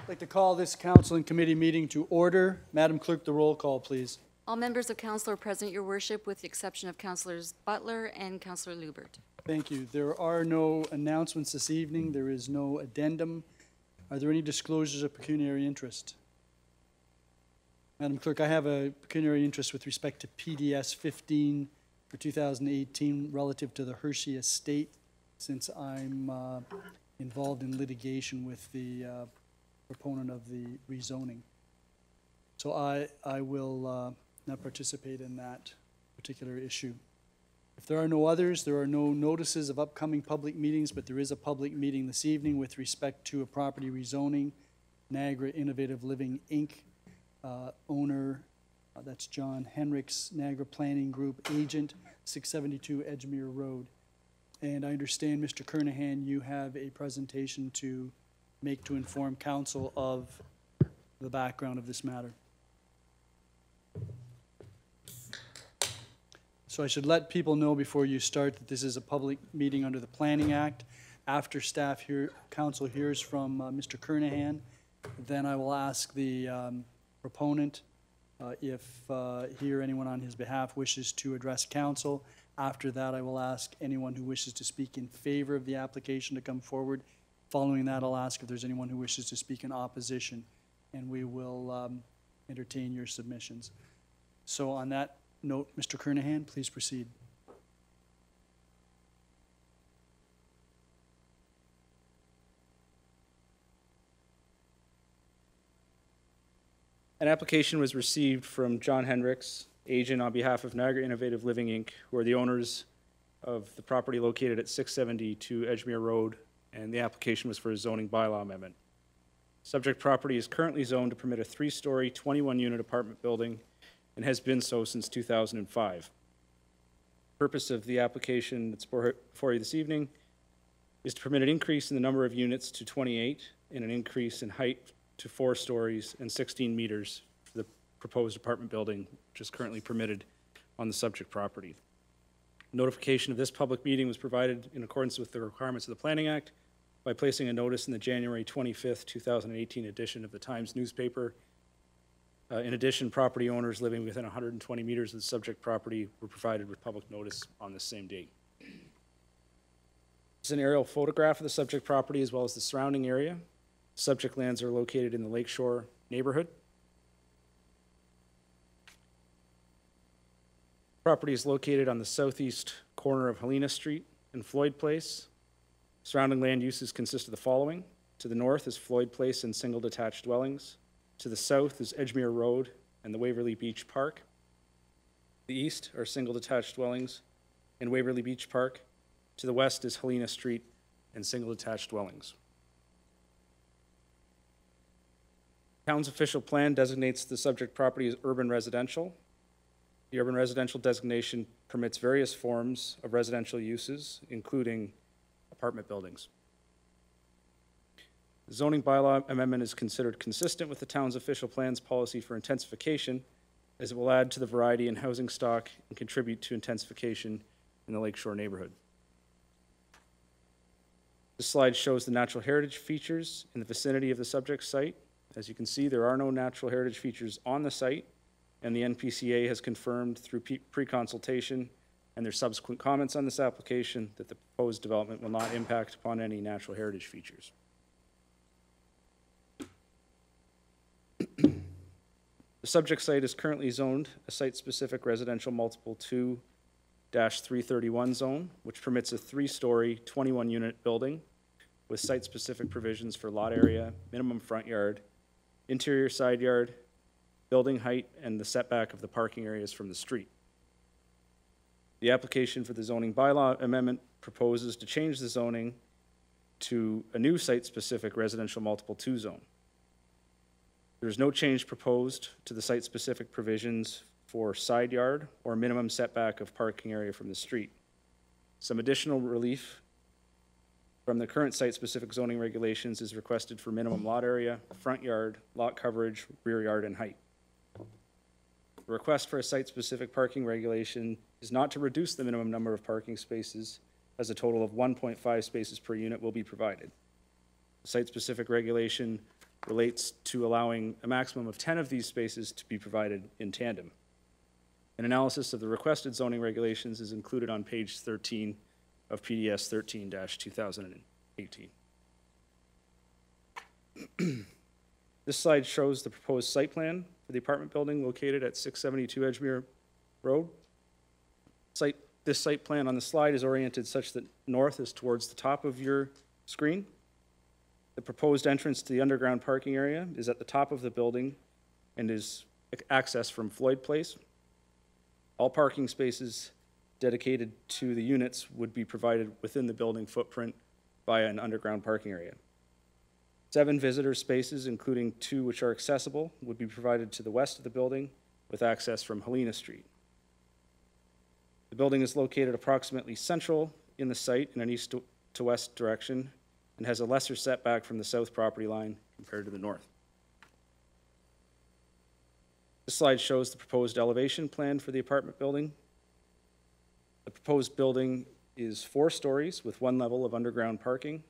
I'd like to call this council and committee meeting to order. Madam Clerk, the roll call, please. All members of council are present, your worship, with the exception of Councilors Butler and Councilor Lubert. Thank you. There are no announcements this evening. There is no addendum. Are there any disclosures of pecuniary interest? Madam Clerk, I have a pecuniary interest with respect to PDS 15 for 2018 relative to the Hershey estate, since I'm involved in litigation with the proponent of the rezoning. So I will not participate in that particular issue. If there are no others, there are no notices of upcoming public meetings, but there is a public meeting this evening with respect to a property rezoning. Niagara Innovative Living, Inc. Owner, that's John Henricks, Niagara Planning Group, agent, 672 Edgemere Road. And I understand, Mr. Kernahan, you have a presentation to make to inform council of the background of this matter. So I should let people know before you start that this is a public meeting under the Planning Act. After council hears from Mr. Kernahan, then I will ask the proponent if he or anyone on his behalf wishes to address council. After that, I will ask anyone who wishes to speak in favor of the application to come forward. Following that, I'll ask if there's anyone who wishes to speak in opposition, and we will entertain your submissions. So on that note, Mr. Kernahan, please proceed. An application was received from John Henricks, agent on behalf of Niagara Innovative Living, Inc., who are the owners of the property located at 672 Edgemere Road, and the application was for a zoning bylaw amendment. Subject property is currently zoned to permit a 3-story, 21-unit apartment building and has been so since 2005. The purpose of the application that's before you this evening is to permit an increase in the number of units to 28 and an increase in height to 4 stories and 16 meters for the proposed apartment building, which is currently permitted on the subject property. Notification of this public meeting was provided in accordance with the requirements of the Planning Act by placing a notice in the January 25th, 2018 edition of the Times newspaper. In addition, property owners living within 120 meters of the subject property were provided with public notice on the same date. This is an aerial photograph of the subject property as well as the surrounding area. Subject lands are located in the Lakeshore neighborhood. Property is located on the southeast corner of Helena Street and Floyd Place. Surrounding land uses consist of the following. To the north is Floyd Place and single detached dwellings. To the south is Edgemere Road and the Waverly Beach Park. The east are single detached dwellings in Waverly Beach Park. To the west is Helena Street and single detached dwellings. Town's official plan designates the subject property as urban residential. The urban residential designation permits various forms of residential uses, including apartment buildings. The zoning bylaw amendment is considered consistent with the town's official plan's policy for intensification, as it will add to the variety in housing stock and contribute to intensification in the Lakeshore neighborhood. This slide shows the natural heritage features in the vicinity of the subject site. As you can see, there are no natural heritage features on the site, and the NPCA has confirmed through pre-consultation and their subsequent comments on this application that the proposed development will not impact upon any natural heritage features. The subject site is currently zoned a site-specific residential multiple 2-331 zone, which permits a 3-story, 21-unit building with site-specific provisions for lot area, minimum front yard, interior side yard, building height, and the setback of the parking areas from the street. The application for the zoning bylaw amendment proposes to change the zoning to a new site-specific residential multiple 2 zone. There is no change proposed to the site-specific provisions for side yard or minimum setback of parking area from the street. Some additional relief from the current site-specific zoning regulations is requested for minimum lot area, front yard, lot coverage, rear yard, and height. The request for a site-specific parking regulation is not to reduce the minimum number of parking spaces, as a total of 1.5 spaces per unit will be provided. The site-specific regulation relates to allowing a maximum of 10 of these spaces to be provided in tandem. An analysis of the requested zoning regulations is included on page 13 of PDS 13-2018. This slide shows the proposed site plan for the apartment building located at 672 Edgemere Road. This site plan on the slide is oriented such that north is towards the top of your screen. The proposed entrance to the underground parking area is at the top of the building and is accessed from Floyd Place. All parking spaces dedicated to the units would be provided within the building footprint via an underground parking area. 7 visitor spaces, including 2 which are accessible, would be provided to the west of the building with access from Helena Street. The building is located approximately central in the site in an east to west direction and has a lesser setback from the south property line compared to the north. This slide shows the proposed elevation plan for the apartment building. The proposed building is 4 stories with 1 level of underground parking.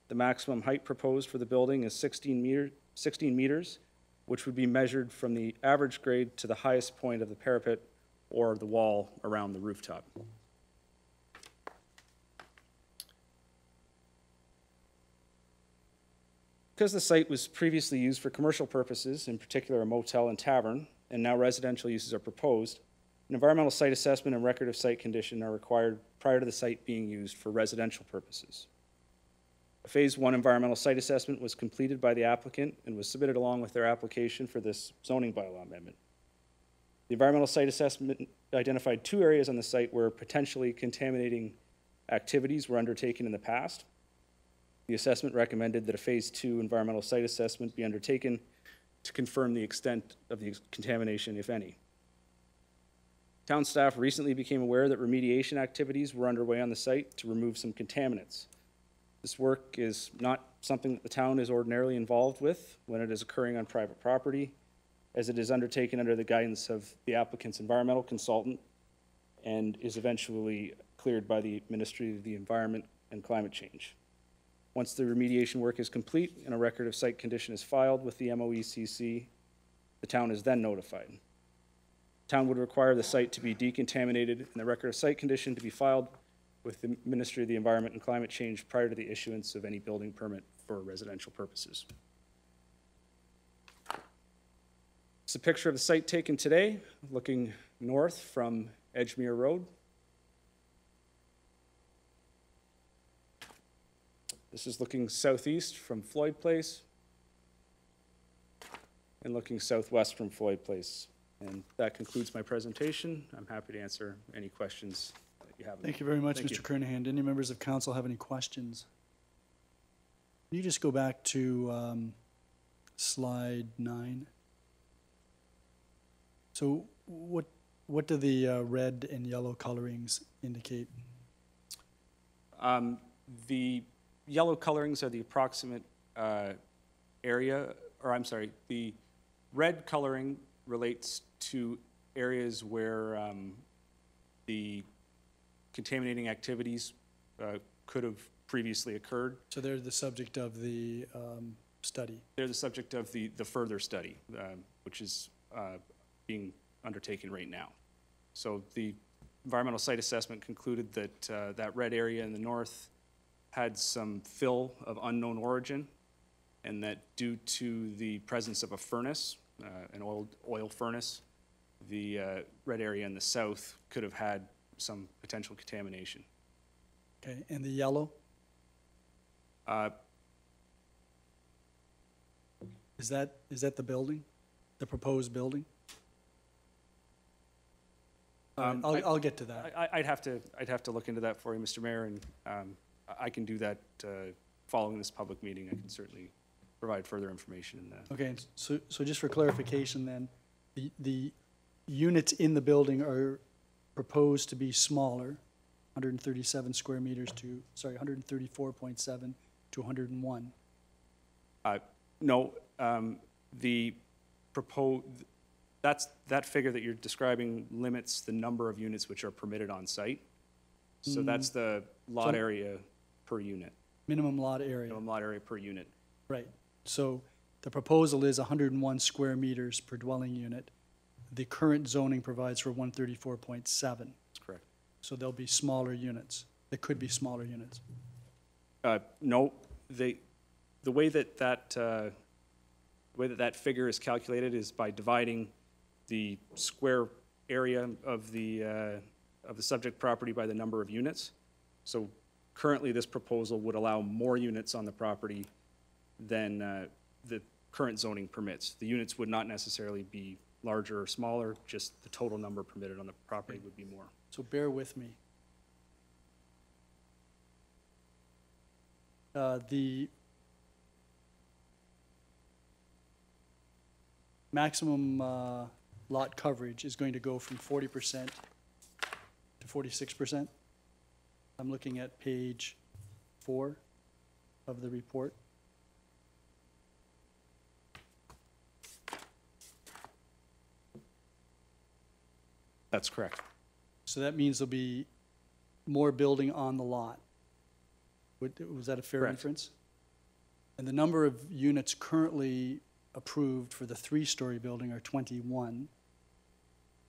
The maximum height proposed for the building is 16 meters, which would be measured from the average grade to the highest point of the parapet or the wall around the rooftop. Because the site was previously used for commercial purposes, in particular a motel and tavern, and now residential uses are proposed, an environmental site assessment and record of site condition are required prior to the site being used for residential purposes. A Phase 1 environmental site assessment was completed by the applicant and was submitted along with their application for this zoning bylaw amendment. The environmental site assessment identified 2 areas on the site where potentially contaminating activities were undertaken in the past. The assessment recommended that a Phase 2 environmental site assessment be undertaken to confirm the extent of the contamination, if any. Town staff recently became aware that remediation activities were underway on the site to remove some contaminants. This work is not something that the town is ordinarily involved with when it is occurring on private property, as it is undertaken under the guidance of the applicant's environmental consultant and is eventually cleared by the Ministry of the Environment and Climate Change. Once the remediation work is complete and a record of site condition is filed with the MOECC, the town is then notified. The town would require the site to be decontaminated and the record of site condition to be filed with the Ministry of the Environment and Climate Change prior to the issuance of any building permit for residential purposes. It's a picture of the site taken today, looking north from Edgemere Road. This is looking southeast from Floyd Place and looking southwest from Floyd Place. And that concludes my presentation. I'm happy to answer any questions that you have. Thank you very much, Thank Mr. you. Kernahan. Do any members of council have any questions? Can you just go back to slide 9? So what do the red and yellow colorings indicate? The yellow colorings are the approximate area, or I'm sorry, the red coloring relates to areas where the contaminating activities could have previously occurred. So they're the subject of the study. They're the subject of the further study, which is being undertaken right now. So the environmental site assessment concluded that that red area in the north had some fill of unknown origin, and that due to the presence of a furnace, an oil furnace, the red area in the south could have had some potential contamination. Okay, and the yellow? Is that the building, the proposed building? I'll get to that. I'd have to look into that for you, Mr. Mayor, and I can do that following this public meeting. I can certainly provide further information in that. Okay, so just for clarification then, the units in the building are proposed to be smaller, 137 square meters to, sorry, 134.7 to 101. No, the proposed, that figure that you're describing limits the number of units which are permitted on site. So that's the lot area per unit. Minimum lot area. Minimum lot area per unit. Right. So The proposal is 101 square meters per dwelling unit. The current zoning provides for 134.7. That's correct. So there'll be smaller units. There could be smaller units. No, the way that that figure is calculated is by dividing the square area of the subject property by the number of units. So currently, this proposal would allow more units on the property than the current zoning permits. The units would not necessarily be larger or smaller, just the total number permitted on the property would be more. So bear with me. The maximum lot coverage is going to go from 40% to 46%. I'm looking at page 4 of the report. That's correct. So that means there'll be more building on the lot. Was that a fair Correct. inference? And the number of units currently approved for the 3-story building are 21.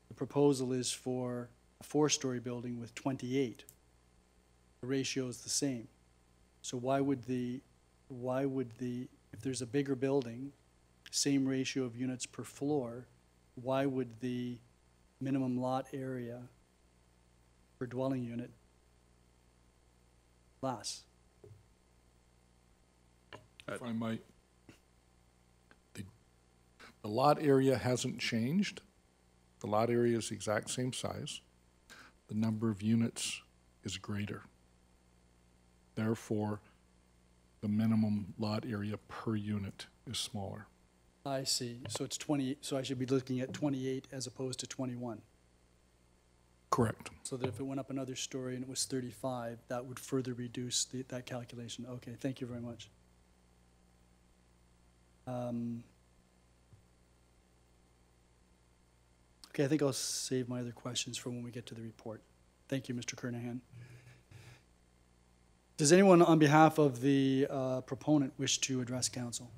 The proposal is for a 4-story building with 28. The ratio is the same. So why would if there's a bigger building, same ratio of units per floor, why would the minimum lot area per dwelling unit less? If I might, the lot area hasn't changed. The lot area is the exact same size. The number of units is greater. Therefore, the minimum lot area per unit is smaller. I see. So it's 20, so I should be looking at 28 as opposed to 21. Correct. So that if it went up another story and it was 35, that would further reduce that calculation. Okay, thank you very much. Okay, I think I'll save my other questions for when we get to the report. Thank you, Mr. Kernahan. Does anyone on behalf of the proponent wish to address council?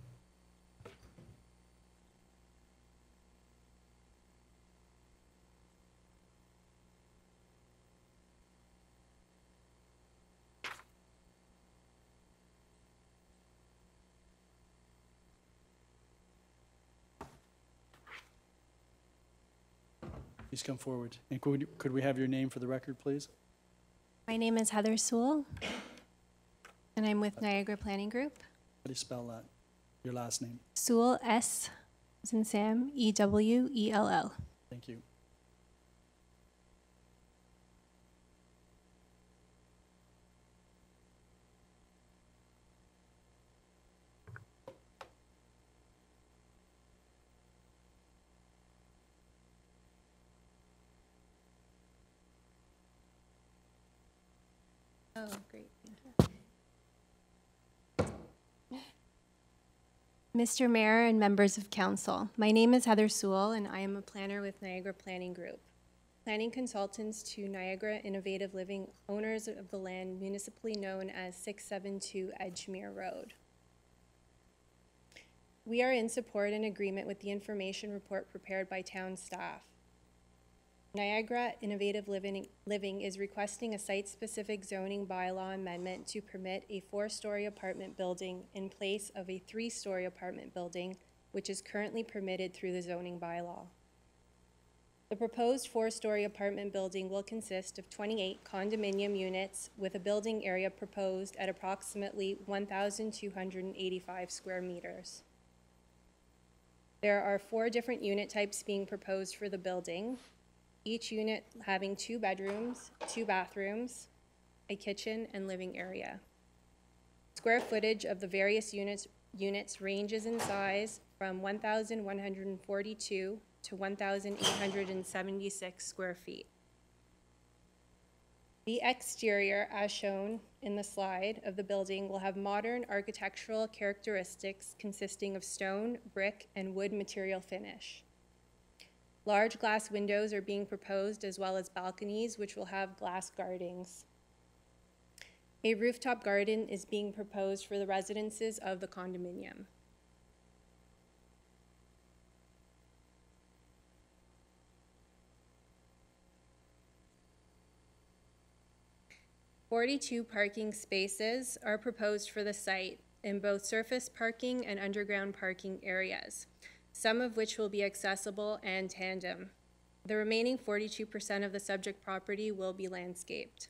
Please come forward. And could we have your name for the record, please? My name is Heather Sewell, and I'm with Niagara Planning Group. How do you spell that? Your last name? Sewell, S as in Sam, E-W-E-L-L. Thank you. Oh, great. Thank you. Mr. Mayor and members of council, my name is Heather Sewell, and I am a planner with Niagara Planning Group, planning consultants to Niagara Innovative Living, owners of the land municipally known as 672 Edgemere Road. We are in support and agreement with the information report prepared by town staff. Niagara Innovative Living is requesting a site-specific zoning bylaw amendment to permit a 4-story apartment building in place of a 3-story apartment building, which is currently permitted through the zoning bylaw. The proposed 4-story apartment building will consist of 28 condominium units with a building area proposed at approximately 1,285 square meters. There are 4 different unit types being proposed for the building, each unit having 2 bedrooms, 2 bathrooms, a kitchen, and living area. Square footage of the various units ranges in size from 1,142 to 1,876 square feet. The exterior, as shown in the slide of the building, will have modern architectural characteristics consisting of stone, brick, and wood material finish. Large glass windows are being proposed, as well as balconies, which will have glass guardings. A rooftop garden is being proposed for the residences of the condominium. 42 parking spaces are proposed for the site in both surface parking and underground parking areas, some of which will be accessible and tandem. The remaining 42% of the subject property will be landscaped.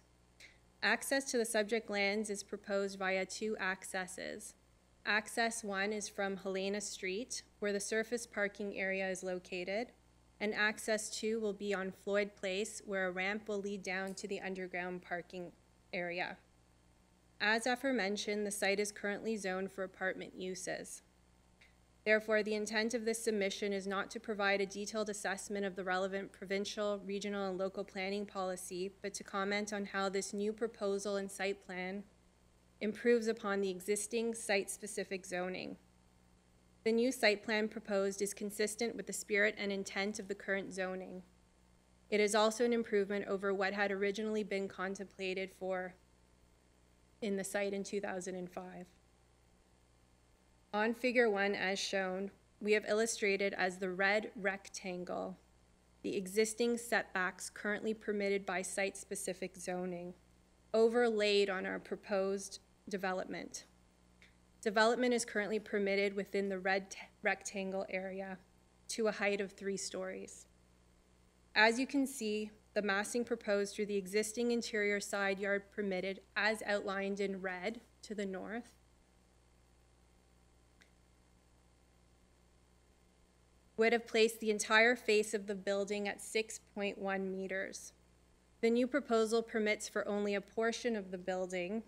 Access to the subject lands is proposed via 2 accesses. Access 1 is from Helena Street, where the surface parking area is located, and access 2 will be on Floyd Place, where a ramp will lead down to the underground parking area. As aforementioned, the site is currently zoned for apartment uses. Therefore, the intent of this submission is not to provide a detailed assessment of the relevant provincial, regional, and local planning policy, but to comment on how this new proposal and site plan improves upon the existing site-specific zoning. The new site plan proposed is consistent with the spirit and intent of the current zoning. It is also an improvement over what had originally been contemplated for in the site in 2005. On Figure 1, as shown, we have illustrated as the red rectangle the existing setbacks currently permitted by site-specific zoning, overlaid on our proposed development. Development is currently permitted within the red rectangle area to a height of 3 stories. As you can see, the massing proposed through the existing interior side yard permitted, as outlined in red to the north, would have placed the entire face of the building at 6.1 meters. The new proposal permits for only a portion of the building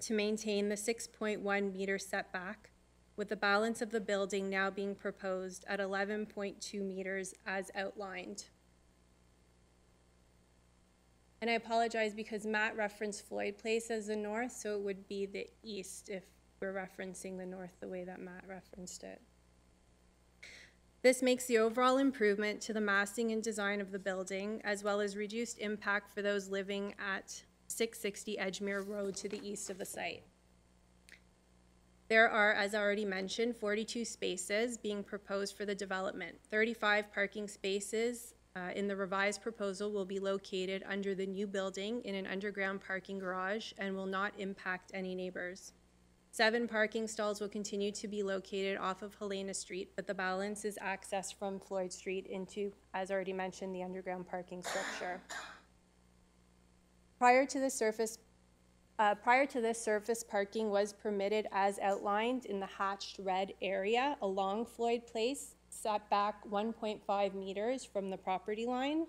to maintain the 6.1 meter setback, with the balance of the building now being proposed at 11.2 meters as outlined. And I apologize because Matt referenced Floyd Place as the north, so it would be the east if we're referencing the north the way that Matt referenced it. This makes the overall improvement to the massing and design of the building, as well as reduced impact for those living at 660 Edgemere Road to the east of the site. There are, as already mentioned, 42 spaces being proposed for the development. 35 parking spaces in the revised proposal will be located under the new building in an underground parking garage and will not impact any neighbors. 7 parking stalls will continue to be located off of Helena Street, but the balance is accessed from Floyd Street into, as already mentioned, the underground parking structure. Prior to this, surface parking was permitted as outlined in the hatched red area along Floyd Place, set back 1.5 meters from the property line.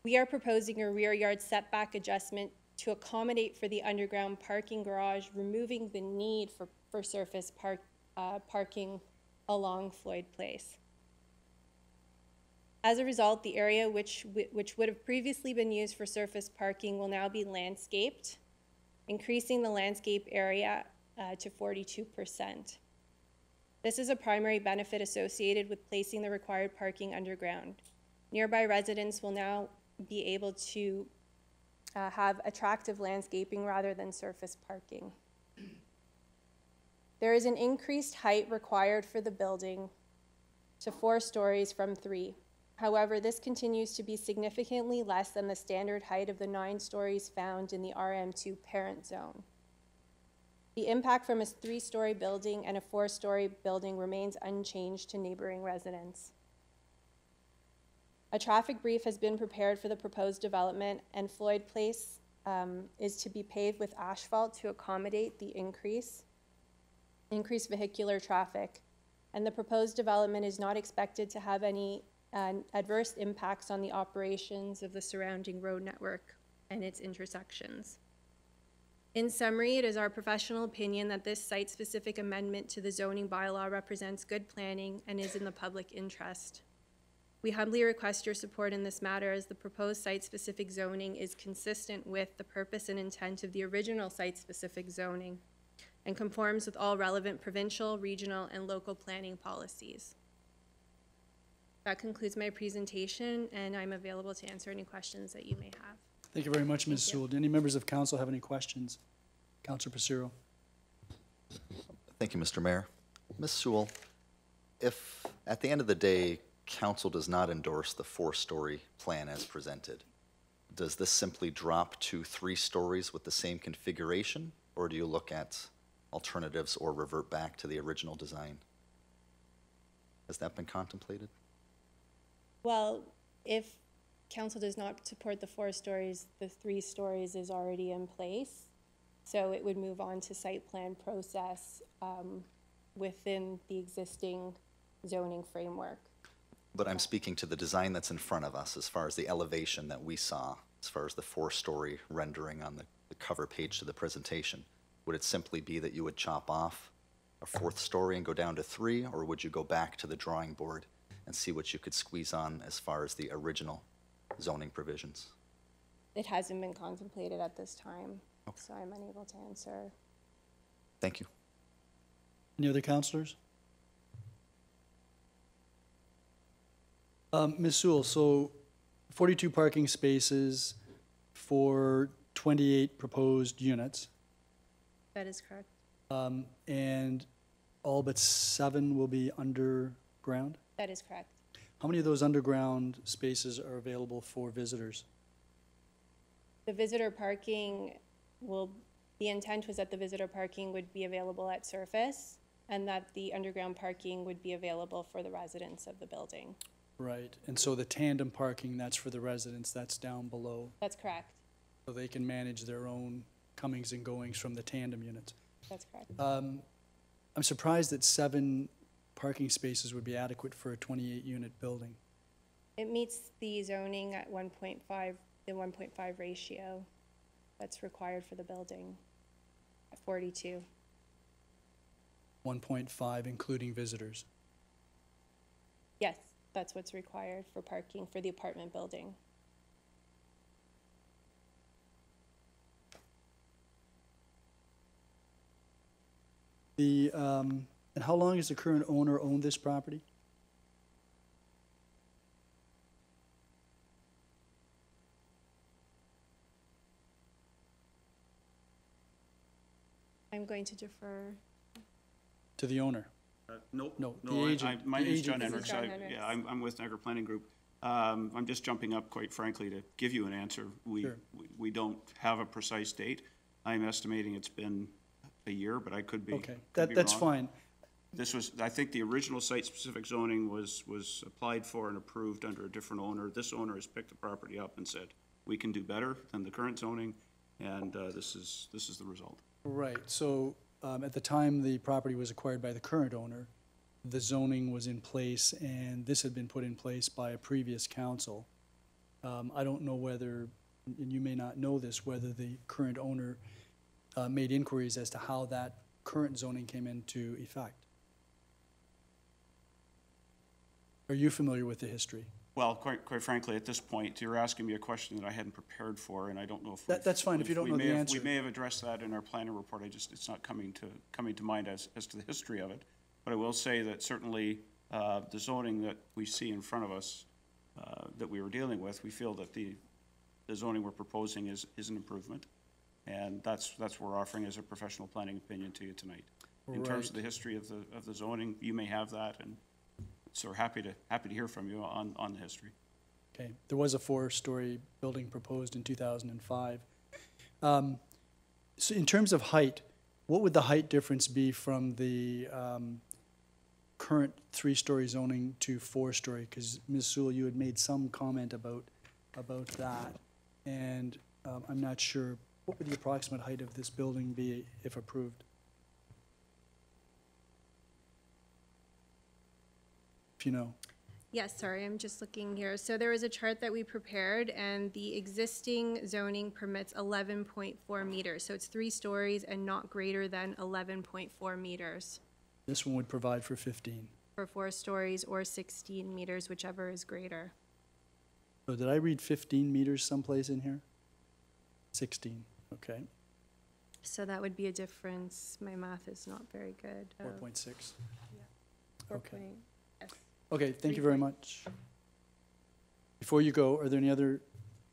We are proposing a rear yard setback adjustment to accommodate for the underground parking garage, removing the need for surface parking along Floyd Place. As a result, the area which would have previously been used for surface parking will now be landscaped, increasing the landscape area to 42%. This is a primary benefit associated with placing the required parking underground. Nearby residents will now be able to have attractive landscaping rather than surface parking. There is an increased height required for the building to 4 stories from 3. However, this continues to be significantly less than the standard height of the 9 stories found in the RM2 parent zone. The impact from a 3-story building and a 4-story building remains unchanged to neighboring residents. A traffic brief has been prepared for the proposed development, and Floyd Place is to be paved with asphalt to accommodate the increased vehicular traffic. And the proposed development is not expected to have any adverse impacts on the operations of the surrounding road network and its intersections. In summary, it is our professional opinion that this site-specific amendment to the zoning bylaw represents good planning and is in the public interest. We humbly request your support in this matter, as the proposed site-specific zoning is consistent with the purpose and intent of the original site-specific zoning and conforms with all relevant provincial, regional, and local planning policies. That concludes my presentation, and I'm available to answer any questions that you may have. Thank you very much, Ms. Sewell. Do any members of council have any questions? Councilor Passero. Thank you, Mr. Mayor. Ms. Sewell, if at the end of the day, council does not endorse the 4-story plan as presented, does this simply drop to 3 stories with the same configuration, or do you look at alternatives or revert back to the original design? Has that been contemplated? Well, if council does not support the 4 stories, the 3 stories is already in place. So it would move on to site plan process within the existing zoning framework. But I'm speaking to the design that's in front of us as far as the elevation that we saw, as far as the 4-story rendering on the cover page to the presentation. Would it simply be that you would chop off a 4th story and go down to 3, or would you go back to the drawing board and see what you could squeeze on as far as the original zoning provisions? It hasn't been contemplated at this time, so I'm unable to answer. Thank you. Any other councilors? Ms. Sewell, so 42 parking spaces for 28 proposed units, That is correct. and all but 7 will be underground? That is correct. How many of those underground spaces are available for visitors? The visitor parking the intent was that the visitor parking would be available at surface and that the underground parking would be available for the residents of the building. Right, and so the tandem parking, that's for the residents, that's down below, That's correct. so they can manage their own comings and goings from the tandem units. That's correct. I'm surprised that 7 parking spaces would be adequate for a 28-unit building. It meets the zoning at 1.5, the 1.5 ratio that's required for the building at 42. 1.5, including visitors. Yes, that's what's required for parking for the apartment building. And how long has the current owner owned this property? I'm going to defer. To the owner? Nope. No, the No, agent- my the name is agent. John This is Hendricks. John I- Hendricks. Yeah, I'm with Niagara Planning Group. I'm just jumping up, quite frankly, to give you an answer. Sure. We don't have a precise date. I'm estimating it's been a year, but I could be Okay, could be that's wrong. fine. This was, I think the original site-specific zoning was applied for and approved under a different owner. This owner has picked the property up and said, we can do better than the current zoning, and this is the result. Right, so at the time the property was acquired by the current owner, the zoning was in place, and this had been put in place by a previous council. I don't know whether, and you may not know this, whether the current owner made inquiries as to how that current zoning came into effect. Are you familiar with the history? Well, quite frankly, at this point, you're asking me a question that I hadn't prepared for, and I don't know if That's fine, if you don't know the answer. We may have addressed that in our planning report. It's not coming to mind as to the history of it. But I will say that certainly the zoning that we see in front of us, that we were dealing with, we feel that the zoning we're proposing is an improvement. And that's what we're offering as a professional planning opinion to you tonight. In terms of the history of the zoning, you may have that, and so we're happy to hear from you on the history. Okay, there was a 4-story building proposed in 2005. So in terms of height, what would the height difference be from the current 3-story zoning to 4-story? Because Ms. Sewell, you had made some comment about that, and I'm not sure, what would the approximate height of this building be if approved? If you know. Yes, sorry, I'm just looking here. So there was a chart that we prepared, and the existing zoning permits 11.4 meters. So it's 3 stories and not greater than 11.4 meters This one would provide for 15. for 4 stories or 16 meters, whichever is greater. So did I read 15 meters someplace in here? 16, okay, So that would be a difference. My math is not very good. 4.6. 4 okay. point, yes. Okay, thank you very much. Before you go, are there any other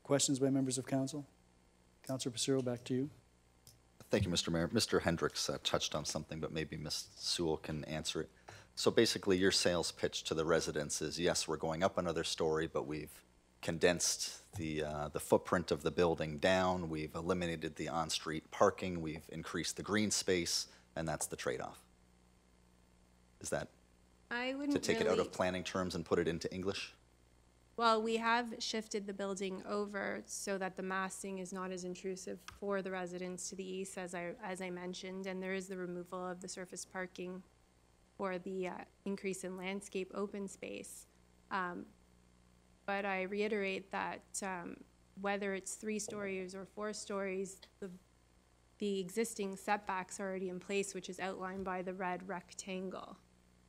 questions by members of council? Councilor Passero, back to you. Thank you, Mr. Mayor. Mr. Hendricks touched on something, but maybe Ms. Sewell can answer it. So basically, your sales pitch to the residents is, yes, we're going up another story, but we've condensed the footprint of the building down, we've eliminated the on-street parking, we've increased the green space, and that's the trade-off. Is that I to wouldn't take it out really, of planning terms and put it into English? well, we have shifted the building over so that the massing is not as intrusive for the residents to the east, as I mentioned, and there is the removal of the surface parking for the increase in landscape open space. But I reiterate that whether it's 3 stories or 4 stories, the existing setbacks are already in place, which is outlined by the red rectangle.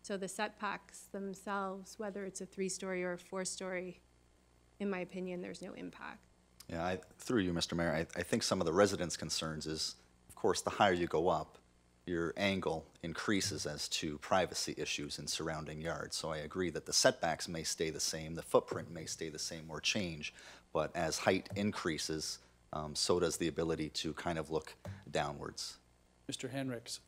So the setbacks themselves, whether it's a 3-story or a 4-story, in my opinion, there's no impact. Yeah, through you, Mr. Mayor, I think some of the residents' concerns is, of course, the higher you go up, your angle increases as to privacy issues in surrounding yards. So I agree that the setbacks may stay the same, the footprint may stay the same or change, but as height increases, so does the ability to kind of look downwards. Mr. Henricks.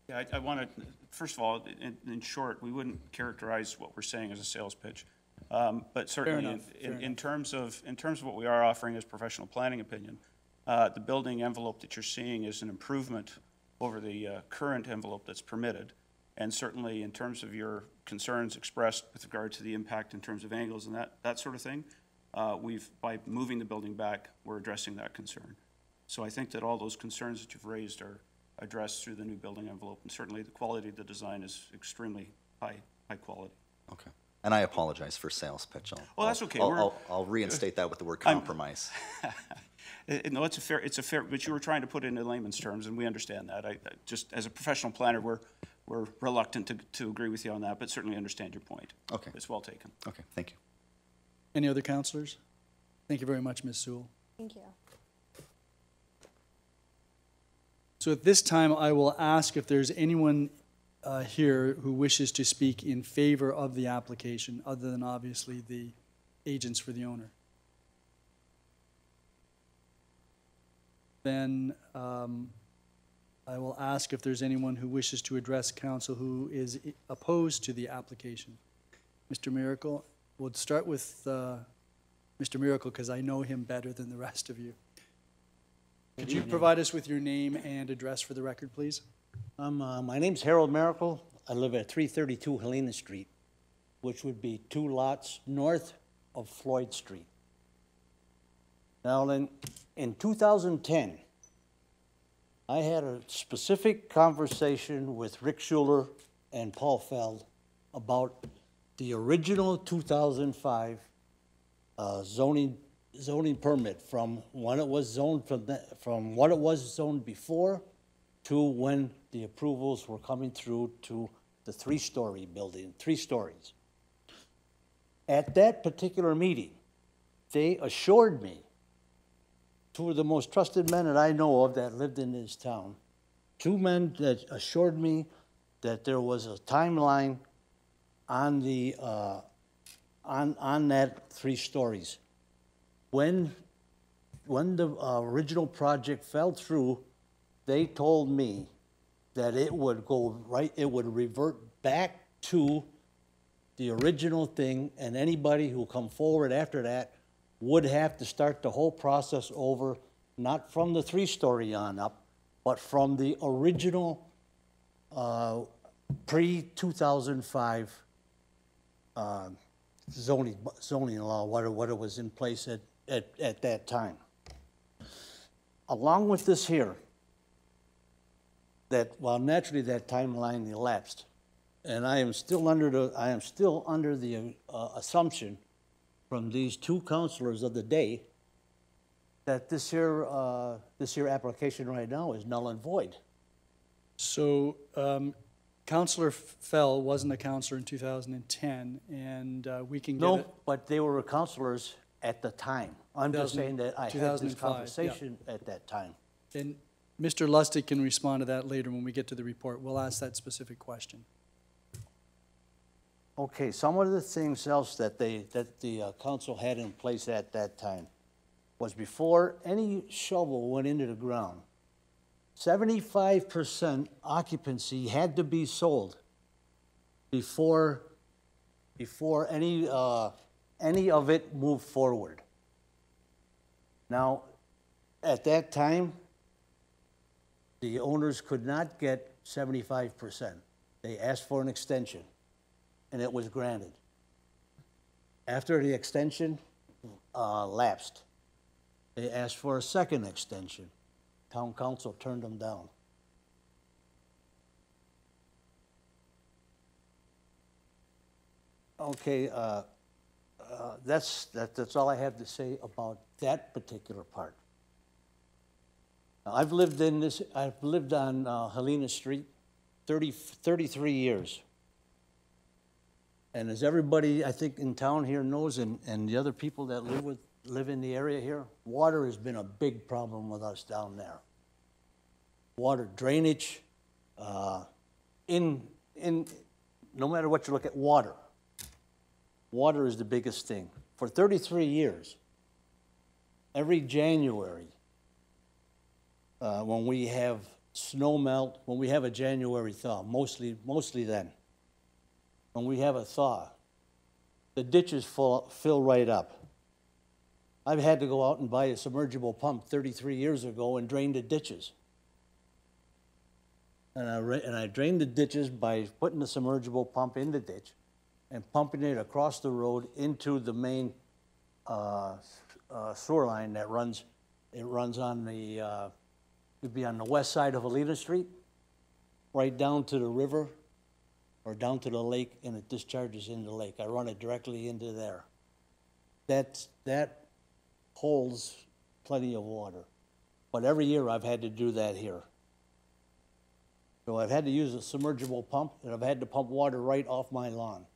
Yeah, I want to, first of all, in short, we wouldn't characterize what we're saying as a sales pitch. But certainly, in terms of what we are offering as professional planning opinion, the building envelope that you're seeing is an improvement over the current envelope that's permitted. And certainly, in terms of your concerns expressed with regard to the impact in terms of angles and that sort of thing, by moving the building back, we're addressing that concern. So I think that all those concerns that you've raised are addressed through the new building envelope, and certainly the quality of the design is extremely high quality. Okay. And I apologize for sales pitch. Well, that's okay. I'll reinstate that with the word compromise. No, it's a fair, but you were trying to put it in layman's terms, and we understand that. I just, as a professional planner, we're reluctant to agree with you on that, but certainly understand your point. Okay. It's well taken. Okay, thank you. Any other counselors? Thank you very much, Ms. Sewell. Thank you. So at this time, I will ask if there's anyone here who wishes to speak in favor of the application, other than obviously the agents for the owner. Then I will ask if there's anyone who wishes to address council who is opposed to the application. Mr. Miracle, we'll start with Mr. Miracle because I know him better than the rest of you. Could you provide us with your name and address for the record, please? My name's Harold Miracle. I live at 332 Helena Street, which would be 2 lots north of Floyd Street. Now then, in 2010, I had a specific conversation with Rick Schuler and Paul Feld about the original 2005 zoning permit, from when it was zoned, from what it was zoned before to when the approvals were coming through to the 3-story building, 3 stories. At that particular meeting, they assured me, 2 of the most trusted men that I know of that lived in this town, 2 men that assured me that there was a timeline on the on that 3 stories. When the original project fell through, they told me that it would go right, it would revert back to the original thing, and anybody who come forward after that would have to start the whole process over, not from the 3-story on up, but from the original pre-2005 zoning law, what it was in place at that time. Along with this here, that while naturally that timeline elapsed, and I am still under the assumption from these 2 counselors of the day that this here application right now is null and void. So Councillor Fell wasn't a councillor in 2010, and we can get it. No, but they were counselors at the time. I'm just saying that I had this 2005, conversation at that time. And Mr. Lustig can respond to that later when we get to the report. We'll ask that specific question. Okay, some of the things else that the council had in place at that time was before any shovel went into the ground, 75% occupancy had to be sold before any any of it move forward. Now, at that time, the owners could not get 75%. They asked for an extension, and it was granted. After the extension lapsed, they asked for a second extension. Town council turned them down. Okay, that's all I have to say about that particular part. Now, I've lived on Helena Street 33 years. And as everybody, I think, in town here knows, and the other people that live in the area here, water has been a big problem with us down there. Water drainage, no matter what you look at, water is the biggest thing. For 33 years, every January, when we have snow melt, when we have a January thaw, mostly then, when we have a thaw, the ditches fill right up. I've had to go out and buy a submergible pump 33 years ago and drain the ditches. And I drained the ditches by putting the submergible pump in the ditch and pumping it across the road into the main sewer line that runs on the, it'd be on the west side of Helena Street, right down to the river or down to the lake, and it discharges into the lake. I run it directly into there. That holds plenty of water. But every year I've had to do that here. So I've had to use a submergible pump, and I've had to pump water right off my lawn.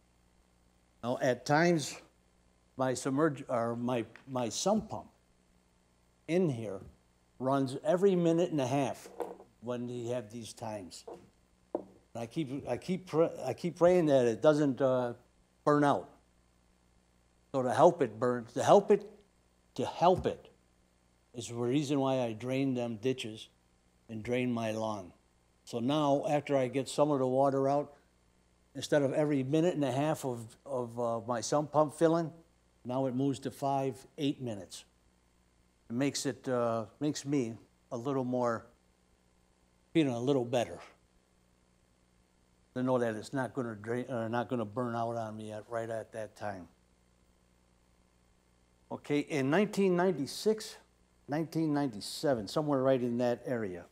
Now, at times, my sump pump in here runs every minute and a half when you have these times. And I keep praying that it doesn't burn out. So to help it is the reason why I drain them ditches and drain my lawn. So now, after I get some of the water out, instead of every minute and a half of my sump pump filling, now it moves to 5-8 minutes. It makes me a little more, feeling a little better. To know that it's not going to burn out on me right at that time. Okay, in 1996, 1997, somewhere right in that area,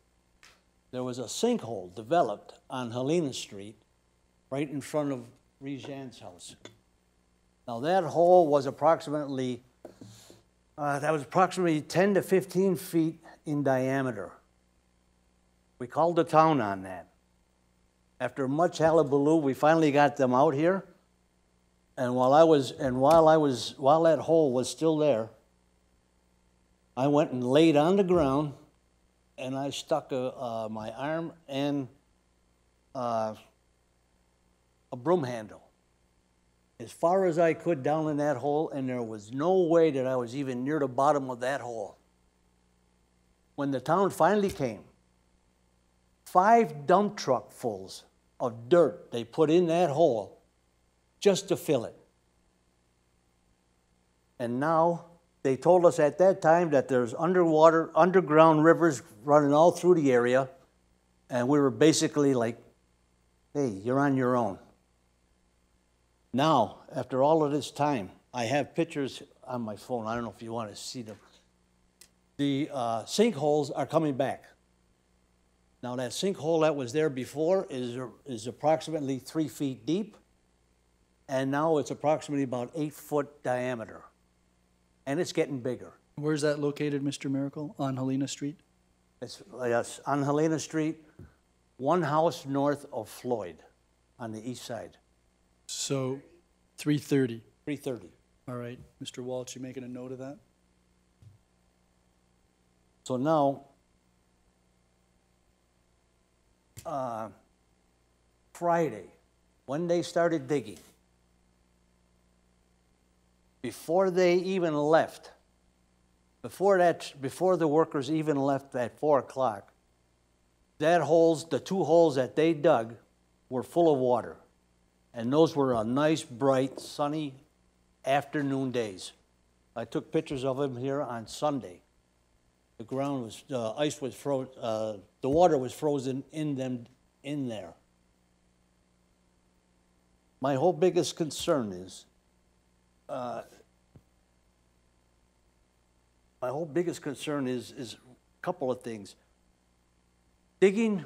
there was a sinkhole developed on Helena Street, right in front of Rejan's house. Now that hole was approximately 10 to 15 feet in diameter. We called the town on that. After much hullabaloo, we finally got them out here. And while that hole was still there, I went and laid on the ground, and I stuck my arm and a broom handle as far as I could down in that hole, and there was no way that I was even near the bottom of that hole. When the town finally came, 5 dump truck fulls of dirt they put in that hole just to fill it. And now, they told us at that time that there's underground rivers running all through the area, and we were basically like, hey, you're on your own. Now, after all of this time, I have pictures on my phone. I don't know if you want to see them. The sinkholes are coming back. Now, that sinkhole that was there before is approximately 3 feet deep, and now it's approximately about 8-foot diameter. And it's getting bigger. Where's that located, Mr. Miracle? On Helena Street? It's on Helena Street, one house north of Floyd on the east side. So 330. 330. All right. Mr. Walsh, you making a note of that? So now, Friday, when they started digging, before they even left, before the workers even left at 4 o'clock, the 2 holes that they dug were full of water. And those were a nice, bright, sunny afternoon days. I took pictures of them here on Sunday. The ground was, ice was frozen, the water was frozen in there. My whole biggest concern is, is a couple of things. Digging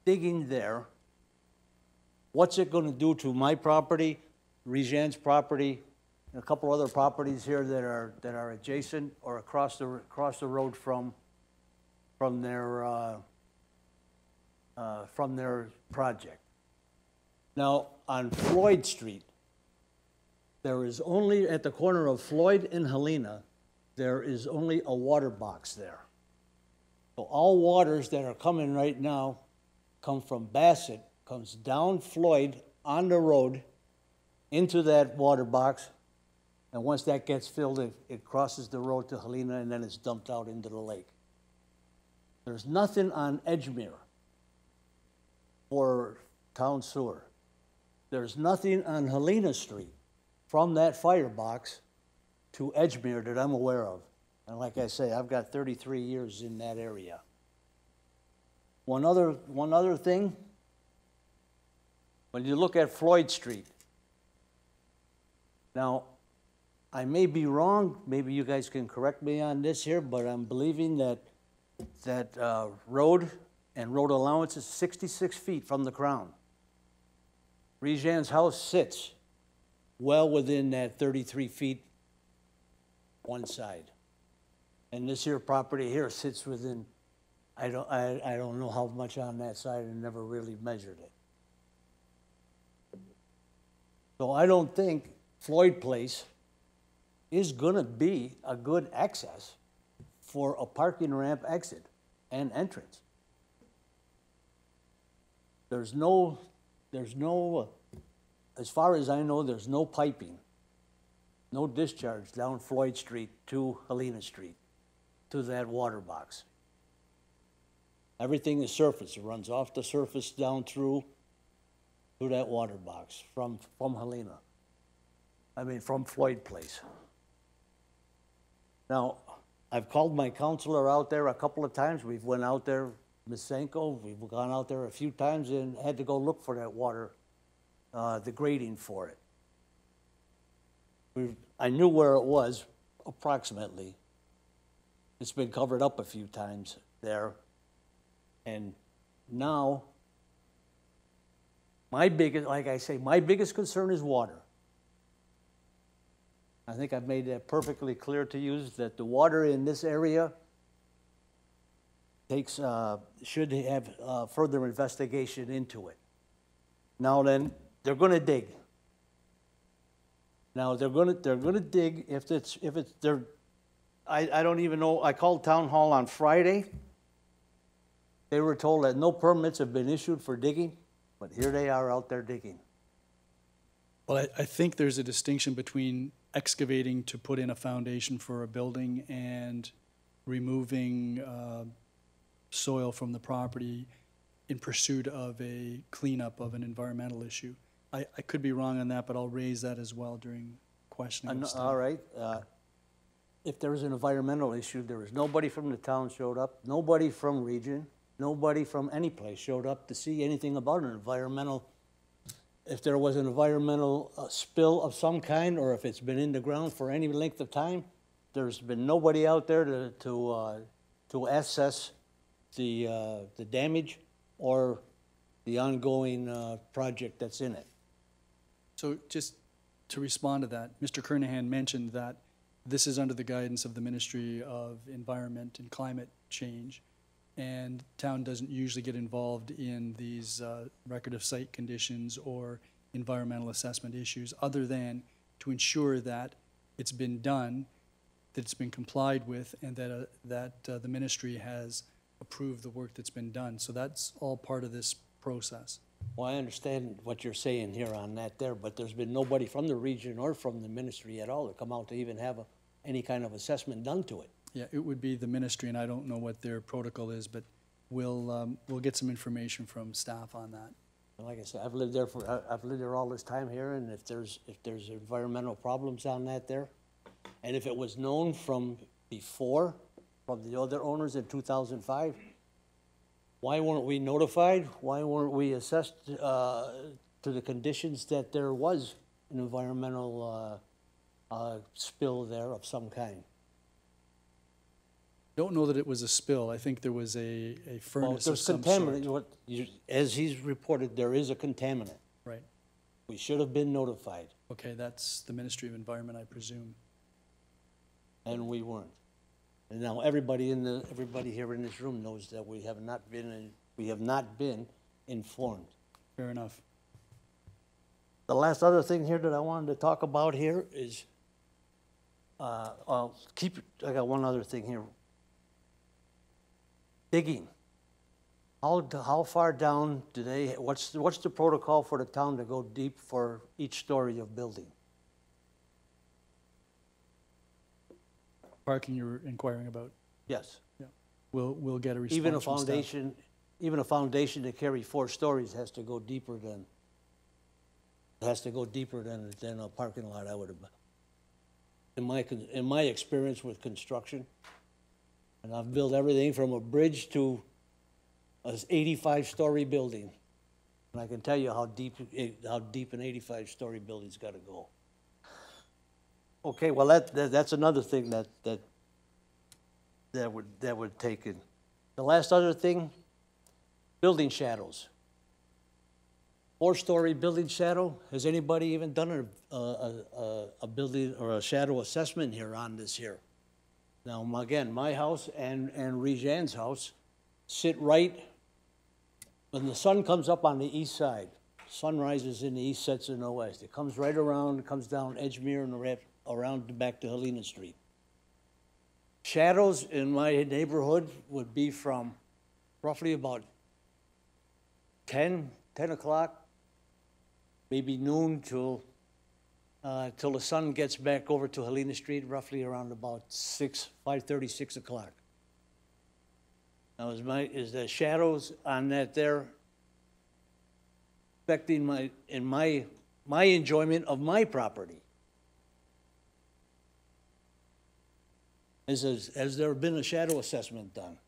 there, what's it gonna do to my property, Rejan's property, and a couple other properties here that are adjacent or across the road from their project. Now, on Floyd Street, there is only, at the corner of Floyd and Helena, there is only a water box there. So all waters that are coming right now come from Bassett, comes down Floyd on the road into that water box, and once that gets filled, it crosses the road to Helena, and then it's dumped out into the lake. There's nothing on Edgemere for town sewer. There's nothing on Helena Street from that firebox to Edgemere that I'm aware of. And like I say, I've got 33 years in that area. One other thing, when you look at Floyd Street, now, I may be wrong, maybe you guys can correct me on this here, but I'm believing that road and road allowance is 66 feet from the crown. Rejan's house sits well within that 33 feet one side. And this here property here sits within, I don't know how much on that side, and never really measured it. So I don't think Floyd Place is gonna be a good access for a parking ramp exit and entrance. There's no, as far as I know, there's no piping, no discharge down Floyd Street to Helena Street, to that water box. Everything is surface. It runs off the surface down through that water box from Helena. From Floyd Place. Now, I've called my counselor out there a couple of times. We've went out there, Ms. Sanko, we've gone out there a few times and had to go look for that water, the grading for it. I knew where it was, approximately. It's been covered up a few times there. And now, like I say, my biggest concern is water. I think I've made that perfectly clear to you, that the water in this area should have further investigation into it. Now then, they're gonna dig. Now they're gonna dig I don't even know, I called town hall on Friday. They were told that no permits have been issued for digging, but here they are out there digging. Well, I think there's a distinction between excavating to put in a foundation for a building and removing soil from the property in pursuit of a cleanup of an environmental issue. I could be wrong on that, but I'll raise that as well during questioning of staff. All right. If there is an environmental issue, there was nobody from the town showed up, nobody from Region, nobody from any place showed up to see anything about an environmental. If there was an environmental spill of some kind, or if it's been in the ground for any length of time, there's been nobody out there to assess the damage or the ongoing project that's in it. So just to respond to that, Mr. Kernahan mentioned that this is under the guidance of the Ministry of Environment and Climate Change, and town doesn't usually get involved in these record of site conditions or environmental assessment issues, other than to ensure that it's been done, that it's been complied with, and that the ministry has approved the work that's been done. So that's all part of this process. Well, I understand what you're saying here on that there, but there's been nobody from the region or from the ministry at all to come out to even have any kind of assessment done to it. Yeah, it would be the ministry, and I don't know what their protocol is, but we'll get some information from staff on that. And like I said, I've lived there all this time here, and if there's environmental problems on that there, and if it was known from before, from the other owners in 2005, why weren't we notified? Why weren't we assessed to the conditions that there was an environmental spill there of some kind? Don't know that it was a spill. I think there was a Well, furnace of there's some contaminant. sort. As he's reported, there is a contaminant. Right. We should have been notified, Okay, that's the Ministry of Environment, I presume. and we weren't. And now everybody here in this room knows that we have not been informed. Fair enough. The last other thing here that I wanted to talk about here is, I got one other thing here. Digging. How far down do they, what's the protocol for the town to go deep for each story of building? Parking you're inquiring about. Yes. Yeah. We'll get a response Even a from staff. foundation to carry 4 stories has to go deeper than a parking lot, I would have. In my experience with construction, and I've built everything from a bridge to an 85-story building, and I can tell you how deep an 85-story building's got to go. Okay, well that's another thing that would take in. The last other thing, building shadows. 4-story building shadow. Has anybody even done a building or a shadow assessment here on this here? Now, again, my house and Rejan's house sit right, when the sun comes up on the east side, sun rises in the east, sets in the west. It comes right around, comes down Edgemere and around back to Helena Street. Shadows in my neighborhood would be from roughly about 10 o'clock, maybe noon till the sun gets back over to Helena Street, roughly around about 5:30, 6 o'clock. Now, is the shadows on that there affecting my enjoyment of my property? Has there been a shadow assessment done?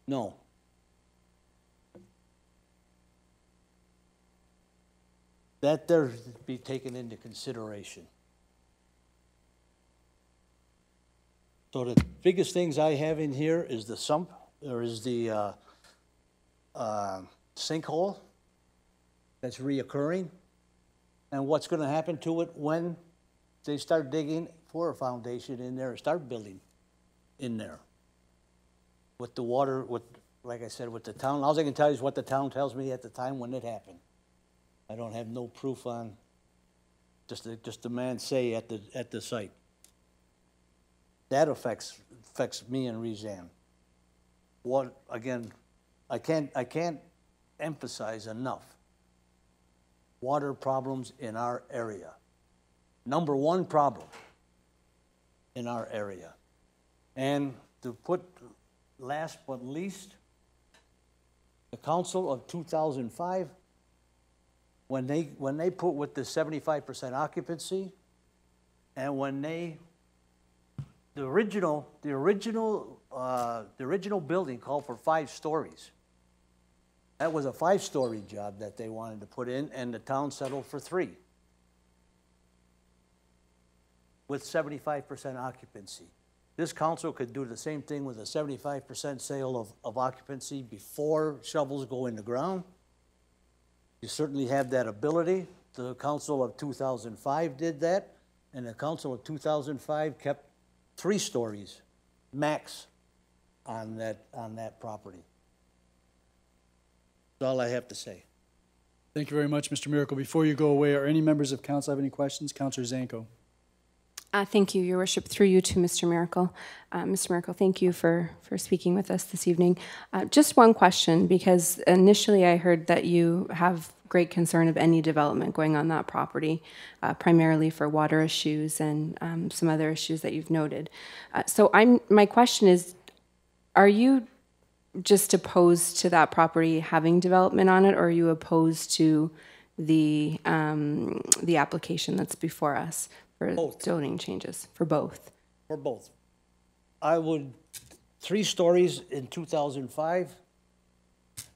No. That there be taken into consideration. So the biggest things I have in here is the sump, or is the sinkhole that's reoccurring, and what's going to happen to it when they start digging for a foundation in there, or start building in there. With the water, like I said, with the town, all I can tell you is what the town tells me at the time when it happened. I don't have no proof on, just the man say at the site. That affects me and Rejan. What, again, I can't emphasize enough. Water problems in our area. Number one problem in our area. And to put last but least, the council of 2005, when they put with the 75% occupancy, and when the original building called for 5 stories. That was a 5-story job that they wanted to put in, and the town settled for 3 with 75% occupancy. This council could do the same thing with a 75% sale of occupancy before shovels go in the ground. You certainly have that ability. The council of 2005 did that, and the council of 2005 kept 3 stories max on that property. That's all I have to say. Thank you very much, Mr. Miracle. Before you go away, are any members of council have any questions? Councilor Zanko. Thank you, Your Worship. Through you to Mr. Miracle. Mr. Miracle, thank you for speaking with us this evening. Just one question, because initially I heard that you have great concern of any development going on that property, primarily for water issues and some other issues that you've noted. So my question is, are you just opposed to that property having development on it, or are you opposed to the application that's before us for Both. zoning changes? For both? For both. I would, 3 stories in 2005.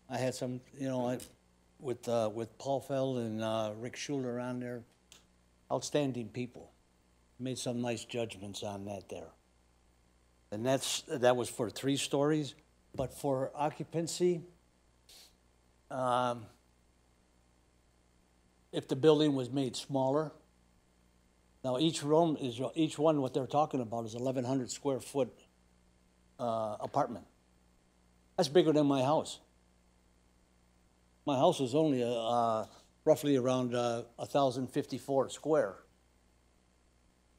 I had some, you know, with Paul Feld and Rick Schuler on there, outstanding people. Made some nice judgments on that there. And that was for 3 stories, but for occupancy, if the building was made smaller, now each one, what they're talking about is 1,100 square foot apartment. That's bigger than my house. My house is only roughly around 1,054 square.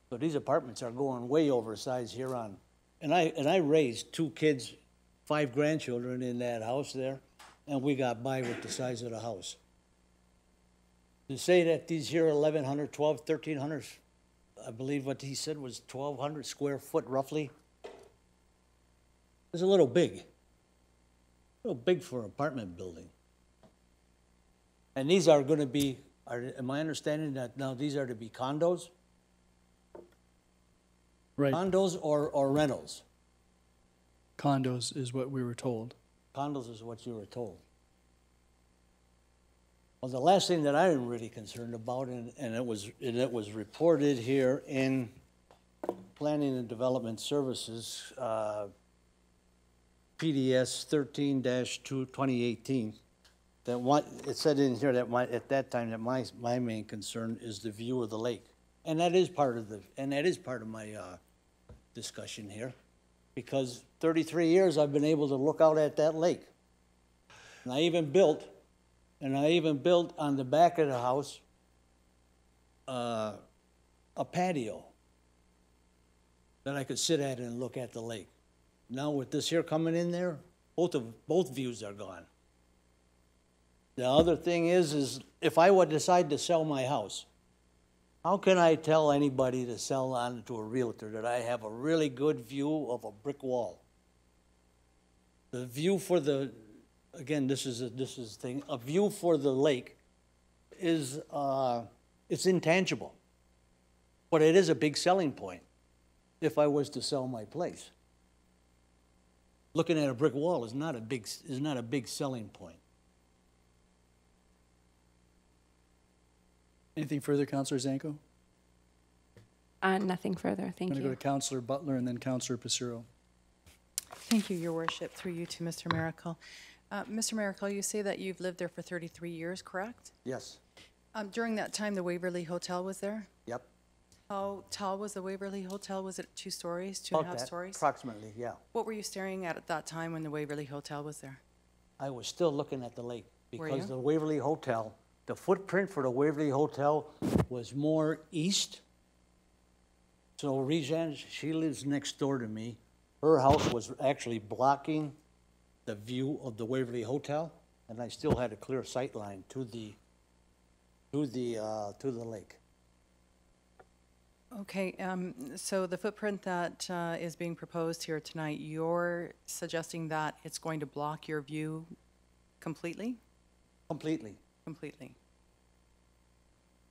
So these apartments are going way oversized here on. And I raised 2 kids, 5 grandchildren in that house there, and we got by with the size of the house. To say that these here 1,100, 12, 1,300, I believe what he said was 1,200 square foot roughly, is a little big. A little big for an apartment building. And these are going to be, am I understanding that now these are to be condos? Right. Condos or rentals? Condos is what we were told. Condos is what you were told. Well, the last thing that I'm really concerned about, and it was reported here in Planning and Development Services, PDS 13-2/2018, that it said in here that at that time that my main concern is the view of the lake, and that is part of my discussion here, because 33 years I've been able to look out at that lake, and I even built on the back of the house a patio that I could sit at and look at the lake. Now with this here coming in there, both views are gone. The other thing is if I would decide to sell my house, how can I tell anybody to sell on to a realtor that I have a really good view of a brick wall? The view for the, again, this is thing, a view for the lake is, it's intangible. But it is a big selling point if I was to sell my place. Looking at a brick wall is not a big selling point. Anything further, Councillor Zanko? Nothing further, thank I'm going to go you. to Councillor Butler and then Councillor Passero. Thank you, Your Worship. Through you to Mr. Miracle. Mr. Miracle, you say that you've lived there for 33 years, correct? Yes. During that time, the Waverly Hotel was there? Yep. How tall was the Waverly Hotel? Was it 2 stories, 2.5 stories? Approximately, yeah. What were you staring at that time when the Waverly Hotel was there? I was still looking at the lake Were because you? the Waverly Hotel, the footprint for the Waverly Hotel was more east. So Rejan, she lives next door to me. Her house was actually blocking the view of the Waverly Hotel, and I still had a clear sight line to the lake. Okay, so the footprint that is being proposed here tonight, you're suggesting that it's going to block your view completely? Completely. Completely.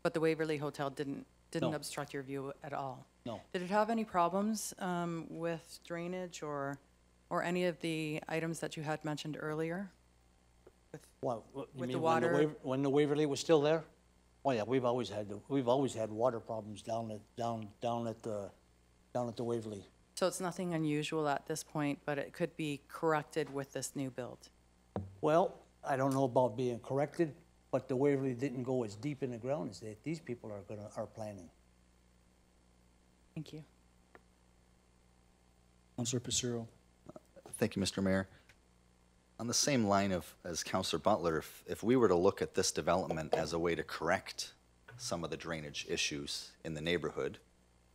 But the Waverly Hotel didn't No. obstruct your view at all? No. Did it have any problems with drainage or any of the items that you had mentioned earlier? What, you With mean the water- when the Waverly was still there? Oh yeah, we've always had water problems down at the Waverly. So it's nothing unusual at this point, but it could be corrected with this new build? Well, I don't know about being corrected, but the Waverly didn't go as deep in the ground as these people are planning. Thank you. Councillor Passero. Thank you, Mr. Mayor. On the same line as Councillor Butler, if we were to look at this development as a way to correct some of the drainage issues in the neighborhood,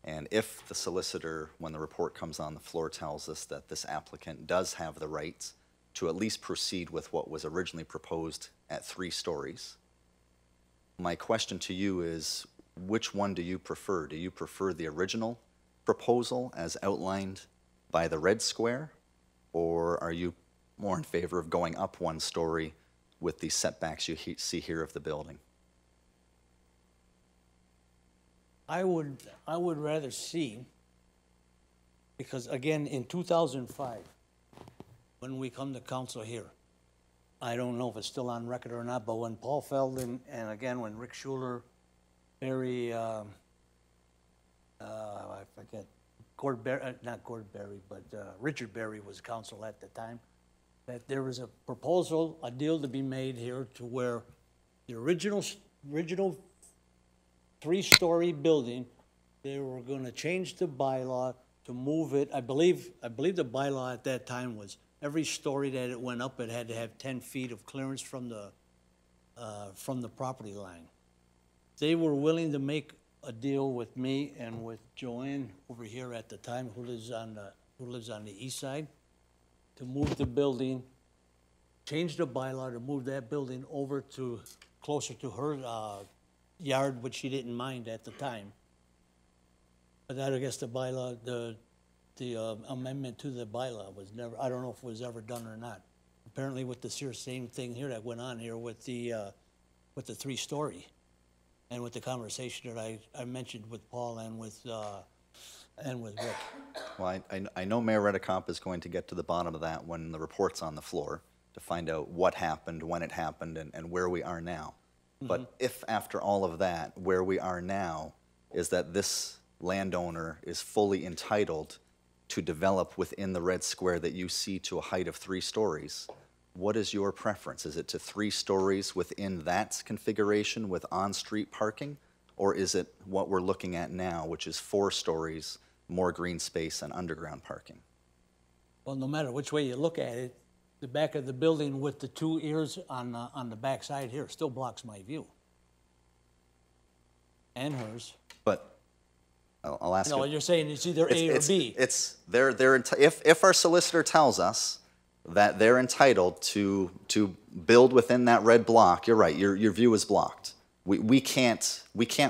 and if the solicitor, when the report comes on the floor, tells us that this applicant does have the right to at least proceed with what was originally proposed at 3 stories, my question to you is, which one do you prefer? Do you prefer the original proposal as outlined by the red square, or are you more in favor of going up one story with the setbacks you see here of the building. I would rather see, because again, in 2005, when we come to council here, I don't know if it's still on record or not, but when Paul Feld and again, when Rick Schuler, Barry, I forget, not Gord Barry, but Richard Barry was council at the time, that there was a proposal, a deal to be made here to where the original three-story building, they were gonna change the bylaw to move it. I believe the bylaw at that time was every story that it went up, it had to have 10 feet of clearance from the property line. They were willing to make a deal with me and with Joanne over here at the time, who lives on the east side, to move the building, change the bylaw to move that building over to closer to her yard, which she didn't mind at the time. But that, I guess, the bylaw, the amendment to the bylaw was never, I don't know if it was ever done or not. Apparently with the same thing here that went on here with the three-story, and with the conversation that I mentioned with Paul and with Rick. Well, I know Mayor Redekop is going to get to the bottom of that when the report's on the floor to find out what happened, when it happened, and where we are now. But if after all of that, where we are now is that this landowner is fully entitled to develop within the red square that you see to a height of 3 stories, what is your preference? Is it to 3 stories within that configuration with on-street parking? Or is it what we're looking at now, which is 4 stories, more green space and underground parking? Well, no matter which way you look at it, the back of the building with the 2 ears on the back side here still blocks my view. And hers. But I'll ask you. No, you're saying it's either A or B. If our solicitor tells us that they're entitled to build within that red block, you're right, your view is blocked. We can't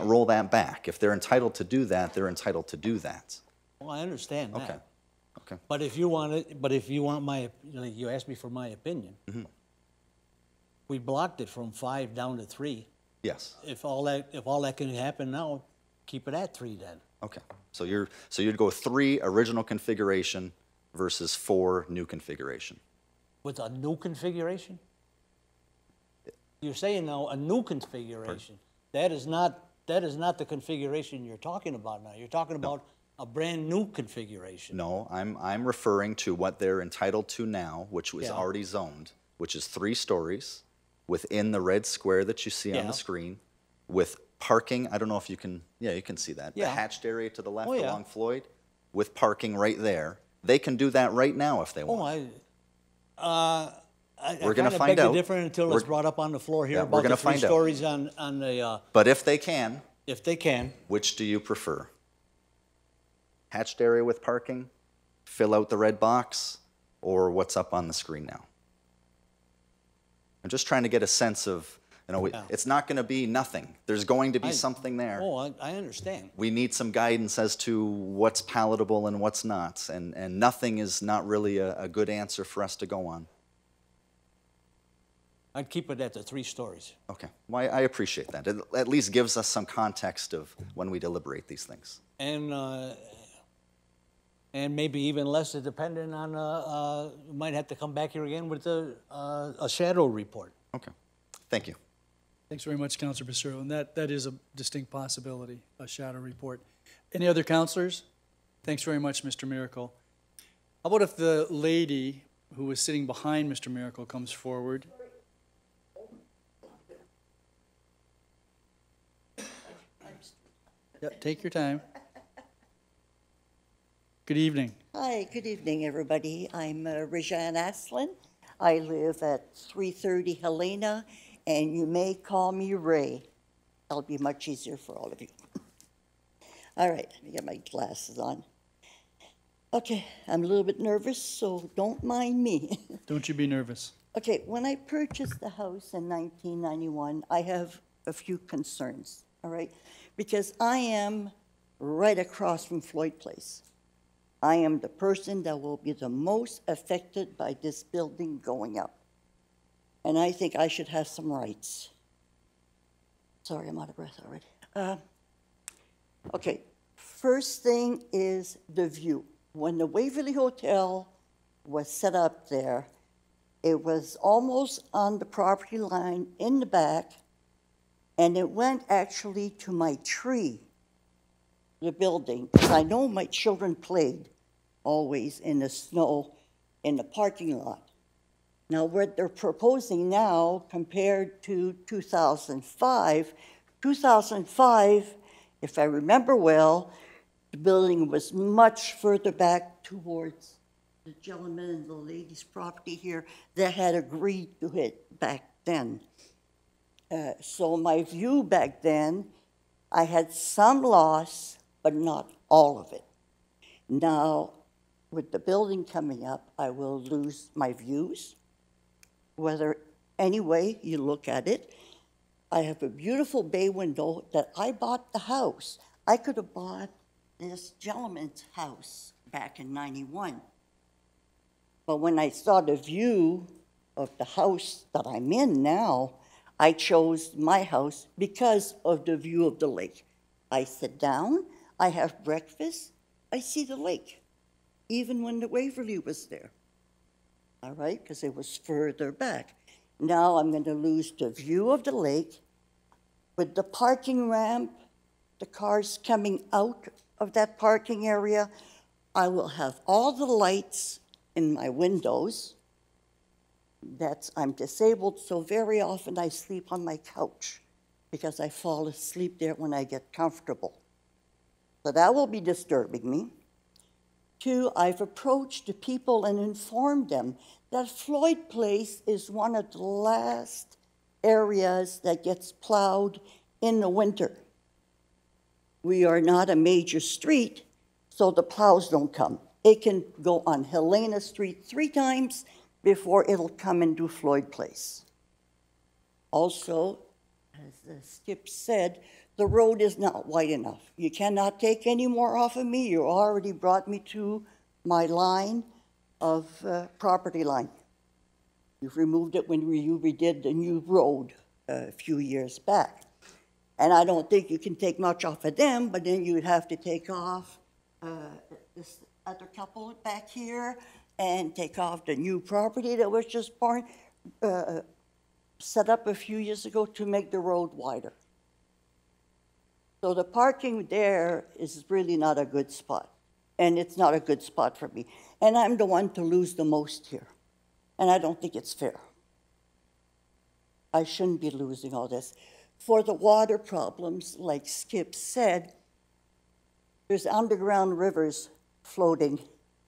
roll that back. If they're entitled to do that, they're entitled to do that. Well, I understand that. Okay. Okay. But if you want my, you asked me for my opinion. We blocked it from 5 down to 3. Yes. If all that can happen now, keep it at 3 then. Okay. So you'd go 3 original configuration versus 4 new configuration. With a new configuration? You're saying now a new configuration. That is not the configuration you're talking about now. You're talking about a brand new configuration. No, I'm referring to what they're entitled to now, which was already zoned, which is 3 stories within the red square that you see on the screen, with parking. I don't know if you can, you can see that. The hatched area to the left along Floyd, with parking right there. They can do that right now if they want. We're going to find out. Different until it's brought up on the floor here about the 3 stories on the. But if they can. If they can. Which do you prefer? Hatched area with parking, fill out the red box, or what's up on the screen now? I'm just trying to get a sense of, it's not going to be nothing. There's going to be something there. Oh, I understand. We need some guidance as to what's palatable and what's not, and nothing is not really a good answer for us to go on. I'd keep it at the 3 stories. Okay. Well, I appreciate that. It at least gives us some context of when we deliberate these things. And maybe even less dependent on, might have to come back here again with a shadow report. Okay. Thank you. Thanks very much, Councilor Becerra. And that is a distinct possibility, a shadow report. Any other councilors? Thanks very much, Mr. Miracle. How about if the lady who was sitting behind Mr. Miracle comes forward? Yeah, take your time. Good evening. Hi, good evening, everybody. I'm Rajan Aslan. I live at 330 Helena, and you may call me Ray. That'll be much easier for all of you. All right, let me get my glasses on. Okay, I'm a little bit nervous, so don't mind me. Don't you be nervous. Okay, when I purchased the house in 1991, I have a few concerns, all right? Because I am right across from Floyd Place. I am the person that will be the most affected by this building going up. And I think I should have some rights. Sorry, I'm out of breath already. Okay, first thing is the view. When the Waverly Hotel was set up there, it was almost on the property line in the back, and it went actually to my tree, the building, because I know my children played always in the snow in the parking lot. Now, what they're proposing now compared to 2005, if I remember well, the building was much further back towards the gentleman and the lady's property here that had agreed to it back then. So my view back then, I had some loss, but not all of it. Now, with the building coming up, I will lose my views, whether any way you look at it. I have a beautiful bay window that I bought the house. I could have bought this gentleman's house back in '91. But when I saw the view of the house that I'm in now, I chose my house because of the view of the lake. I sit down, I have breakfast, I see the lake, even when the Waverly was there. All right, because it was further back. Now I'm going to lose the view of the lake. With the parking ramp, the cars coming out of that parking area, I will have all the lights in my windows. I'm disabled, so very often I sleep on my couch because I fall asleep there when I get comfortable. So that will be disturbing me. 2, I've approached the people and informed them that Floyd Place is one of the last areas that gets plowed in the winter. We are not a major street, so the plows don't come. It can go on Helena Street 3 times before it'll come into Floyd Place. Also, as Skip said, the road is not wide enough. You cannot take any more off of me. You already brought me to my line of property line. You've removed it when you redid the new road a few years back. And I don't think you can take much off of them, but then you'd have to take off this other couple back here and take off the new property that was just set up a few years ago to make the road wider. So the parking there is really not a good spot, and it's not a good spot for me. And I'm the one to lose the most here, and I don't think it's fair. I shouldn't be losing all this. For the water problems, like Skip said, there's underground rivers floating,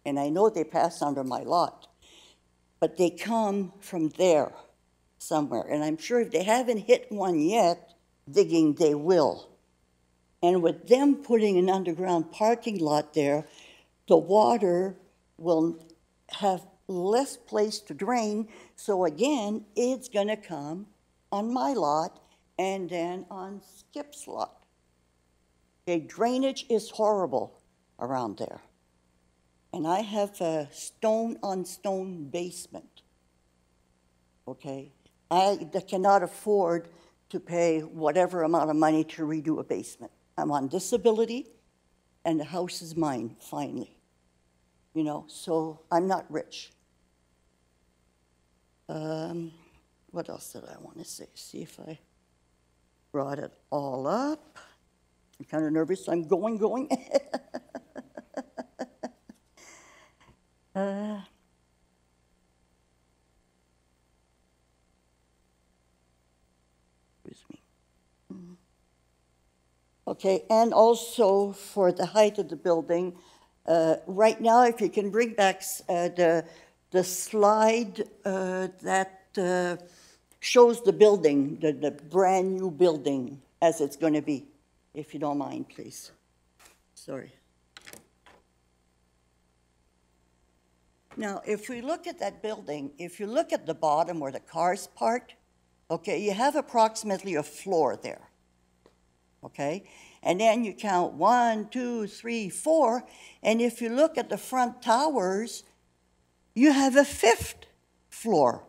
and I know they pass under my lot, but they come from there somewhere. And I'm sure if they haven't hit one yet, digging, they will. And with them putting an underground parking lot there, the water will have less place to drain. So again, it's gonna come on my lot and then on Skip's lot. Okay, drainage is horrible around there. And I have a stone-on-stone basement, okay? I cannot afford to pay whatever amount of money to redo a basement. I'm on disability, and the house is mine, finally. You know, so I'm not rich. What else did I want to say? See if I brought it all up. I'm kind of nervous, so I'm going. Excuse me. Okay, and also for the height of the building, right now, if you can bring back the slide that shows the building, the brand new building as it's going to be, if you don't mind, please. Sorry. Now, if we look at that building, if you look at the bottom where the car's parked, okay, you have approximately a floor there, okay? And then you count 1, 2, 3, 4. And if you look at the front towers, you have a 5th floor.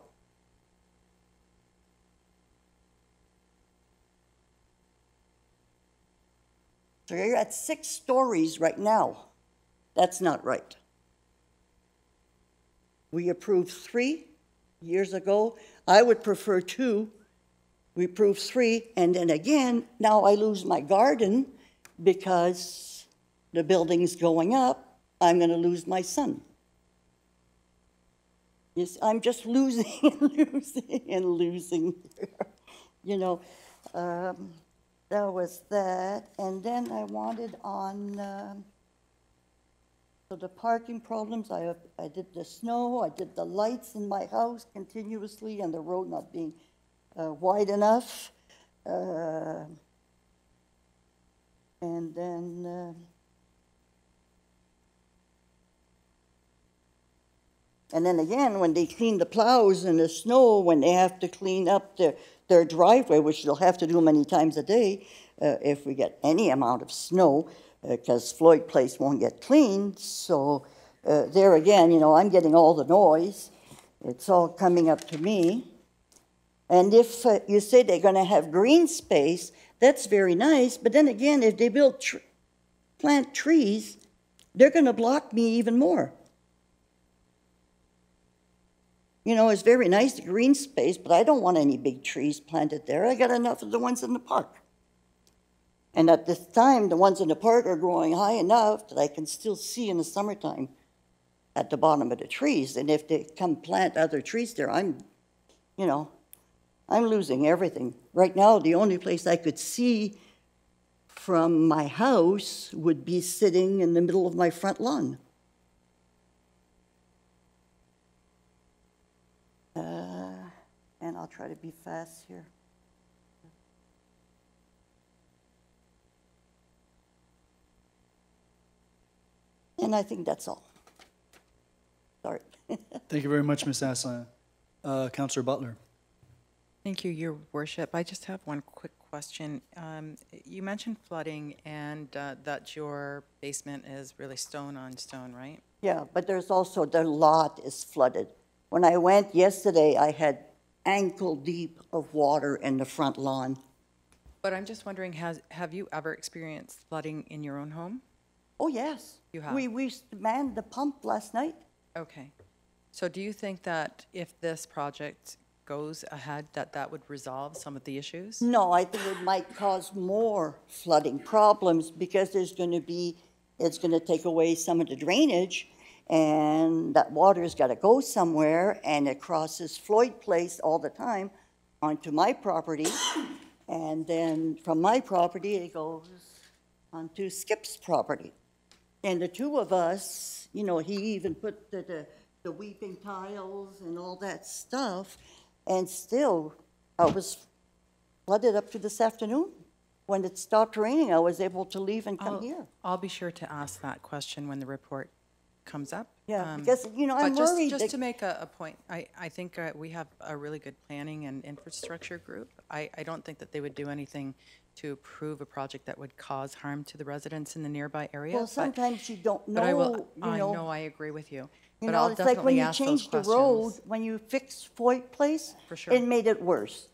So you're at 6 stories right now. That's not right. We approved 3 years ago. I would prefer 2. We approved 3, and then again, now I lose my garden because the building's going up. I'm going to lose my son. Yes, I'm just losing and losing and losing. You know, that was that. And then I wanted on, so the parking problems, I did the snow, I did the lights in my house continuously and the road not being wide enough. And then again, when they clean the plows in the snow, when they have to clean up their driveway, which they'll have to do many times a day if we get any amount of snow, because Floyd Place won't get cleaned. So there again, you know, I'm getting all the noise. It's all coming up to me. And if you say they're going to have green space, that's very nice. But then again, if they plant trees, they're going to block me even more. You know, it's very nice, the green space, but I don't want any big trees planted there. I got enough of the ones in the park. And at this time, the ones in the park are growing high enough that I can still see in the summertime at the bottom of the trees. And if they come plant other trees there, I'm losing everything. Right now, the only place I could see from my house would be sitting in the middle of my front lawn. And I'll try to be fast here. And I think that's all. Sorry. Thank you very much, Ms. Aslan. Councillor Butler. Thank you, Your Worship. I just have one quick question. You mentioned flooding and that your basement is really stone on stone, right? Yeah, but there's also the lot is flooded. When I went yesterday, I had ankle deep of water in the front lawn. But I'm just wondering, have you ever experienced flooding in your own home? Oh, yes. You have? We manned the pump last night. Okay. So do you think that if this project goes ahead, that would resolve some of the issues? No, I think it might cause more flooding problems because it's going to take away some of the drainage, and that water's got to go somewhere, and it crosses Floyd Place all the time onto my property, and then from my property it goes onto Skip's property. And the two of us, you know, he even put the weeping tiles and all that stuff, and still I was flooded up to this afternoon. When it stopped raining, I was able to leave and come here. I'll be sure to ask that question when the report comes up. Yeah, because, you know, I'm but worried. Just to make a point, I think we have a really good planning and infrastructure group. I don't think that they would do anything to approve a project that would cause harm to the residents in the nearby area. Well, sometimes you don't know, But I know, I agree with you. You But know, I'll it's like when definitely you ask those changed the road, questions. when you fixed Floyd Place, For sure. it made it worse.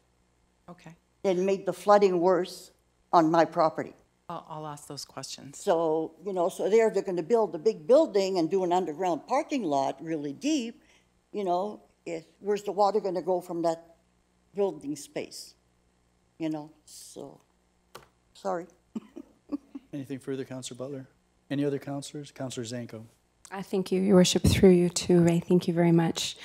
Okay, It made the flooding worse on my property. I'll ask those questions. So, you know, so they're going to build a big building and do an underground parking lot really deep, you know, where's the water going to go from that building space? You know, so, sorry. Anything further, Councillor Butler? Any other councillors? Councillor Zanko. I thank you, Your Worship, through you too, Ray. Thank you very much.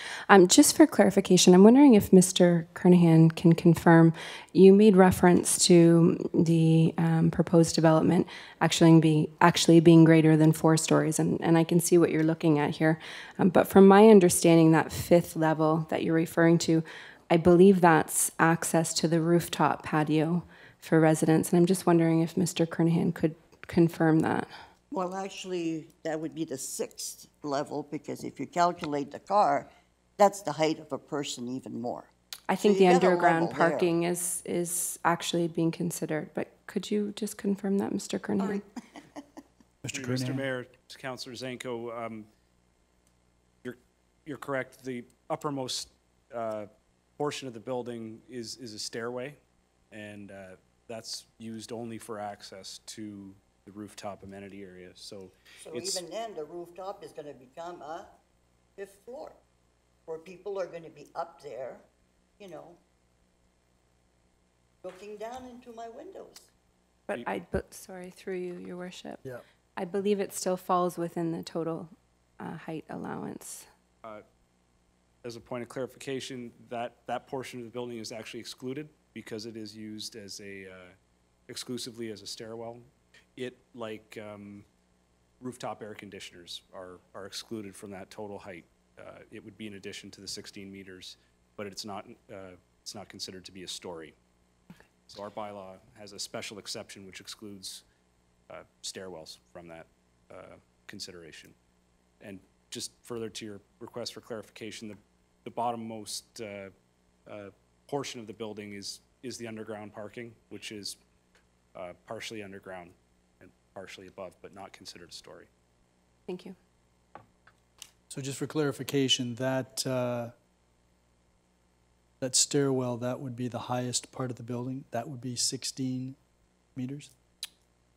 Just for clarification, I'm wondering if Mr. Kernahan can confirm, you made reference to the proposed development actually being greater than 4 stories, and I can see what you're looking at here. But from my understanding, that 5th level that you're referring to, I believe that's access to the rooftop patio for residents, and I'm just wondering if Mr. Kernahan could confirm that. Well, actually, that would be the 6th level, because if you calculate the car, that's the height of a person even more. I think So the you got a underground level there. parking is actually being considered, but Could you just confirm that, Mr. Kernahan? Mr. Mr. Kernahan? Mayor, to Councillor Zanko, you're correct. The uppermost portion of the building is a stairway, and that's used only for access to the rooftop amenity area. So it's, even then, the rooftop is gonna become a 5th floor, where people are gonna be up there, you know, looking down into my windows. But sorry, through you, Your Worship. Yeah. I believe it still falls within the total height allowance. as a point of clarification, that portion of the building is actually excluded because it is used as a, exclusively as a stairwell. It, like rooftop air conditioners, are excluded from that total height. It would be in addition to the 16 meters, but it's not considered to be a story. So our bylaw has a special exception which excludes stairwells from that consideration. And just further to your request for clarification, the bottommost portion of the building is the underground parking, which is partially underground and partially above, but not considered a story. Thank you. So just for clarification, that stairwell, that would be the highest part of the building? That would be 16 meters?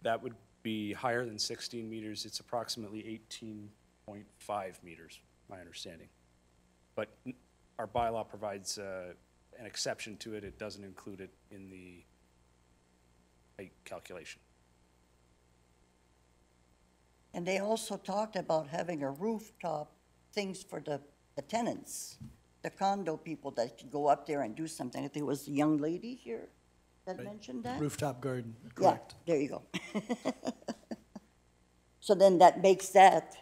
That would be higher than 16 meters. It's approximately 18.5 meters, my understanding. But our bylaw provides an exception to it. It doesn't include it in the height calculation. And they also talked about having a rooftop things for the tenants, the condo people that could go up there and do something. I think it was the young lady here that mentioned that. Rooftop garden, Yeah, correct. there you go. So then that makes that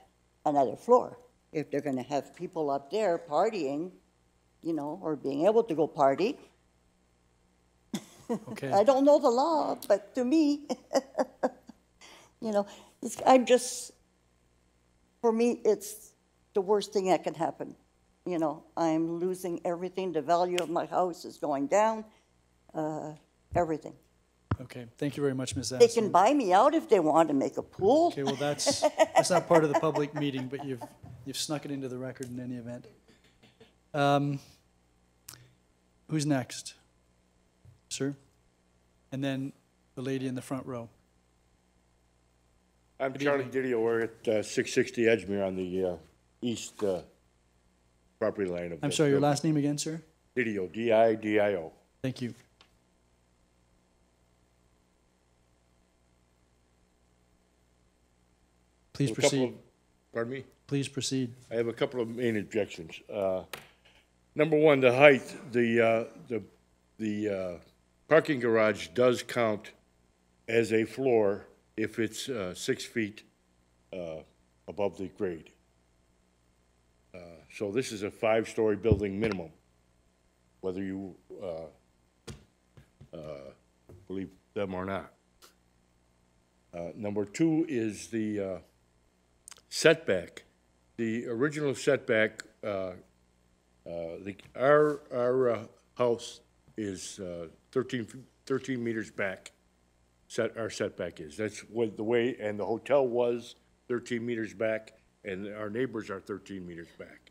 another floor. If they're gonna have people up there partying, you know, or being able to go party. Okay. I don't know the law, but to me, you know, for me, it's the worst thing that can happen. You know, I'm losing everything. The value of my house is going down, everything. Okay, thank you very much, Ms. They can Aslan. buy me out if they want to make a pool. Okay, well, that's not part of the public meeting, but you've snuck it into the record in any event. Who's next? Sir? And then the lady in the front row. I'm Good Charlie evening. Didio. We're at 660 Edgemere on the east property line of. I'm sorry, your last name again, sir? Didio, D-I-D-I-O. Thank you. Please A couple proceed. of- Pardon me? Please proceed. I have a couple of main objections. Number one, the height. The parking garage does count as a floor if it's 6 feet above the grade. So this is a 5-story building minimum, whether you believe them or not. Number two is the setback. The original setback, our house is 13 meters back. Our setback is. That's what the way, and the hotel was 13 meters back, and our neighbors are 13 meters back.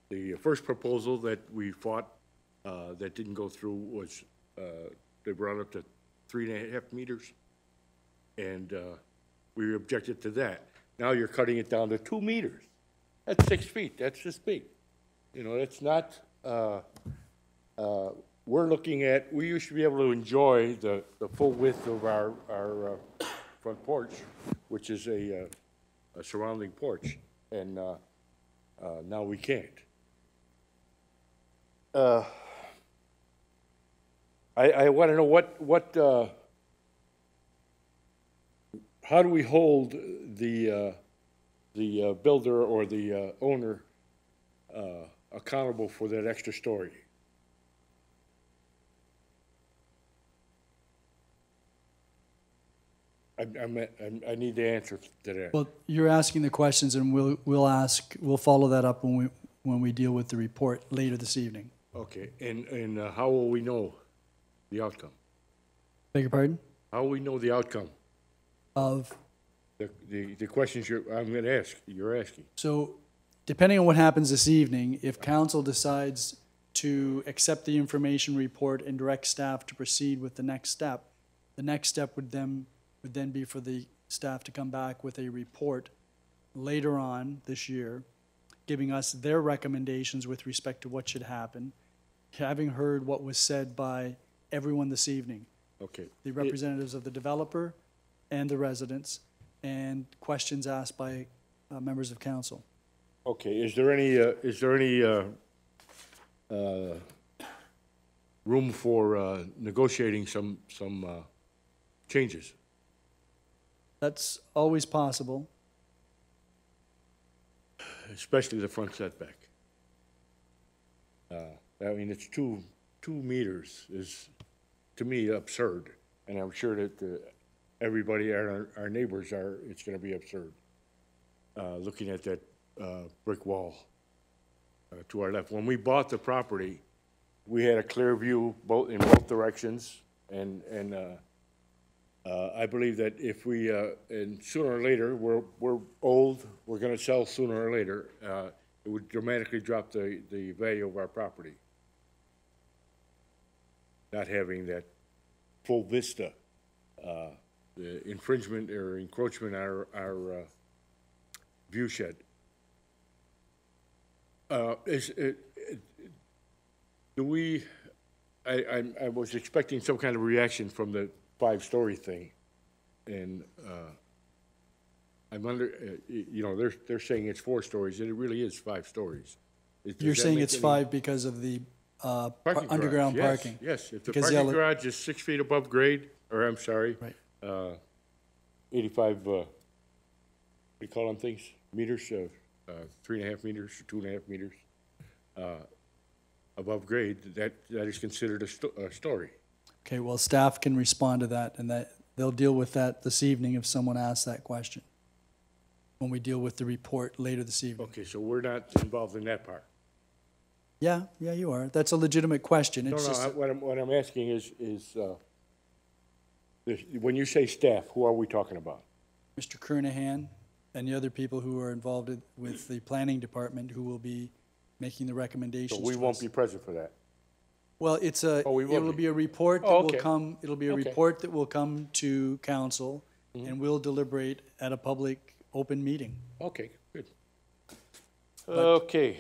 The first proposal that we fought that didn't go through was they brought up to 3.5 meters, and we objected to that. Now you're cutting it down to 2 meters. That's 6 feet. That's just big. You know, it's not. We're looking at. We used to be able to enjoy the full width of our front porch, which is a surrounding porch, and now we can't. I want to know what how do we hold the builder or the owner accountable for that extra story? I need the answer to that. Well, you're asking the questions, and we'll follow that up when we deal with the report later this evening. Okay, and how will we know? the outcome? Beg your pardon? How will we know the outcome? Of, The questions I'm going to ask, you're asking. so depending on what happens this evening, if council decides to accept the information report and direct staff to proceed with the next step would then be for the staff to come back with a report later on this year, giving us their recommendations with respect to what should happen, having heard what was said by everyone this evening, Okay. the representatives of the developer and the residents, and questions asked by members of council. Okay, is there any room for negotiating some changes? That's always possible. Especially the front setback. I mean, it's 2 meters is, to me, absurd. And I'm sure that everybody, our neighbors it's gonna be absurd. Looking at that brick wall to our left. When we bought the property, we had a clear view in both directions. And I believe that if we, and sooner or later, we're old, we're gonna sell sooner or later, it would dramatically drop the value of our property. Not having that full vista, the infringement or encroachment on our view shed. I was expecting some kind of reaction from the 5-story thing, and I'm they're saying it's 4 stories, and it really is 5 stories. You're saying it's 5 because of the underground garage. parking? Yes, if the Because parking garage is 6 feet above grade, or I'm sorry, Right. 85, what do you call them things? Meters, 3.5 meters, 2.5 meters above grade, that is considered a story. Okay, well, staff can respond to that, and that they'll deal with that this evening if someone asks that question, when we deal with the report later this evening. Okay, so we're not involved in that part. Yeah, you are. That's a legitimate question. No, It's just, what I'm asking is when you say staff, who are we talking about? Mr. Kernahan and the other people who are involved with the planning department who will be making the recommendations So we to won't us. be present for that. Well, we will it'll be. be a report that Oh, will okay. come, it'll be a Okay. report that will come to council, Mm-hmm. and we'll deliberate at a public, open meeting. Okay, good. Okay,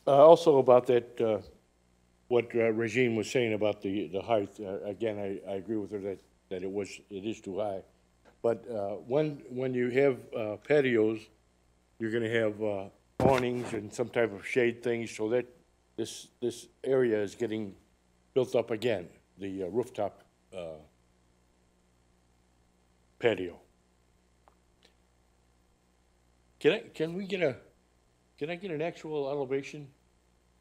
also about that, what Regine was saying about the height, again, I agree with her that it is too high. But when you have patios, you're gonna have awnings and some type of shade things, so that this area is getting built up again, the rooftop patio. Can I get an actual elevation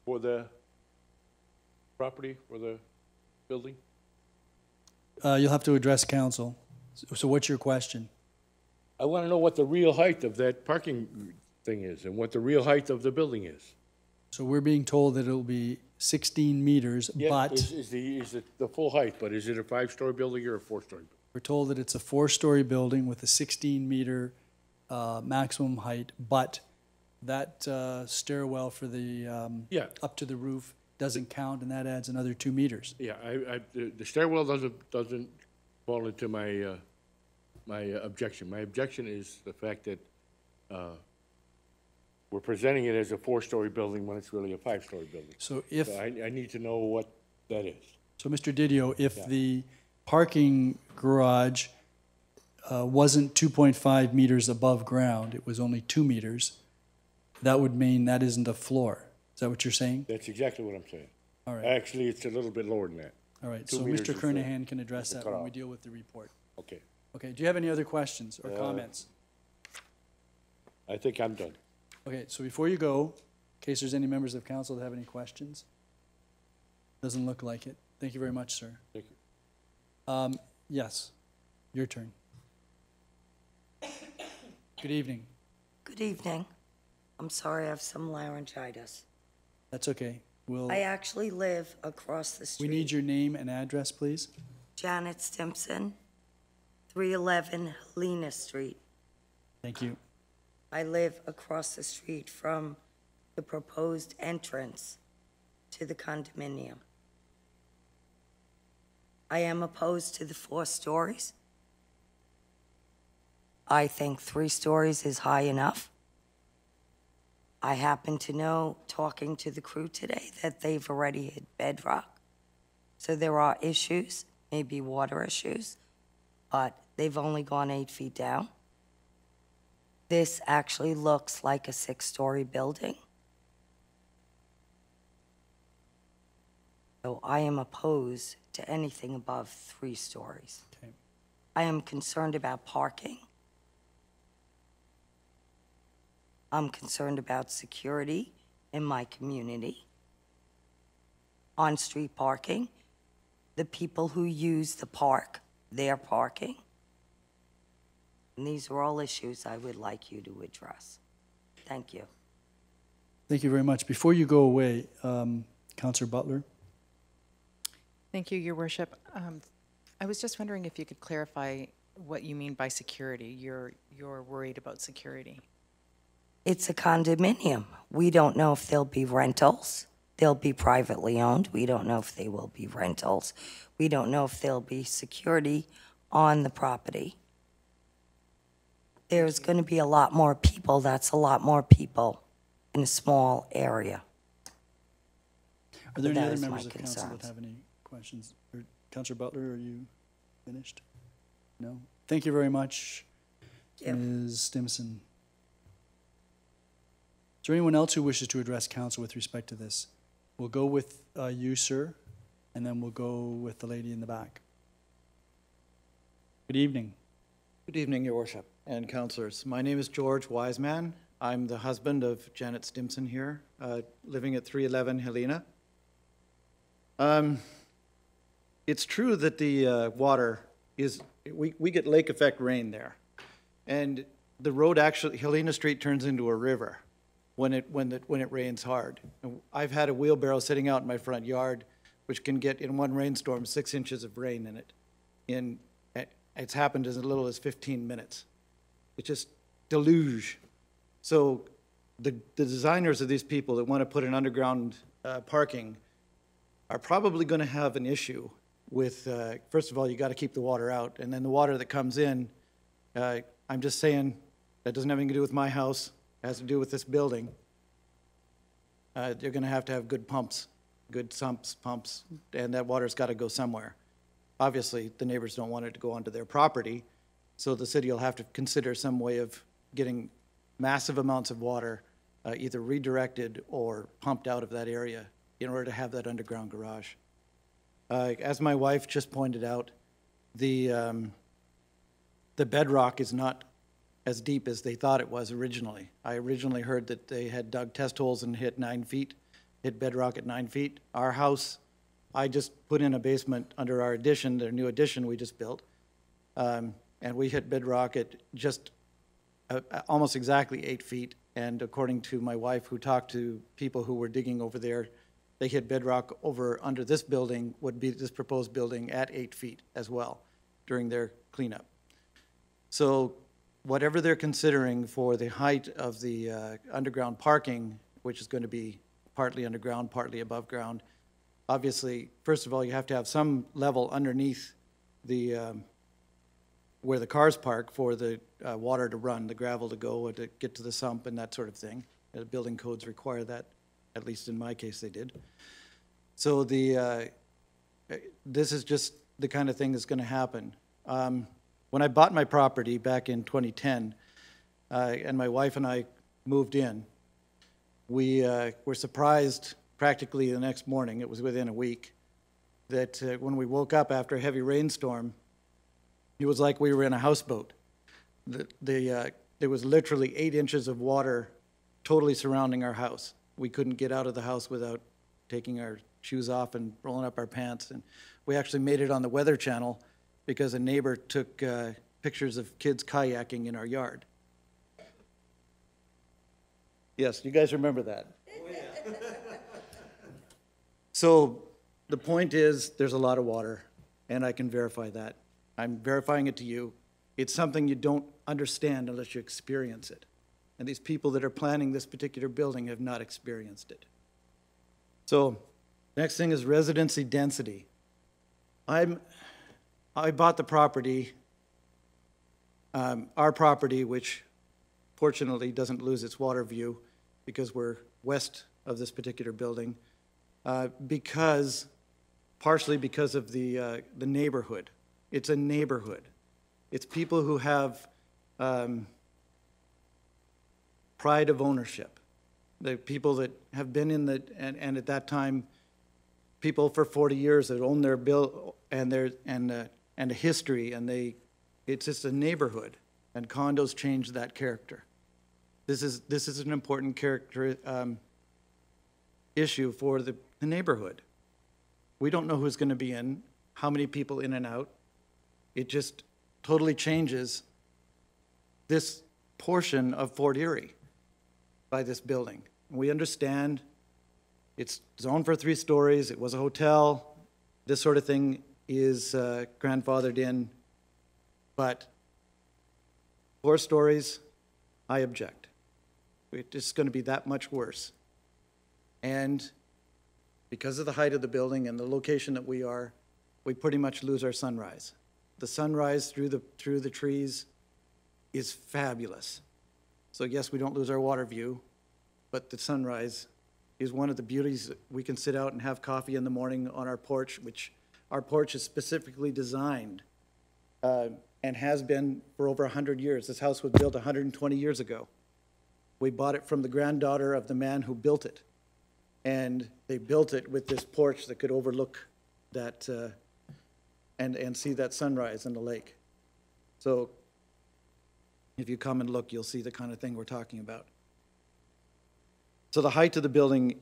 for the property, for the building? You'll have to address council. So what's your question? I want to know what the real height of that parking thing is and what the real height of the building is. So we're being told that it'll be 16 meters, Yeah, but is it the full height, but is it a 5-story building or a 4-story? we're told that it's a 4-story building with a 16-meter maximum height, but that stairwell for the, Yeah. up to the roof doesn't count, and that adds another 2 meters. Yeah, the stairwell doesn't fall into my my objection. My objection is the fact that we're presenting it as a 4-story building when it's really a 5-story building. So if, So I need to know what that is. so Mr. Didio, if Yeah. the parking garage wasn't 2.5 meters above ground, it was only 2 meters, that would mean that isn't a floor. Is that what you're saying? That's exactly what I'm saying. All right, Actually, it's a little bit lower than that. all right. 2 So meters Mr. is the- Kernahan can address the that when we cutoff. deal with the report. Okay, Okay, do you have any other questions or comments? I think I'm done. Okay, so before you go, in case there's any members of council that have any questions? Doesn't look like it. Thank you very much, sir. Thank you. Yes, your turn. Good evening. Good evening. I'm sorry, I have some laryngitis. That's okay. Will, I actually live across the we street. need your name and address, please. Janet Stimson, 311 Helena Street. Thank you. I live across the street from the proposed entrance to the condominium. I am opposed to the 4 stories. I think 3 stories is high enough. I happen to know, talking to the crew today, that they've already hit bedrock. So there are issues, maybe water issues, but they've only gone 8 feet down. This actually looks like a 6-story building. So I am opposed to anything above 3 stories. Okay. I am concerned about parking. I'm concerned about security in my community. On-street parking, the people who use the park, their parking. And these are all issues I would like you to address. Thank you. Thank you very much. Before you go away, Councillor Butler. Thank you, Your Worship. I was just wondering if you could clarify what you mean by security. You're worried about security. It's a condominium. We don't know if there'll be rentals. They'll be privately owned. We don't know if they will be rentals. We don't know if there'll be security on the property. There's going to be a lot more people. That's a lot more people in a small area. Are there any That other is my members of council that concerns. have any questions? Or Councillor Butler, are you finished? No? Thank you very much, Yep. Ms. Stimson. Is there anyone else who wishes to address council with respect to this? We'll go with you, sir, and then we'll go with the lady in the back. Good evening. Good evening, Your Worship and councillors. My name is George Wiseman. I'm the husband of Janet Stimson here, living at 311 Helena. It's true that the water is, we get lake effect rain there. And the road actually, Helena Street turns into a river when it rains hard. And I've had a wheelbarrow sitting out in my front yard, which can get in one rainstorm 6 inches of rain in it. It's happened as little as 15 minutes. It's just deluge. So the designers of these people that want to put an underground parking are probably going to have an issue with, first of all, you got to keep the water out. And then the water that comes in, I'm just saying, that doesn't have anything to do with my house. It has to do with this building. They're going to have good pumps, good pumps, and that water's got to go somewhere. Obviously, the neighbors don't want it to go onto their property, so the city will have to consider some way of getting massive amounts of water either redirected or pumped out of that area in order to have that underground garage. As my wife just pointed out, the bedrock is not as deep as they thought it was originally. I originally heard that they had dug test holes and hit 9 feet, hit bedrock at 9 feet. Our house, I just put in a basement under our addition, their new addition we just built, and we hit bedrock at just almost exactly 8 feet. And according to my wife, who talked to people who were digging over there, they hit bedrock under this building, would be this proposed building, at 8 feet as well during their cleanup. So whatever they're considering for the height of the underground parking, which is going to be partly underground, partly above ground, obviously, first of all, you have to have some level underneath the where the cars park for the water to run, the gravel to go, or to get to the sump and that sort of thing. The building codes require that, at least in my case they did. So this is just the kind of thing that's going to happen. When I bought my property back in 2010, and my wife and I moved in, we were surprised practically the next morning, it was within a week, that when we woke up after a heavy rainstorm, it was like we were in a houseboat. There was literally 8 inches of water totally surrounding our house. We couldn't get out of the house without taking our shoes off and rolling up our pants. And we actually made it on the Weather Channel because a neighbor took pictures of kids kayaking in our yard. Yes, you guys remember that? So the point is, there's a lot of water, and I can verify that. I'm verifying it to you. It's something you don't understand unless you experience it. And these people that are planning this particular building have not experienced it. So, next thing is residency density. I bought the property, our property, which fortunately doesn't lose its water view because we're west of this particular building, partially because of the neighborhood. It's a neighborhood. It's people who have pride of ownership. The people that have been in the, and at that time, people for 40 years that own their and a history, and it's just a neighborhood, and condos change that character. This is an important character issue for the neighborhood. We don't know who's going to be in, how many people in and out. It just totally changes this portion of Fort Erie by this building. We understand it's zoned for 3 stories, it was a hotel, this sort of thing is grandfathered in, but 4 stories, I object. It's just going to be that much worse. And because of the height of the building and the location that we are, we pretty much lose our sunrise. The sunrise through the trees is fabulous. So yes, we don't lose our water view, but the sunrise is one of the beauties. We can sit out and have coffee in the morning on our porch, which our porch is specifically designed and has been for over 100 years. This house was built 120 years ago. We bought it from the granddaughter of the man who built it. And they built it with this porch that could overlook that and see that sunrise in the lake. So if you come and look, you'll see the kind of thing we're talking about. So the height of the building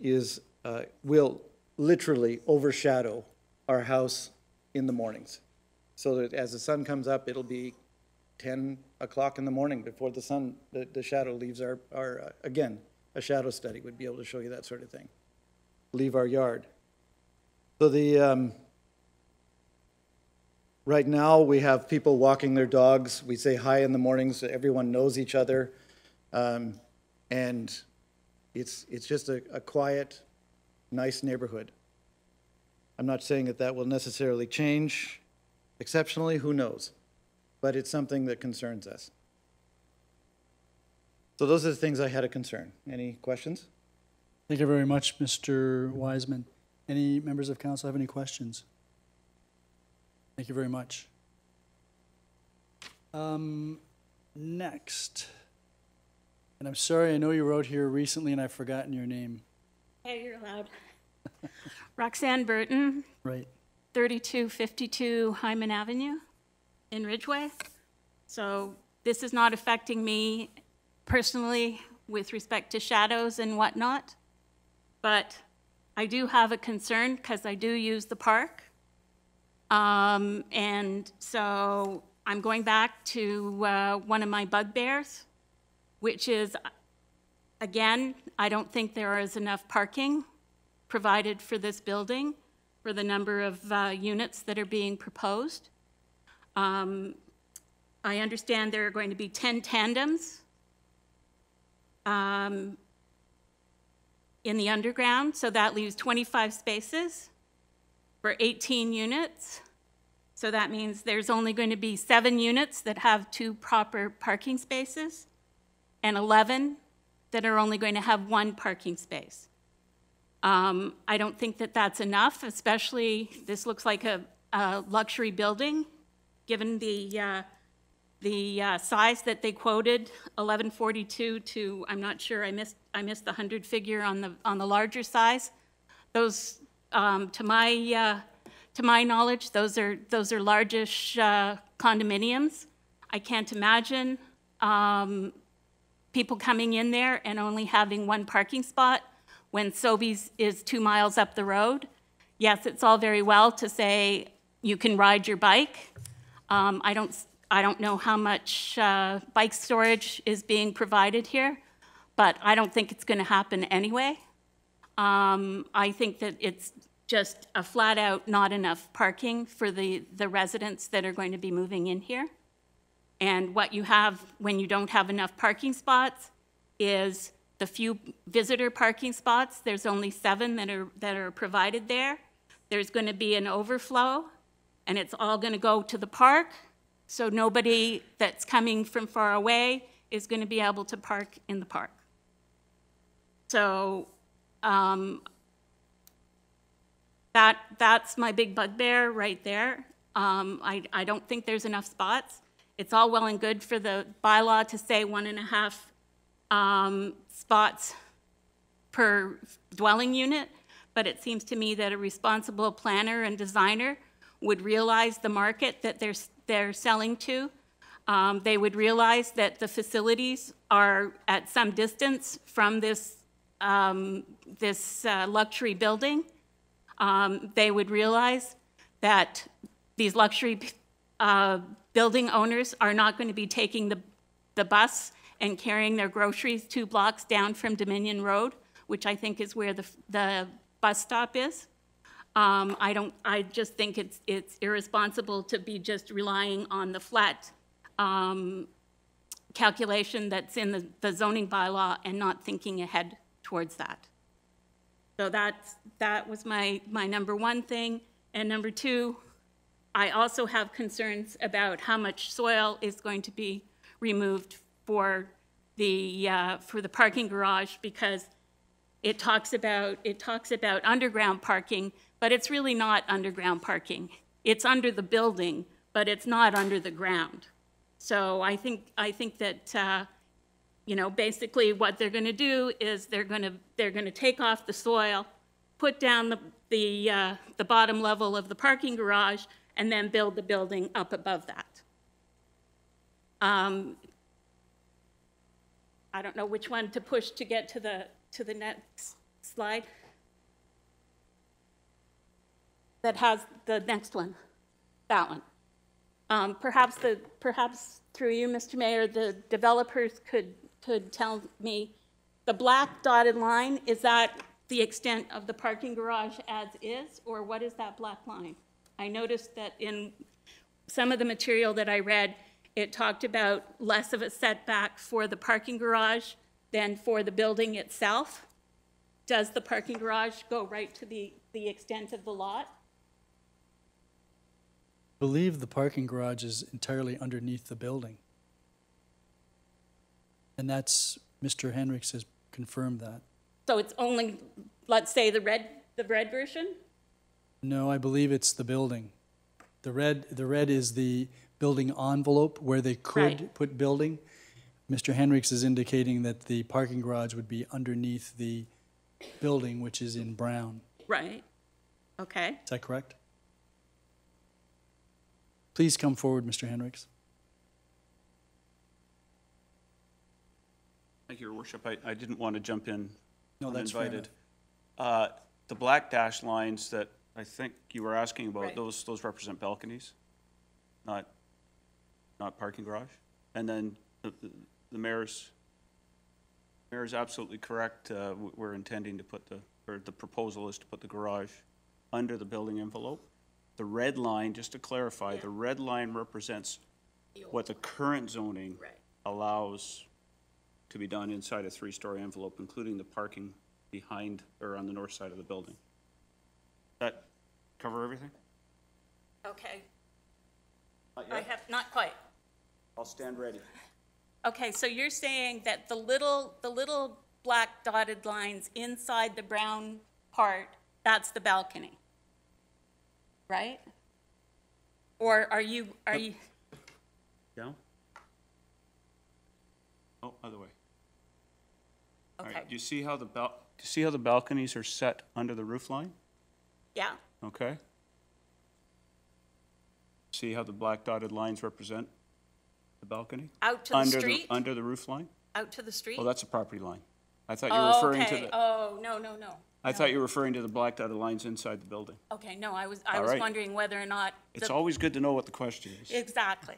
will literally overshadow our house in the mornings. So that as the sun comes up, it'll be 10 o'clock in the morning before the shadow leaves our again, a shadow study would be able to show you that sort of thing. Leave our yard. So right now we have people walking their dogs. We say hi in the mornings. So everyone knows each other. And it's just a quiet, nice neighborhood. I'm not saying that will necessarily change exceptionally, who knows? But it's something that concerns us. So those are the things I had a concern. Any questions? Thank you very much, Mr. Wiseman. Any members of council have any questions? Thank you very much. Next. And I'm sorry, I know you wrote here recently and I've forgotten your name. Hey, you're allowed. Roxanne Burton. Right. 3252 Hyman Avenue in Ridgeway. So this is not affecting me personally with respect to shadows and whatnot, but I do have a concern because I do use the park. And so I'm going back to one of my bugbears, which is, again, I don't think there is enough parking provided for this building for the number of units that are being proposed. I understand there are going to be 10 tandems in the underground, so that leaves 25 spaces for 18 units. So that means there's only going to be 7 units that have 2 proper parking spaces and 11 that are only going to have 1 parking space. I don't think that that's enough, especially this looks like a luxury building, given the size that they quoted, 1142 to, I'm not sure, I missed the 100 figure on the larger size. Those, to my knowledge, those are largish condominiums. I can't imagine people coming in there and only having 1 parking spot when Sobeys is 2 miles up the road. Yes, it's all very well to say you can ride your bike. I don't know how much bike storage is being provided here, but I don't think it's going to happen anyway. I think that just a flat out not enough parking for the residents that are going to be moving in here. And what you have when you don't have enough parking spots is the few visitor parking spots. There's only 7 that are provided there. There's going to be an overflow, and it's all going to go to the park. So nobody that's coming from far away is going to be able to park in the park. So that's my big bugbear right there. I don't think there's enough spots. It's all well and good for the bylaw to say 1.5 spots per dwelling unit, but it seems to me that a responsible planner and designer would realize the market that they're selling to. They would realize that the facilities are at some distance from this luxury building. They would realize that these luxury building owners are not going to be taking the bus and carrying their groceries 2 blocks down from Dominion Road, which I think is where the bus stop is. I just think it's irresponsible to be just relying on the flat calculation that's in the zoning bylaw and not thinking ahead towards that. So that was my number 1 thing. And number 2, I also have concerns about how much soil is going to be removed for the parking garage, because it talks about underground parking, but it's really not underground parking. It's under the building, but it's not under the ground. So I think that basically what they're going to do is they're going to take off the soil, put down the bottom level of the parking garage, and then build the building up above that. I don't know which one to push to get to the next slide. That has the next one, that one. Perhaps through you, Mr. Mayor, the developers could tell me, the black dotted line, is that the extent of the parking garage as is, or what is that black line? I noticed that in some of the material that I read, it talked about less of a setback for the parking garage than for the building itself. Does the parking garage go right to the extent of the lot? I believe the parking garage is entirely underneath the building. And that's, Mr. Henricks has confirmed that. So it's only, let's say, the red version? No, I believe it's the building. The red is the building envelope where they could put building. Mr. Henricks is indicating that the parking garage would be underneath the building, which is in brown. Right. Okay. Is that correct? Please come forward, Mr. Henricks. Thank you, Your Worship. I didn't want to jump in uninvited. The black dash lines that I think you were asking about, Right. those represent balconies, not parking garage. And then the mayor's absolutely correct. We're intending to put the proposal is to put the garage under the building envelope. The red line, just to clarify, the red line represents what the current zoning allows to be done inside a 3-story envelope, including the parking behind or on the north side of the building. That cover everything? Okay. Not I yet? have, not quite. I'll stand ready. Okay, so you're saying that the little black dotted lines inside the brown part, that's the balcony, right? Or are you? Down? Oh, other way. All Okay. right. Do you see how the balconies are set under the roof line? Yeah. Okay. See how the black dotted lines represent the balcony? Out to the street? Under the roof line? Out to the street? Well, that's a property line. I thought you were referring to okay. the. Oh, no. I thought you were referring to the black dotted lines inside the building. Okay, no, I was right. wondering whether or not. It's always good to know what the question is. Exactly.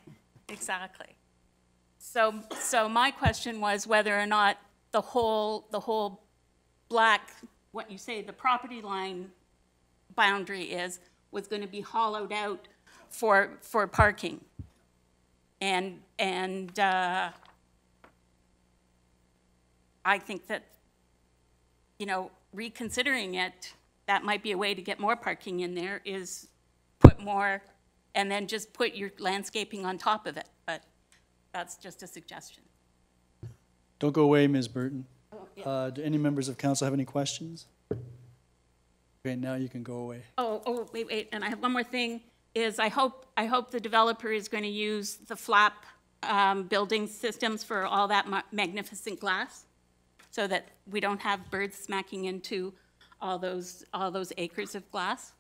So my question was whether or not the whole black, what you say, the property line boundary is, was going to be hollowed out for parking. And I think that, you know, reconsidering it, that might be a way to get more parking in there, is put more, and then just put your landscaping on top of it. But that's just a suggestion. Don't go away, Ms. Burton. Oh, yeah. Do any members of council have any questions? Okay, now you can go away. Wait, and I have one more thing, is I hope the developer is going to use the flap building systems for all that magnificent glass, so that we don't have birds smacking into all those acres of glass.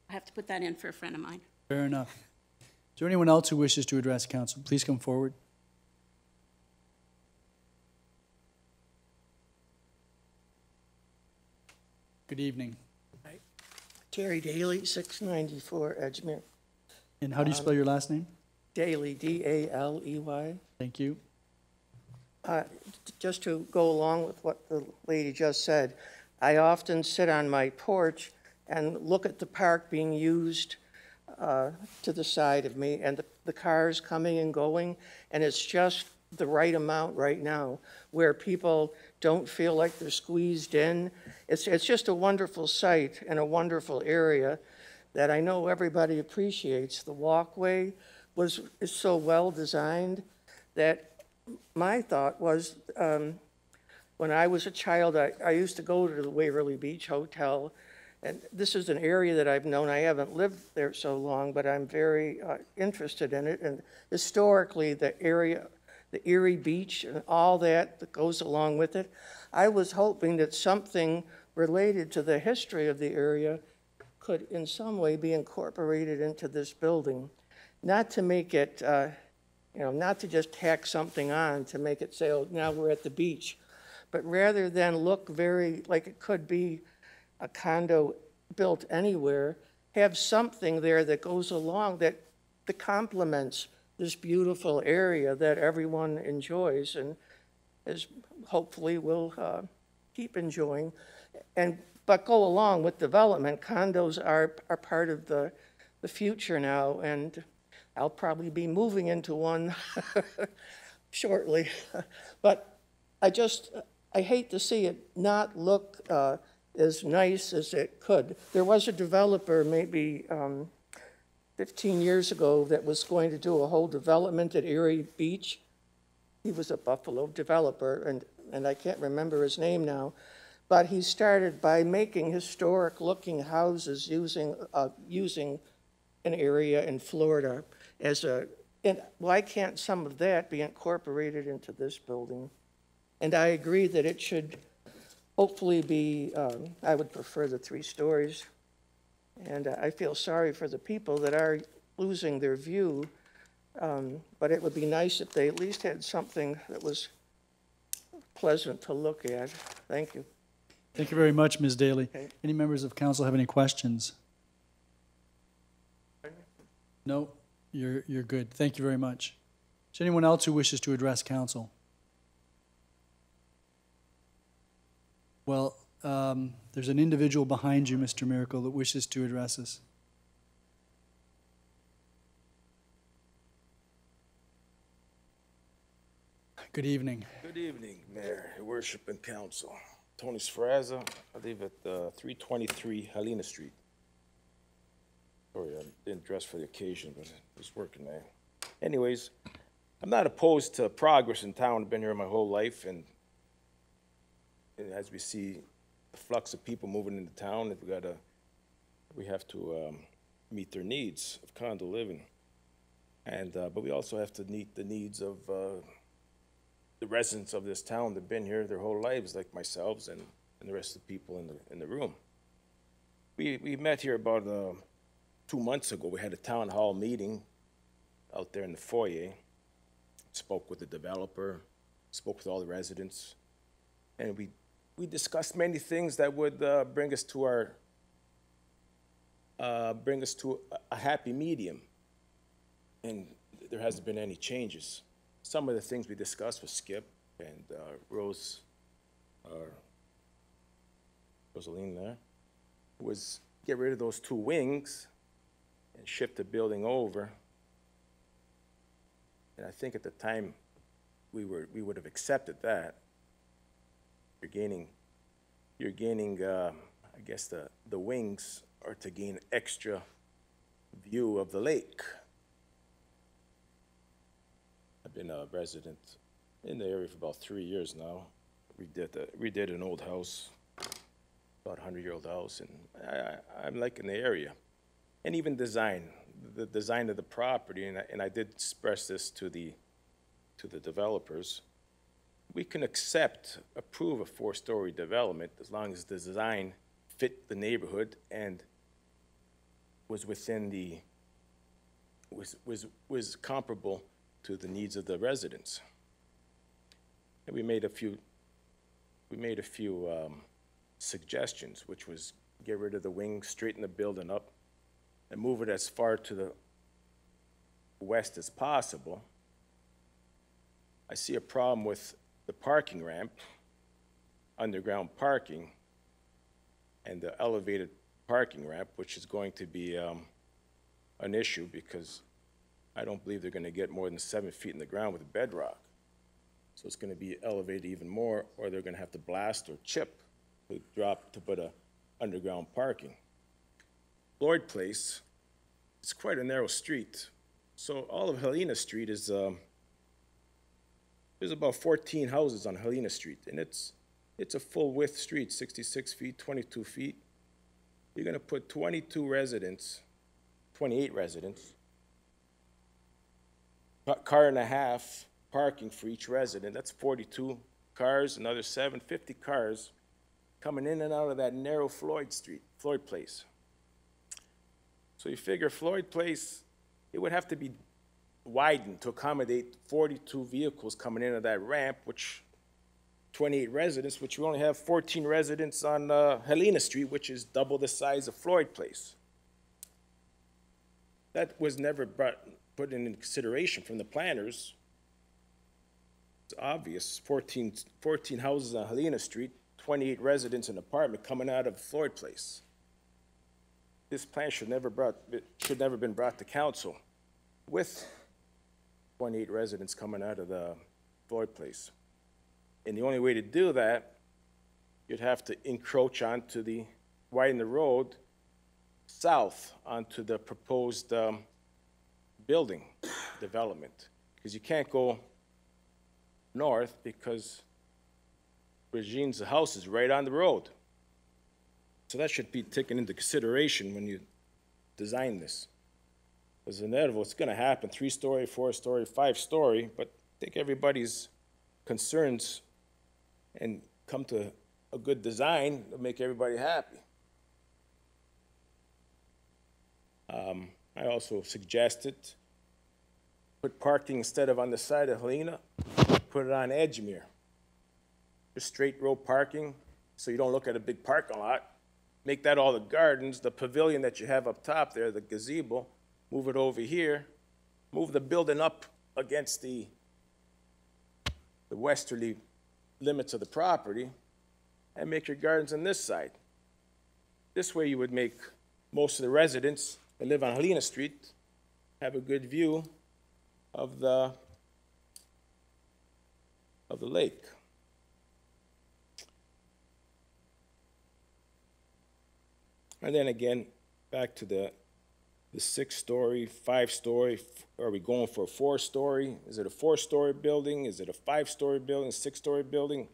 I have to put that in for a friend of mine. Fair enough. Is there anyone else who wishes to address council? Please come forward. Good evening. Terry Daly, 694 Edgemere. And how do you spell your last name? Daly, D-A-L-E-Y. Thank you. Just to go along with what the lady just said, I often sit on my porch and look at the park being used to the side of me, and the cars coming and going, and it's just the right amount right now, where people don't feel like they're squeezed in. It's just a wonderful sight and a wonderful area that I know everybody appreciates. The walkway is so well designed that my thought was, when I was a child, I used to go to the Waverly Beach Hotel, and this is an area that I've known. I haven't lived there so long, but I'm very interested in it. And historically, the area, the Erie Beach and all that goes along with it, I was hoping that something related to the history of the area could in some way be incorporated into this building. Not to make it, not to just tack something on to make it say, oh, now we're at the beach, but rather than look very like it could be a condo built anywhere, have something there that goes along that complements this beautiful area that everyone enjoys and is hopefully will keep enjoying. But go along with development. Condos are part of the future now, and I'll probably be moving into one shortly. But I hate to see it not look as nice as it could. There was a developer maybe 15 years ago that was going to do a whole development at Erie Beach. He was a Buffalo developer, and I can't remember his name now. But he started by making historic-looking houses using an area in Florida as a. And why can't some of that be incorporated into this building? And I agree that it should hopefully be. I would prefer the 3 stories, and I feel sorry for the people that are losing their view. But it would be nice if they at least had something that was pleasant to look at. Thank you. Thank you very much, Ms. Daly. Okay. Any members of council have any questions? No, you're good. Thank you very much. Is there anyone else who wishes to address council? Well, there's an individual behind you, Mr. Miracle, that wishes to address us. Good evening. Good evening, Mayor, Your Worship, and Council. Tony Sferaza, I live at 323 Helena Street. Sorry, I didn't dress for the occasion, but I was working there. Anyways, I'm not opposed to progress in town. I've been here my whole life, and as we see the flux of people moving into town, we have to meet their needs of condo living, and but we also have to meet the needs of the residents of this town that've been here their whole lives, like myself and the rest of the people in the room. We met here about 2 months ago. We had a town hall meeting out there in the foyer. Spoke with the developer, spoke with all the residents, and we discussed many things that would bring us to a happy medium. And there hasn't been any changes. Some of the things we discussed with Skip and Rosaline there was get rid of those two wings and shift the building over. And I think at the time, we would have accepted that. You're gaining, I guess the wings are to gain extra view of the lake. I've been a resident in the area for about 3 years now. We did an old house, about a 100-year-old house, and I'm liking the area. And even the design of the property, and I did express this to the developers. We can approve a 4-story development as long as the design fit the neighborhood and was within was comparable to the needs of the residents. And we made a few suggestions, which was get rid of the wing, straighten the building up, and move it as far to the west as possible. I see a problem with the parking ramp, underground parking, and the elevated parking ramp, which is going to be an issue because I don't believe they're going to get more than 7 feet in the ground with bedrock. So it's going to be elevated even more, or they're going to have to blast or chip to put a underground parking. Lloyd Place, it's quite a narrow street. So all of Helena Street is, there's about 14 houses on Helena Street, and it's a full width street, 66 feet, 22 feet. You're gonna put 28 residents, car and a half parking for each resident. That's 42 cars, another 50 cars coming in and out of that narrow Floyd Place. So you figure Floyd Place, it would have to be widened to accommodate 42 vehicles coming into that ramp, which 28 residents, which we only have 14 residents on Helena Street, which is double the size of Floyd Place. That was never put in consideration from the planners. It's obvious, 14 houses on Helena Street, 28 residents in an apartment coming out of Floyd Place. This plan should never been brought to council with 28 residents coming out of the Floyd Place. And the only way to do that, you'd have to encroach widen the road south onto the proposed building development. Because you can't go north because Regine's house is right on the road. So that should be taken into consideration when you design this. Because inevitable, it's gonna happen, 3-story, 4-story, 5-story, but take everybody's concerns and come to a good design to make everybody happy. I also suggested put parking instead of on the side of Helena, put it on Edgemere. Just straight row parking, so you don't look at a big parking lot. Make that all the gardens, the pavilion that you have up top there, the gazebo, move it over here, move the building up against the westerly limits of the property, and make your gardens on this side. This way you would make most of the residents that live on Helena Street have a good view of the lake. And then again, back to the 6-story, 5-story. Are we going for a 4-story? Is it a 4-story building? Is it a 5-story building, 6-story building?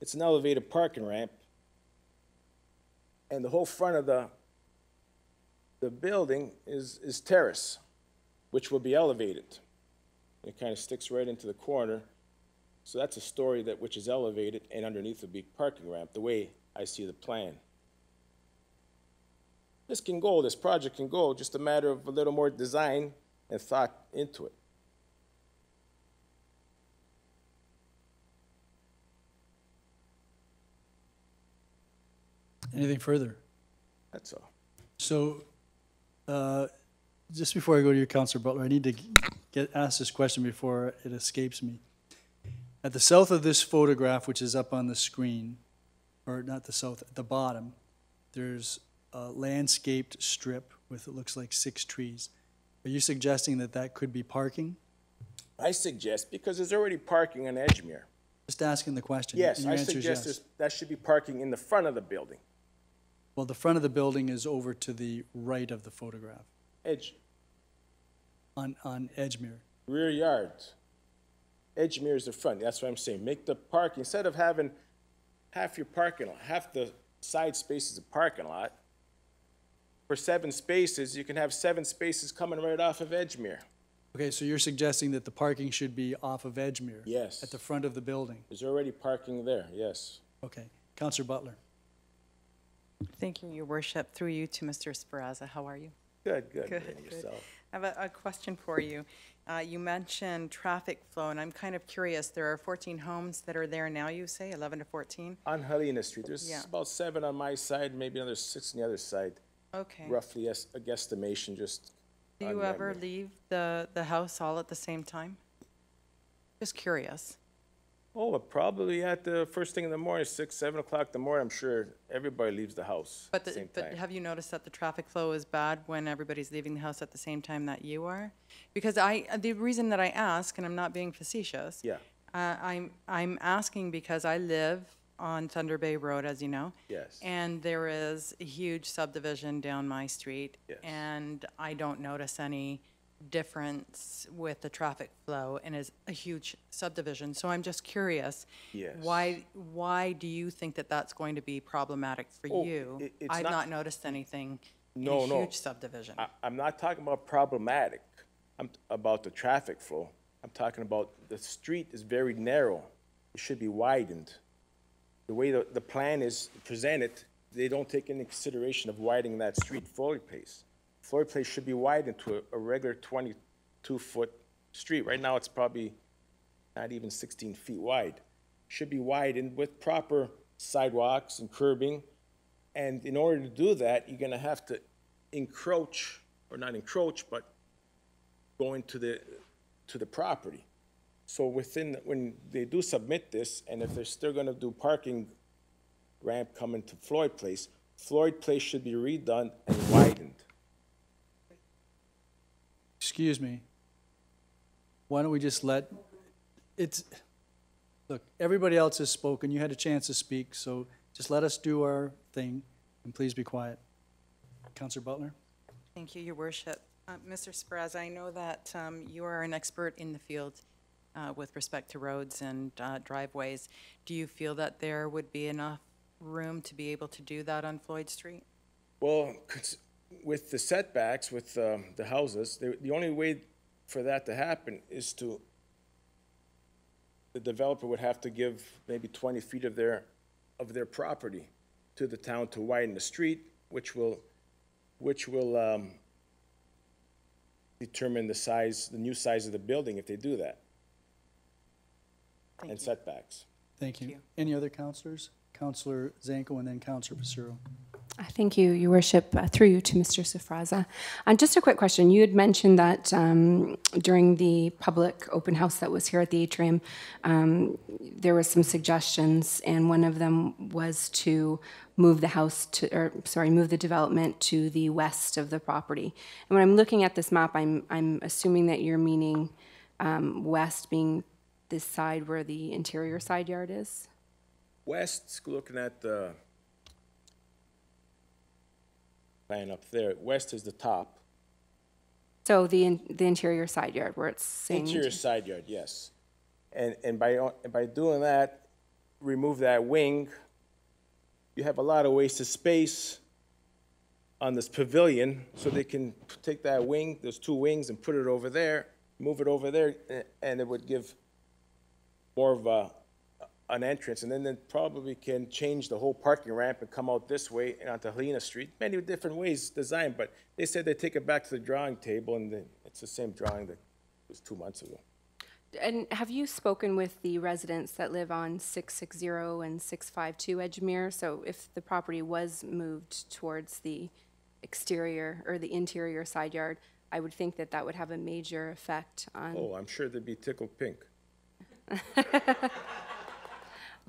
It's an elevated parking ramp. And the whole front of the building is terrace, which will be elevated. It kind of sticks right into the corner. So that's a story which is elevated, and underneath will be parking ramp, the way I see the plan. This project can go, just a matter of a little more design and thought into it. Anything further? That's all. So, just before I go to you, Councillor Butler, I need to ask this question before it escapes me. At the south of this photograph, which is up on the screen, or not the south, at the bottom, there's a landscaped strip with, it looks like 6 trees. Are you suggesting that that could be parking? I suggest, because there's already parking on Edgemere. Just asking the question. Yes, and your I answer is suggest yes. that should be parking in the front of the building. Well, the front of the building is over to the right of the photograph, on Edgemere. Rear yards. Edgemere is the front, that's what I'm saying. Make the parking, instead of having half your parking lot, half the side space is a parking lot, for 7 spaces, you can have 7 spaces coming right off of Edgemere. Okay, so you're suggesting that the parking should be off of Edgemere? Yes. At the front of the building? There's already parking there, yes. Okay. Councillor Butler. Thank you, Your Worship. Through you to Mr. Esperanza. How are you? Good, good. Good, And good. yourself? I have a question for you. You mentioned traffic flow, and I'm kind of curious. There are 14 homes that are there now, you say, 11 to 14? On Helena Street, there's Yeah. about 7 on my side, maybe another 6 on the other side. Okay. Roughly, yes, a guesstimation, just Do on you ever memory. leave the house all at the same time? Just curious. Oh, probably at the first thing in the morning, 6, 7 o'clock in the morning, I'm sure everybody leaves the house But, at the same but time. have you noticed that the traffic flow is bad when everybody's leaving the house at the same time that you are? Because the reason that I ask, and I'm not being facetious, Yeah. I'm asking because I live on Thunder Bay Road, as you know. Yes. And there is a huge subdivision down my street. Yes. And I don't notice any difference with the traffic flow, and it's a huge subdivision. So I'm just curious. Yes. Why do you think that that's going to be problematic for Oh, you? it's I've not- not noticed anything in No, a no. huge subdivision. I'm not talking about problematic. I'm about the traffic flow. I'm talking about the street is very narrow. It should be widened. The way the plan is presented, they don't take into consideration of widening that street, Floyd Place. Floyd Place should be widened to a regular 22-foot street. Right now, it's probably not even 16 feet wide. Should be widened with proper sidewalks and curbing. And in order to do that, you're gonna have to encroach, or not encroach, but go into the property. So when they do submit this, and if they're still gonna do parking ramp coming to Floyd Place should be redone and widened. Excuse me. Why don't we just look, everybody else has spoken. You had a chance to speak, so just let us do our thing, and please be quiet. Councillor Butler? Thank you, Your Worship. Mr. Spraz, I know that you are an expert in the field with respect to roads and driveways. Do you feel that there would be enough room to be able to do that on Floyd Street? Well, with the setbacks, with the houses, the only way for that to happen is the developer would have to give maybe 20 feet of their property to the town to widen the street, which will determine the new size of the building if they do that. And setbacks. Thank you. Any other councillors? Councillor Zanko and then Councillor Passero. Thank you, Your Worship. Through you to Mr. Safraza. Just a quick question. You had mentioned that during the public open house that was here at the atrium, there were some suggestions, and one of them was to move move the development to the west of the property. And when I'm looking at this map, I'm assuming that you're meaning west being this side where the interior side yard is? West, looking at the plan up there, west is the top. So the interior side yard where it's saying... Interior side yard, yes. And by doing that, remove that wing, you have a lot of wasted space on this pavilion, so they can take that wing, those 2 wings, and put it over there, move it over there, and it would give more of an entrance, and then they probably can change the whole parking ramp and come out this way and onto Helena Street. Many different ways designed, but they said they'd take it back to the drawing table, and it's the same drawing that was 2 months ago. And have you spoken with the residents that live on 660 and 652 Edgemere? So if the property was moved towards the exterior or the interior side yard, I would think that that would have a major effect on... Oh, I'm sure they'd be tickled pink.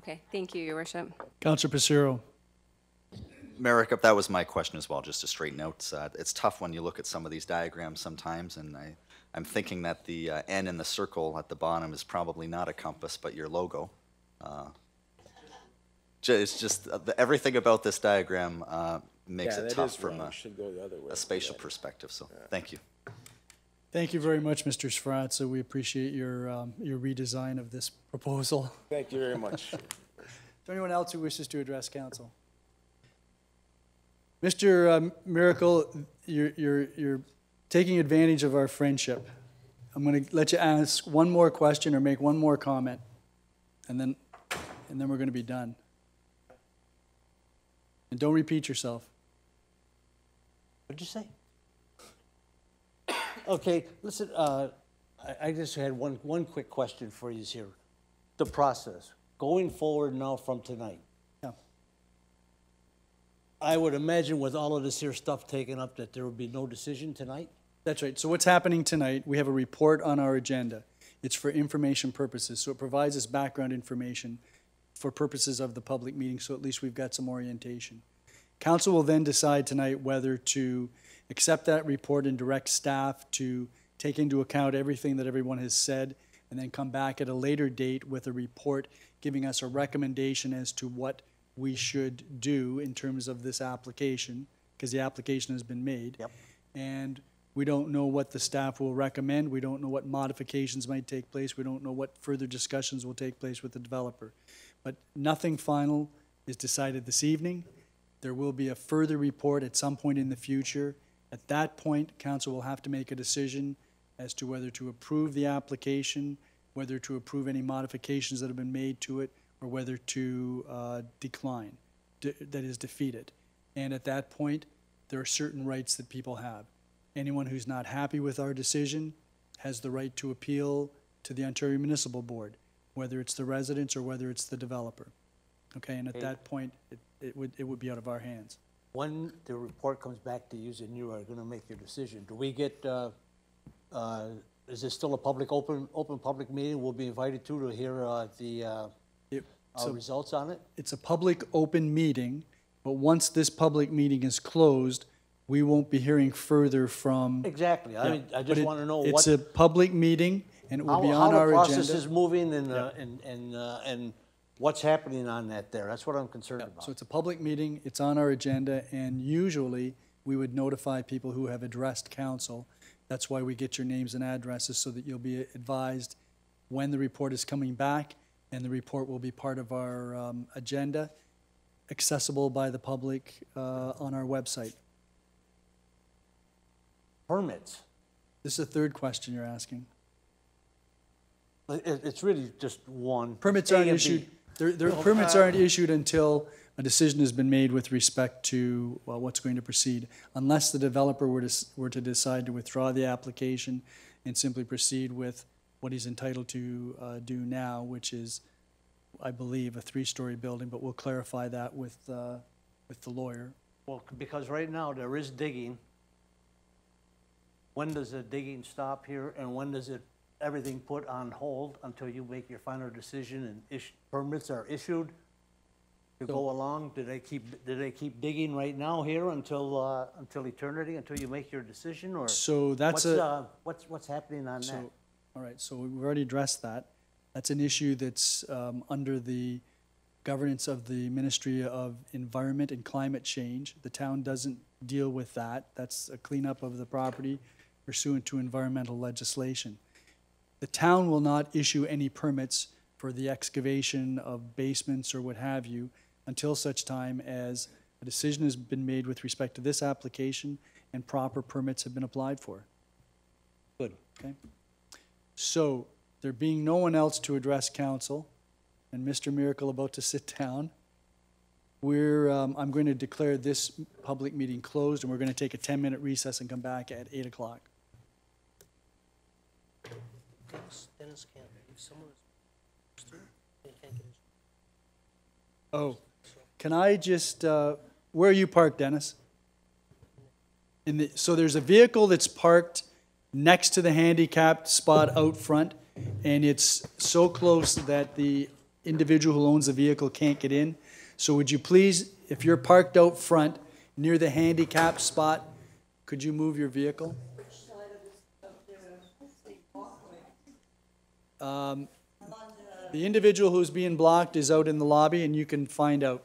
Okay, thank you, Your Worship. Councillor Passero. Merrick, that was my question as well, just to straighten out. It's tough when you look at some of these diagrams sometimes, and I'm thinking that the N in the circle at the bottom is probably not a compass, but your logo. It's just everything about this diagram makes it tough from a spatial perspective, so thank you. Thank you very much, Mr. Sfratza. We appreciate your redesign of this proposal. Thank you very much. Is there anyone else who wishes to address council? Mr. Miracle, you're taking advantage of our friendship. I'm going to let you ask one more question or make one more comment, and then we're going to be done. And don't repeat yourself. What'd you say? Okay, listen, I just had one quick question for you here. The process, going forward now from tonight. Yeah. I would imagine with all of this here stuff taken up that there would be no decision tonight? That's right. So what's happening tonight, we have a report on our agenda. It's for information purposes, so it provides us background information for purposes of the public meeting, so at least we've got some orientation. Council will then decide tonight whether to accept that report and direct staff to take into account everything that everyone has said, and then come back at a later date with a report giving us a recommendation as to what we should do in terms of this application, because the application has been made. Yep. And we don't know what the staff will recommend. We don't know what modifications might take place. We don't know what further discussions will take place with the developer. But nothing final is decided this evening. There will be a further report at some point in the future. At that point, council will have to make a decision as to whether to approve the application, whether to approve any modifications that have been made to it, or whether to decline, that is, defeat it. And at that point, there are certain rights that people have. Anyone who's not happy with our decision has the right to appeal to the Ontario Municipal Board, whether it's the residents or whether it's the developer. Okay, and at that point, it would be out of our hands. When the report comes back to you and you are going to make your decision, do we get, is this still a public, open public meeting we'll be invited to hear the results on it? It's a public, open meeting, but once this public meeting is closed, we won't be hearing further from... Exactly. I mean, I just want to know It's a public meeting, and it will be on our agenda. How the process is moving and what's happening on that there. That's what I'm concerned about. So it's a public meeting, it's on our agenda, and usually we would notify people who have addressed council. That's why we get your names and addresses, so that you'll be advised when the report is coming back, and the report will be part of our agenda, accessible by the public on our website. Permits. This is the third question you're asking. It's really just one. Permits aren't issued. Permits aren't issued until a decision has been made with respect to what's going to proceed, unless the developer were to decide to withdraw the application and simply proceed with what he's entitled to do now, which is, I believe, a 3-story building, but we'll clarify that with the lawyer. Well, because right now there is digging. When does the digging stop here, and when does everything put on hold until you make your final decision and permits are issued to go along? Do they keep digging right now here until eternity, until you make your decision, or so that's what's happening on that? All right, so we've already addressed that. That's an issue that's under the governance of the Ministry of Environment and Climate Change. The town doesn't deal with that. That's a cleanup of the property pursuant to environmental legislation. The town will not issue any permits for the excavation of basements or what have you until such time as a decision has been made with respect to this application and proper permits have been applied for. Good. Okay. So, there being no one else to address council, and Mr. Miracle about to sit down, I'm going to declare this public meeting closed, and we're going to take a 10-minute recess and come back at 8 o'clock. Dennis can't. If someone is they can't get his. Oh, can I just, where are you parked, Dennis? So there's a vehicle that's parked next to the handicapped spot out front, and it's so close that the individual who owns the vehicle can't get in. So would you please, if you're parked out front near the handicap spot, could you move your vehicle? The individual who's being blocked is out in the lobby, and you can find out.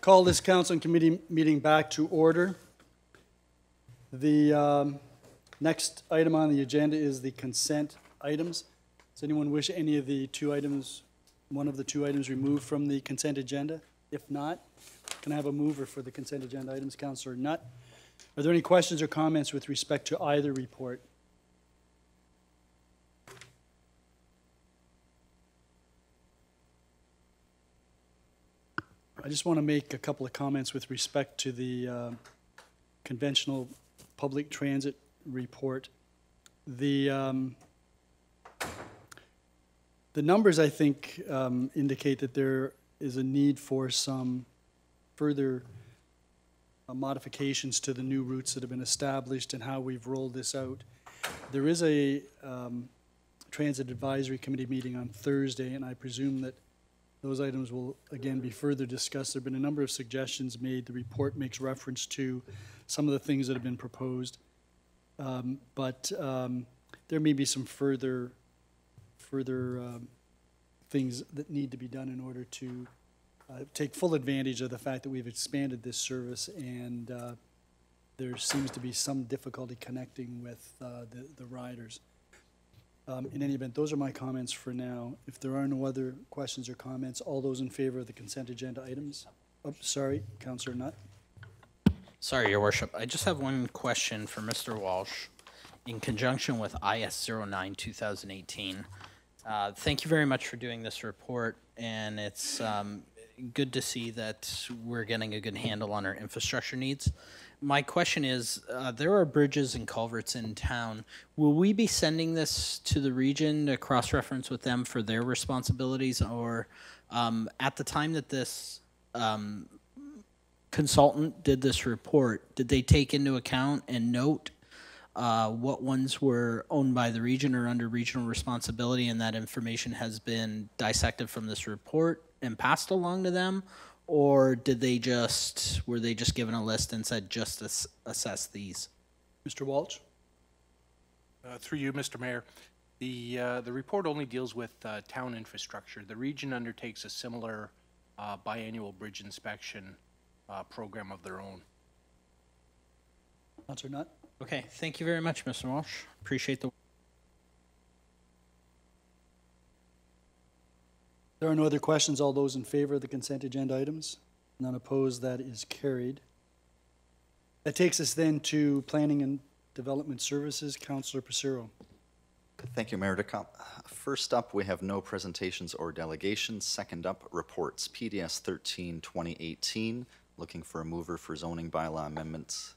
Call this council and committee meeting back to order. The next item on the agenda is the consent items. Does anyone wish any of the two items, one of the two items removed from the consent agenda? If not, can I have a mover for the consent agenda items? Councillor Nutt. Are there any questions or comments with respect to either report? I just want to make a couple of comments with respect to the conventional public transit report. The numbers, I think, indicate that there is a need for some further modifications to the new routes that have been established and how we've rolled this out. There is a Transit Advisory Committee meeting on Thursday, and I presume that those items will again be further discussed. There have been a number of suggestions made. The report makes reference to some of the things that have been proposed. But there may be some further things that need to be done in order to take full advantage of the fact that we've expanded this service, and there seems to be some difficulty connecting with the riders. In any event, those are my comments for now. If there are no other questions or comments, all those in favor of the consent agenda items? Oh, sorry, Councillor Nutt. Sorry, Your Worship. I just have one question for Mr. Walsh in conjunction with IS 09-2018. Thank you very much for doing this report, and it's good to see that we're getting a good handle on our infrastructure needs. My question is, there are bridges and culverts in town. Will we be sending this to the region to cross-reference with them for their responsibilities, or at the time that this consultant did this report, did they take into account and note what ones were owned by the region or under regional responsibility, and that information has been dissected from this report and passed along to them? Or did they were they just given a list and said just assess these? Mr. Walsh? Through you, Mr. Mayor. The report only deals with town infrastructure. The region undertakes a similar biannual bridge inspection program of their own. Councillor Nutt? Okay, thank you very much, Mr. Walsh. Appreciate the. There are no other questions. All those in favor of the consent agenda items? None opposed. That is carried. That takes us then to Planning and Development Services. Councillor Passero. Thank you, Mayor DeCamp. First up, we have no presentations or delegations. Second up, reports. PDS 13-2018, looking for a mover for zoning bylaw amendments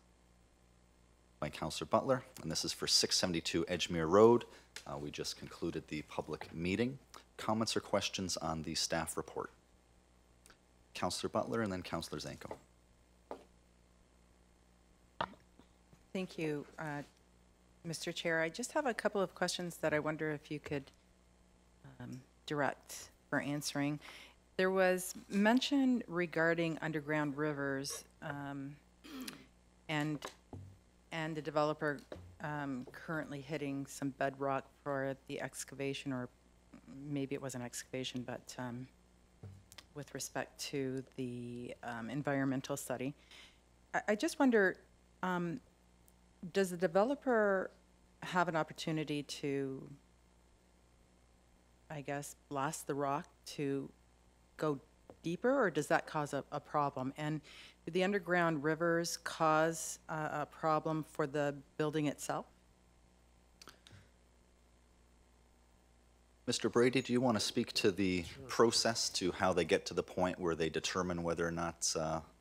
by Councillor Butler, and this is for 672 Edgemere Road. We just concluded the public meeting. Comments or questions on the staff report? Councillor Butler and then Councillor Zanko. Thank you, Mr. Chair. I just have a couple of questions that I wonder if you could direct for answering. There was mention regarding underground rivers and the developer currently hitting some bedrock for the excavation, or maybe it wasn't excavation, but with respect to the environmental study. I just wonder, does the developer have an opportunity to, I guess, blast the rock to go deeper, or does that cause a problem? And do the underground rivers cause a problem for the building itself? Mr. Brady, do you want to speak to the process, to how they get to the point where they determine whether or not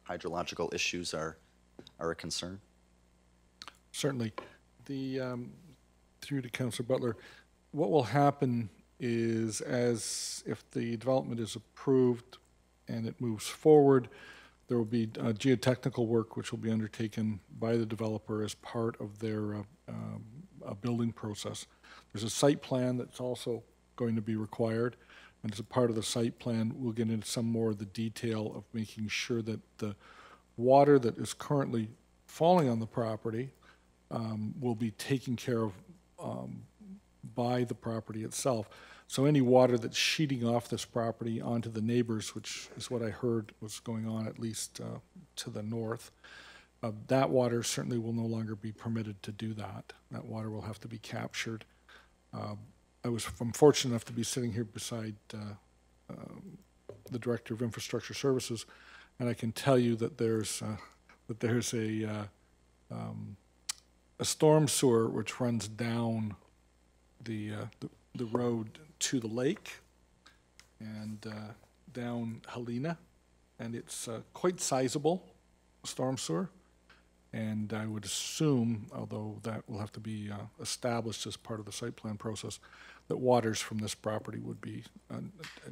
hydrological issues are a concern? Certainly. Through to Councillor Butler, what will happen is, as if the development is approved and it moves forward, there will be geotechnical work which will be undertaken by the developer as part of their building process. There's a site plan that's also going to be required, and as a part of the site plan, we'll get into some more of the detail of making sure that the water that is currently falling on the property will be taken care of by the property itself. So any water that's sheeting off this property onto the neighbors, which is what I heard was going on at least to the north, that water certainly will no longer be permitted to do that. That water will have to be captured. I'm fortunate enough to be sitting here beside the Director of Infrastructure Services, and I can tell you that there's a storm sewer which runs down the road to the lake and down Helena, and it's quite sizable storm sewer. And I would assume, although that will have to be established as part of the site plan process, that waters from this property would be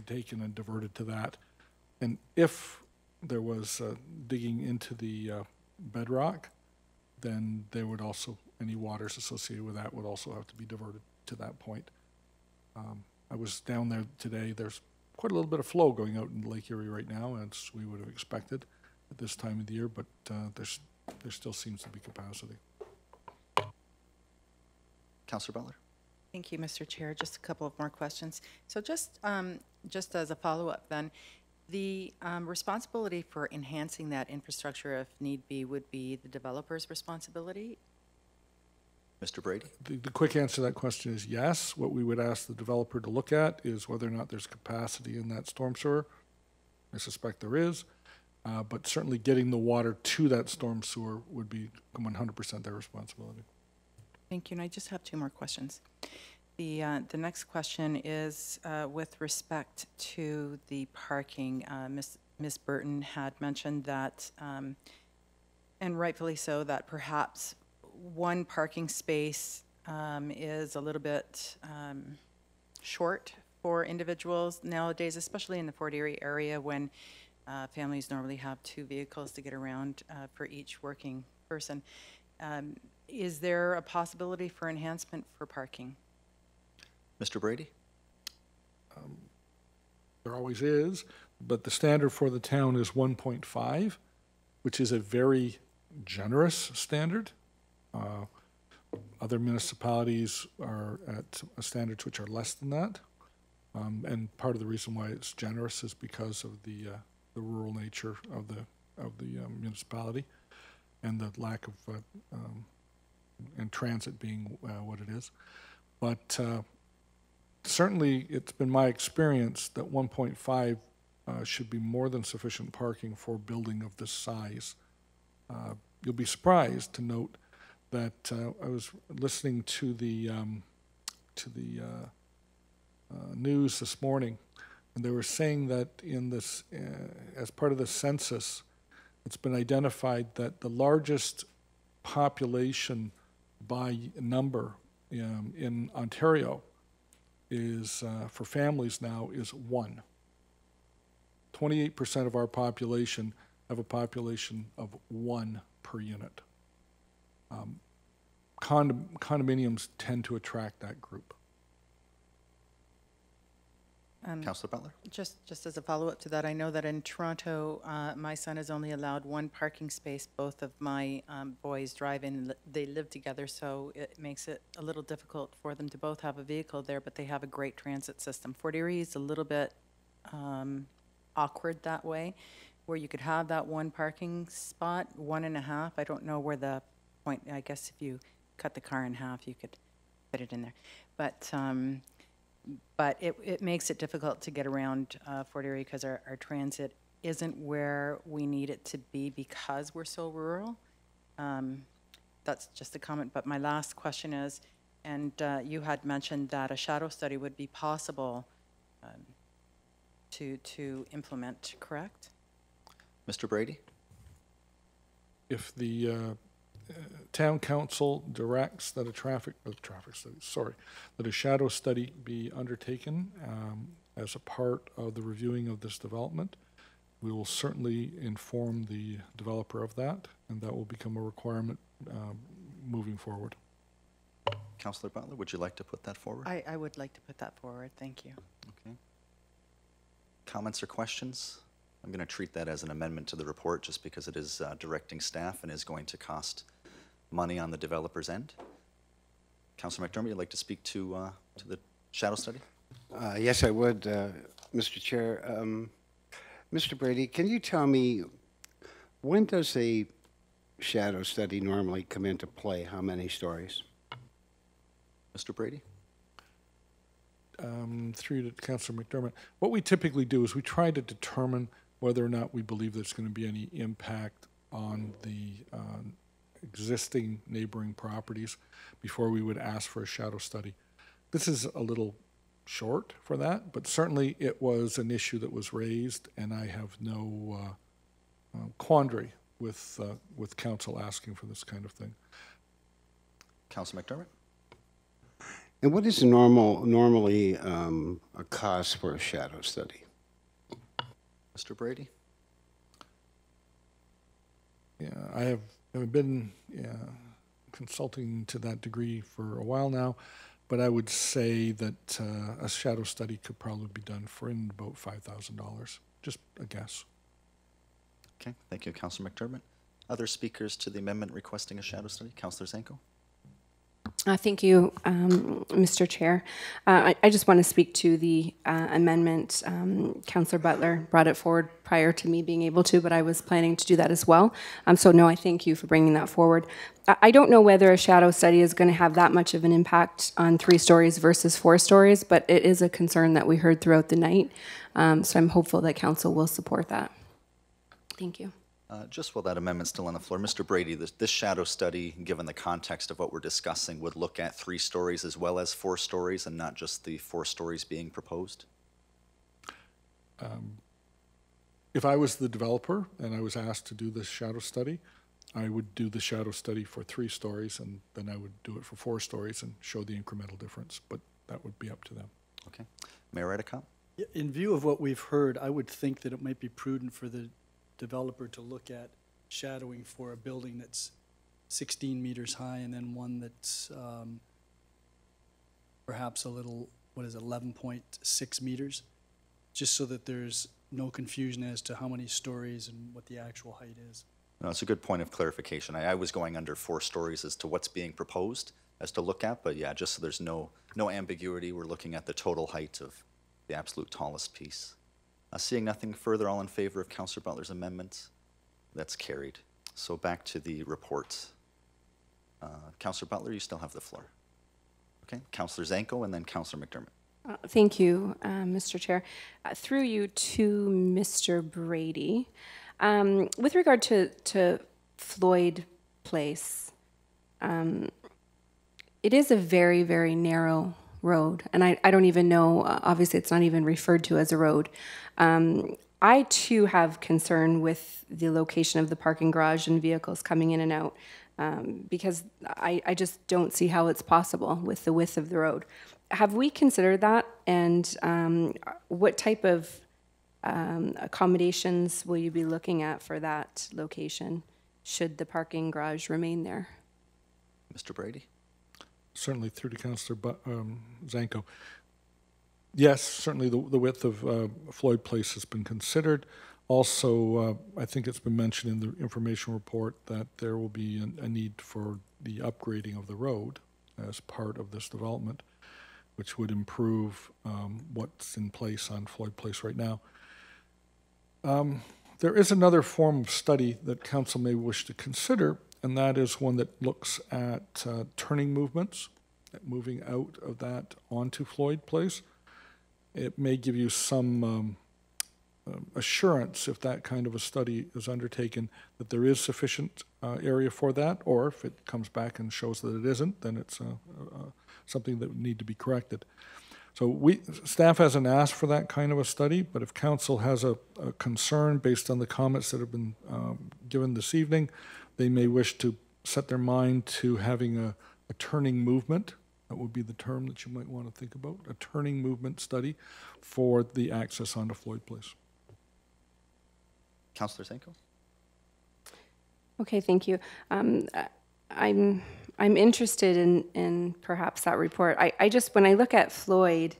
taken and diverted to that. And if there was digging into the bedrock, then there would also, any waters associated with that would also have to be diverted to that point. I was down there today. There's quite a little bit of flow going out in Lake Erie right now, as we would have expected at this time of the year, but there still seems to be capacity. Councillor Butler. Thank you, Mr. Chair. Just a couple of more questions. So just as a follow-up then, the responsibility for enhancing that infrastructure, if need be, would be the developer's responsibility? Mr. Brady? The quick answer to that question is yes. What we would ask the developer to look at is whether or not there's capacity in that storm sewer. I suspect there is. But certainly getting the water to that storm sewer would be 100% their responsibility. Thank you, and I just have two more questions. The next question is with respect to the parking. Ms. Burton had mentioned that, and rightfully so, that perhaps one parking space is a little bit short for individuals nowadays, especially in the Fort Erie area when families normally have 2 vehicles to get around for each working person. Is there a possibility for enhancement for parking? Mr. Brady? There always is, but the standard for the town is 1.5, which is a very generous standard. Other municipalities are at standards which are less than that. And part of the reason why it's generous is because of the rural nature of the municipality and the lack of and transit being what it is. But certainly it's been my experience that 1.5 should be more than sufficient parking for a building of this size. You'll be surprised to note that I was listening to the news this morning, and they were saying that in this, as part of the census, it's been identified that the largest population by number in Ontario is, for families now, is 1. 28% of our population have a population of 1 per unit. Condominiums tend to attract that group. Councillor Butler? Just as a follow-up to that, I know that in Toronto, my son is only allowed 1 parking space. Both of my boys drive in. They live together, so it makes it a little difficult for them to both have a vehicle there, but they have a great transit system. Fort Erie is a little bit awkward that way, where you could have that 1 parking spot, 1.5. I don't know where the point, I guess if you cut the car in half, you could fit it in there. But it makes it difficult to get around Fort Erie because our transit isn't where we need it to be because we're so rural. That's just a comment. But my last question is, and you had mentioned that a shadow study would be possible to implement, correct? Mr. Brady? If the town council directs that that a shadow study be undertaken as a part of the reviewing of this development, we will certainly inform the developer of that, and that will become a requirement moving forward. Councillor Butler, would you like to put that forward? I would like to put that forward. Thank you. Okay. Comments or questions? I'm going to treat that as an amendment to the report just because it is directing staff and is going to cost money on the developer's end. Councillor McDermott, you'd like to speak to the shadow study? Yes, I would, Mr. Chair. Mr. Brady, can you tell me, when does a shadow study normally come into play? How many stories? Mr. Brady? Through to Councilor McDermott. What we typically do is we try to determine whether or not we believe there's going to be any impact on the existing neighboring properties before we would ask for a shadow study. This is a little short for that, but certainly it was an issue that was raised, and I have no quandary with council asking for this kind of thing. Councilor McDermott? And what is normally a cost for a shadow study? Mr. Brady? Yeah, I have been consulting to that degree for a while now, but I would say that a shadow study could probably be done for about $5,000. Just a guess. Okay, thank you, Councilor McDermott. Other speakers to the amendment requesting a shadow study? Councilor Zanko? Thank you, Mr. Chair. I just want to speak to the amendment. Councillor Butler brought it forward prior to me being able to, but I was planning to do that as well. So no, I thank you for bringing that forward. I don't know whether a shadow study is going to have that much of an impact on 3 stories versus 4 stories, but it is a concern that we heard throughout the night. So I'm hopeful that council will support that. Thank you. Just while that amendment's still on the floor, Mr. Brady, this shadow study, given the context of what we're discussing, would look at 3 stories as well as 4 stories and not just the 4 stories being proposed? If I was the developer and I was asked to do this shadow study, I would do the shadow study for 3 stories, and then I would do it for 4 stories and show the incremental difference, but that would be up to them. Okay. Mayor Redekop? In view of what we've heard, I would think that it might be prudent for the developer to look at shadowing for a building that's 16 meters high and then one that's perhaps a little, 11.6 meters, just so that there's no confusion as to how many stories and what the actual height is. No, it's a good point of clarification. I was going under 4 stories as to what's being proposed as to look at, but yeah, just so there's no ambiguity, we're looking at the total height of the absolute tallest piece. Seeing nothing further, all in favor of Councillor Butler's amendments? That's carried. So back to the report. Councillor Butler, you still have the floor. Okay, Councillor Zanko and then Councillor McDermott. Thank you, Mr. Chair. Through you to Mr. Brady. With regard to Floyd Place, it is a very, very narrow road, and I don't even know, obviously it's not even referred to as a road. I too have concern with the location of the parking garage and vehicles coming in and out, because I just don't see how it's possible with the width of the road. Have we considered that, and what type of accommodations will you be looking at for that location should the parking garage remain there? Mr. Brady? Certainly, through to Councillor Zanko. Yes, certainly the width of Floyd Place has been considered. Also, I think it's been mentioned in the information report that there will be a need for the upgrading of the road as part of this development, which would improve what's in place on Floyd Place right now. There is another form of study that council may wish to consider, and that is one that looks at turning movements, moving out of that onto Floyd Place. It may give you some assurance, if that kind of a study is undertaken, that there is sufficient area for that, or if it comes back and shows that it isn't, then it's something that would need to be corrected. So staff hasn't asked for that kind of a study, but if council has a concern based on the comments that have been given this evening, they may wish to set their mind to having a turning movement. That would be the term that you might want to think about, a turning movement study for the access onto Floyd Place. Councillor Zanko? Okay, thank you. I'm interested in perhaps that report. I just, when I look at Floyd,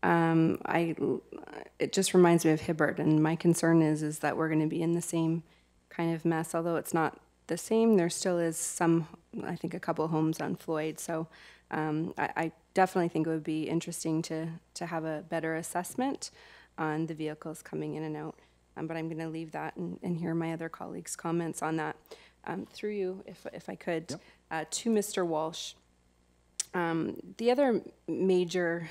it just reminds me of Hibbert, and my concern is that we're going to be in the same kind of mess. Although it's not the same, there still is some, I think, a couple homes on Floyd. So I definitely think it would be interesting to have a better assessment on the vehicles coming in and out. But I'm going to leave that and hear my other colleagues' comments on that. Through you, if I could, to Mr. Walsh. The other major,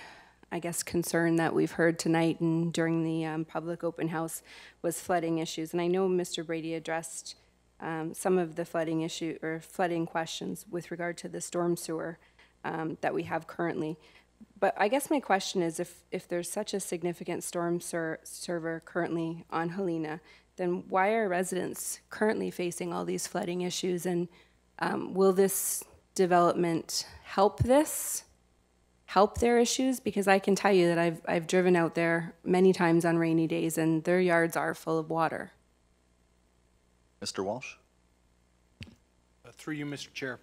I guess, concern that we've heard tonight and during the public open house was flooding issues. And I know Mr. Brady addressed some of the flooding questions with regard to the storm sewer that we have currently. But I guess my question is, if there's such a significant storm server currently on Helena, then why are residents currently facing all these flooding issues? And will this development help their issues? Because I can tell you that I've driven out there many times on rainy days, and their yards are full of water. Mr. Walsh? Through you, Mr. Chair.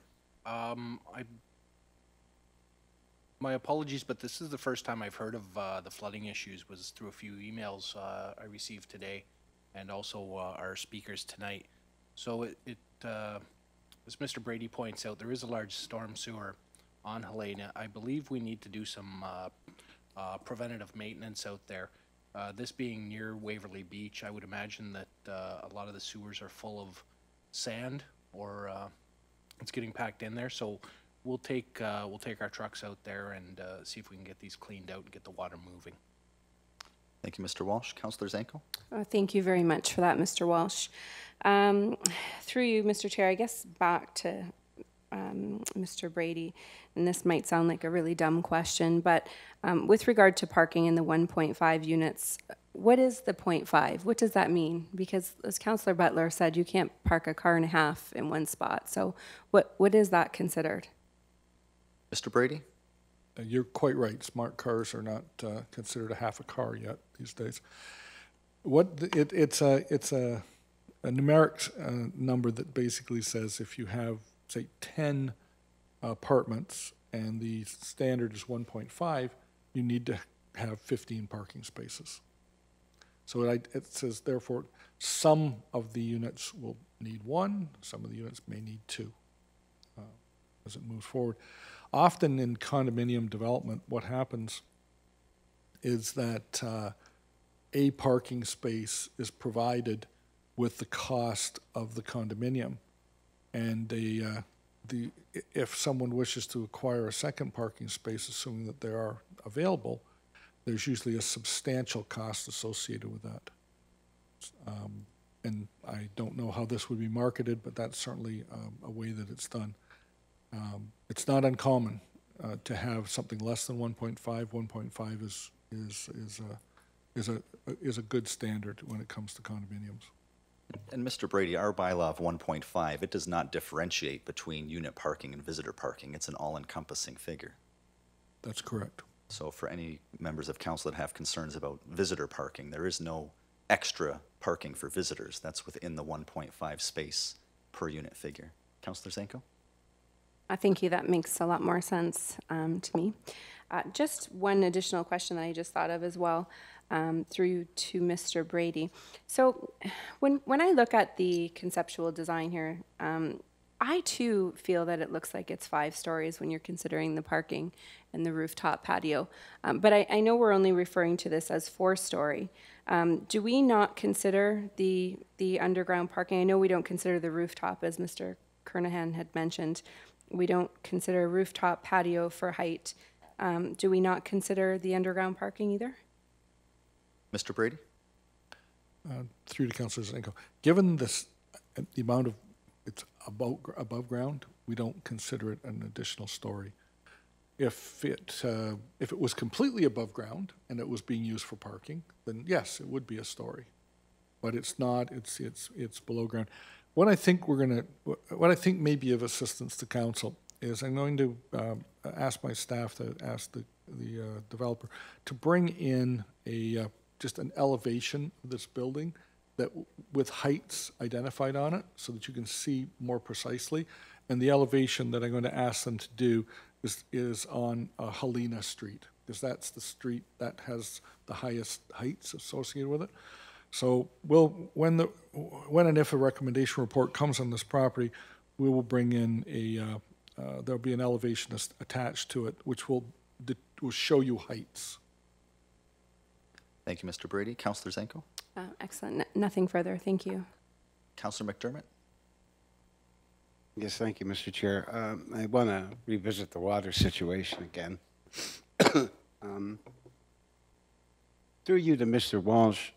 My apologies, but this is the first time I've heard of the flooding issues. Was through a few emails I received today, and also our speakers tonight. So as Mr. Brady points out, there is a large storm sewer on Helena. I believe we need to do some preventative maintenance out there. This being near Waverly Beach, I would imagine that a lot of the sewers are full of sand, or it's getting packed in there. So we'll take our trucks out there and see if we can get these cleaned out and get the water moving. Thank you, Mr. Walsh. Councillor Zanko? Thank you very much for that, Mr. Walsh. Through you, Mr. Chair, I guess back to Mr. Brady, and this might sound like a really dumb question, but with regard to parking in the 1.5 units, what is the 0.5? What does that mean? Because as Councillor Butler said, you can't park a car and a half in one spot. So what is that considered? Mr. Brady? You're quite right. Smart cars are not considered a half a car yet these days. It's a numeric number that basically says if you have, say, 10 apartments and the standard is 1.5, you need to have 15 parking spaces. So it says, therefore, some of the units will need one, some of the units may need two as it moves forward. Often in condominium development, what happens is that a parking space is provided with the cost of the condominium. And if someone wishes to acquire a second parking space, assuming that they are available, there's usually a substantial cost associated with that. And I don't know how this would be marketed, but that's certainly a way that it's done. It's not uncommon to have something less than 1.5. 1.5 is a good standard when it comes to condominiums. And Mr. Brady, our bylaw of 1.5, it does not differentiate between unit parking and visitor parking. It's an all-encompassing figure. That's correct. So for any members of council that have concerns about visitor parking, there is no extra parking for visitors. That's within the 1.5 space per unit figure. Councillor Zanko? Thank you. That makes a lot more sense to me. Just one additional question that I just thought of as well, through to Mr. Brady. So when I look at the conceptual design here, I too feel that it looks like it's 5 stories when you're considering the parking and the rooftop patio. But I know we're only referring to this as 4-story. Do we not consider the underground parking? I know we don't consider the rooftop, as Mr. Kernahan had mentioned. We don't consider a rooftop patio for height. Do we not consider the underground parking either? Mr. Brady? Through to Councillor Zanko. Given this, the amount of, it's above ground, we don't consider it an additional story. If it was completely above ground and it was being used for parking, then yes, it would be a story. But it's not, it's below ground. What I think may be of assistance to council is I'm going to ask my staff to ask the developer to bring in just an elevation of this building that with heights identified on it so that you can see more precisely. And the elevation that I'm going to ask them to do is on Helena Street, because that's the street that has the highest heights associated with it. So when and if a recommendation report comes on this property, we will bring in there'll be an elevation attached to it, which will will show you heights. Thank you, Mr. Brady. Councillor Zanko? Excellent. Nothing further. Thank you. Councillor McDermott? Yes, thank you, Mr. Chair. I want to revisit the water situation again. Through you to Mr. Walsh,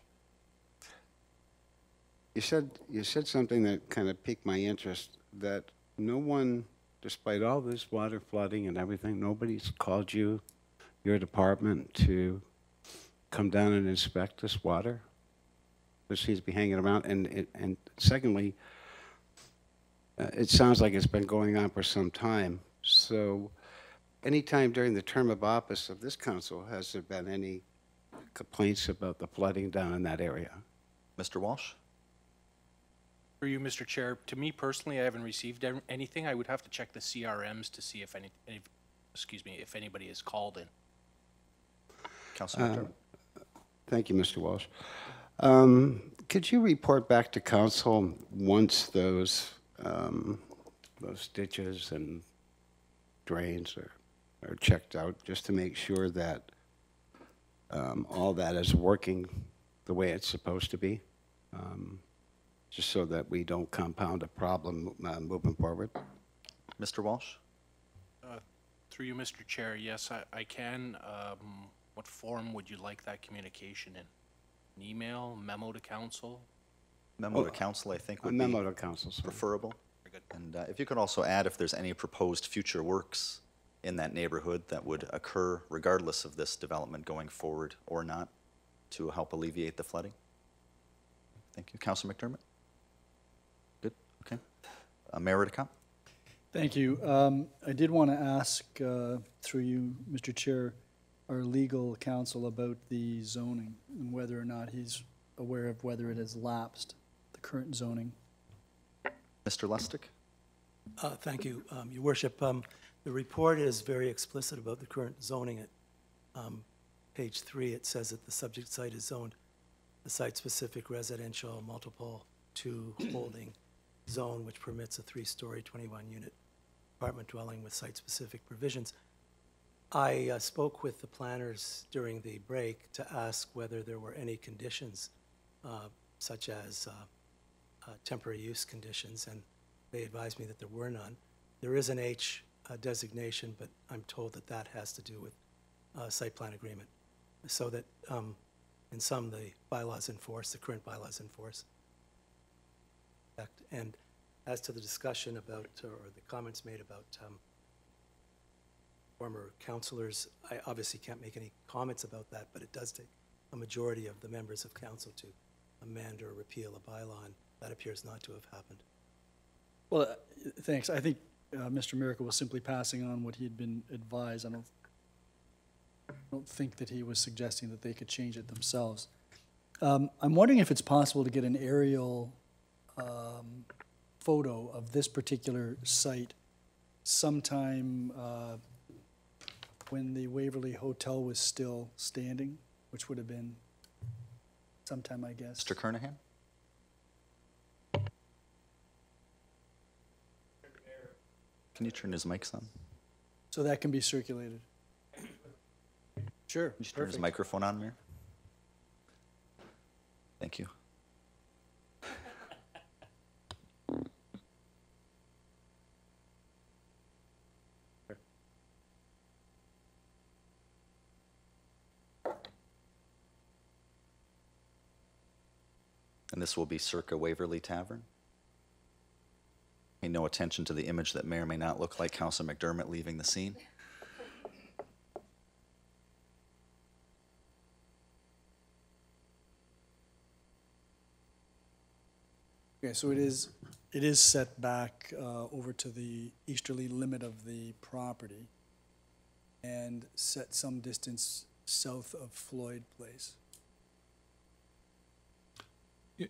you said something that kind of piqued my interest, that no one, despite all this water flooding and everything, nobody's called you, your department, to come down and inspect this water that seems to be hanging around. And secondly, it sounds like it's been going on for some time. So anytime during the term of office of this council, has there been any complaints about the flooding down in that area? Mr. Walsh? For you, Mr. Chair, to me personally, I haven't received anything. I would have to check the CRMs to see if if anybody is called in. Councilor McDermott? Thank you, Mr. Walsh. Could you report back to council once those ditches and drains are checked out, just to make sure that all that is working the way it's supposed to be, just so that we don't compound a problem moving forward? Mr. Walsh? Through you, Mr. Chair, yes, I can. What form would you like that communication in? An email, memo to council? Memo to council, I think, would be memo to council, sorry. Preferable. And if you could also add if there's any proposed future works in that neighborhood that would occur regardless of this development going forward or not, to help alleviate the flooding. Thank you. Councilor McDermott? Good, okay. Mayor Redekop? Thank you. I did want to ask, through you, Mr. Chair, our legal counsel about the zoning and whether or not he's aware of whether it has lapsed, the current zoning. Mr. Lustig? Thank you, Your Worship. The report is very explicit about the current zoning. At page 3, it says that the subject site is zoned the site-specific residential multiple 2 holding zone, which permits a 3-story, 21-unit apartment dwelling with site-specific provisions. I spoke with the planners during the break to ask whether there were any conditions, such as temporary use conditions, and they advised me that there were none. There is an H designation, but I'm told that that has to do with site plan agreement, so that in some the bylaws enforce, the current bylaws enforce. And as to the discussion about, or the comments made about former councillors, I obviously can't make any comments about that, but it does take a majority of the members of council to amend or repeal a bylaw, and that appears not to have happened. Well, thanks. I think Mr. Miracle was simply passing on what he had been advised. I don't think that he was suggesting that they could change it themselves. I'm wondering if it's possible to get an aerial photo of this particular site sometime when the Waverly Hotel was still standing, which would have been sometime, I guess. Mr. Kernahan? Can you turn his mics on? So that can be circulated. Sure. Can you turn his microphone on, Mayor? Thank you. And this will be circa Waverly Tavern. Pay no attention to the image that may or may not look like Councilor McDermott leaving the scene. Okay, so it is set back over to the easterly limit of the property and set some distance south of Floyd Place.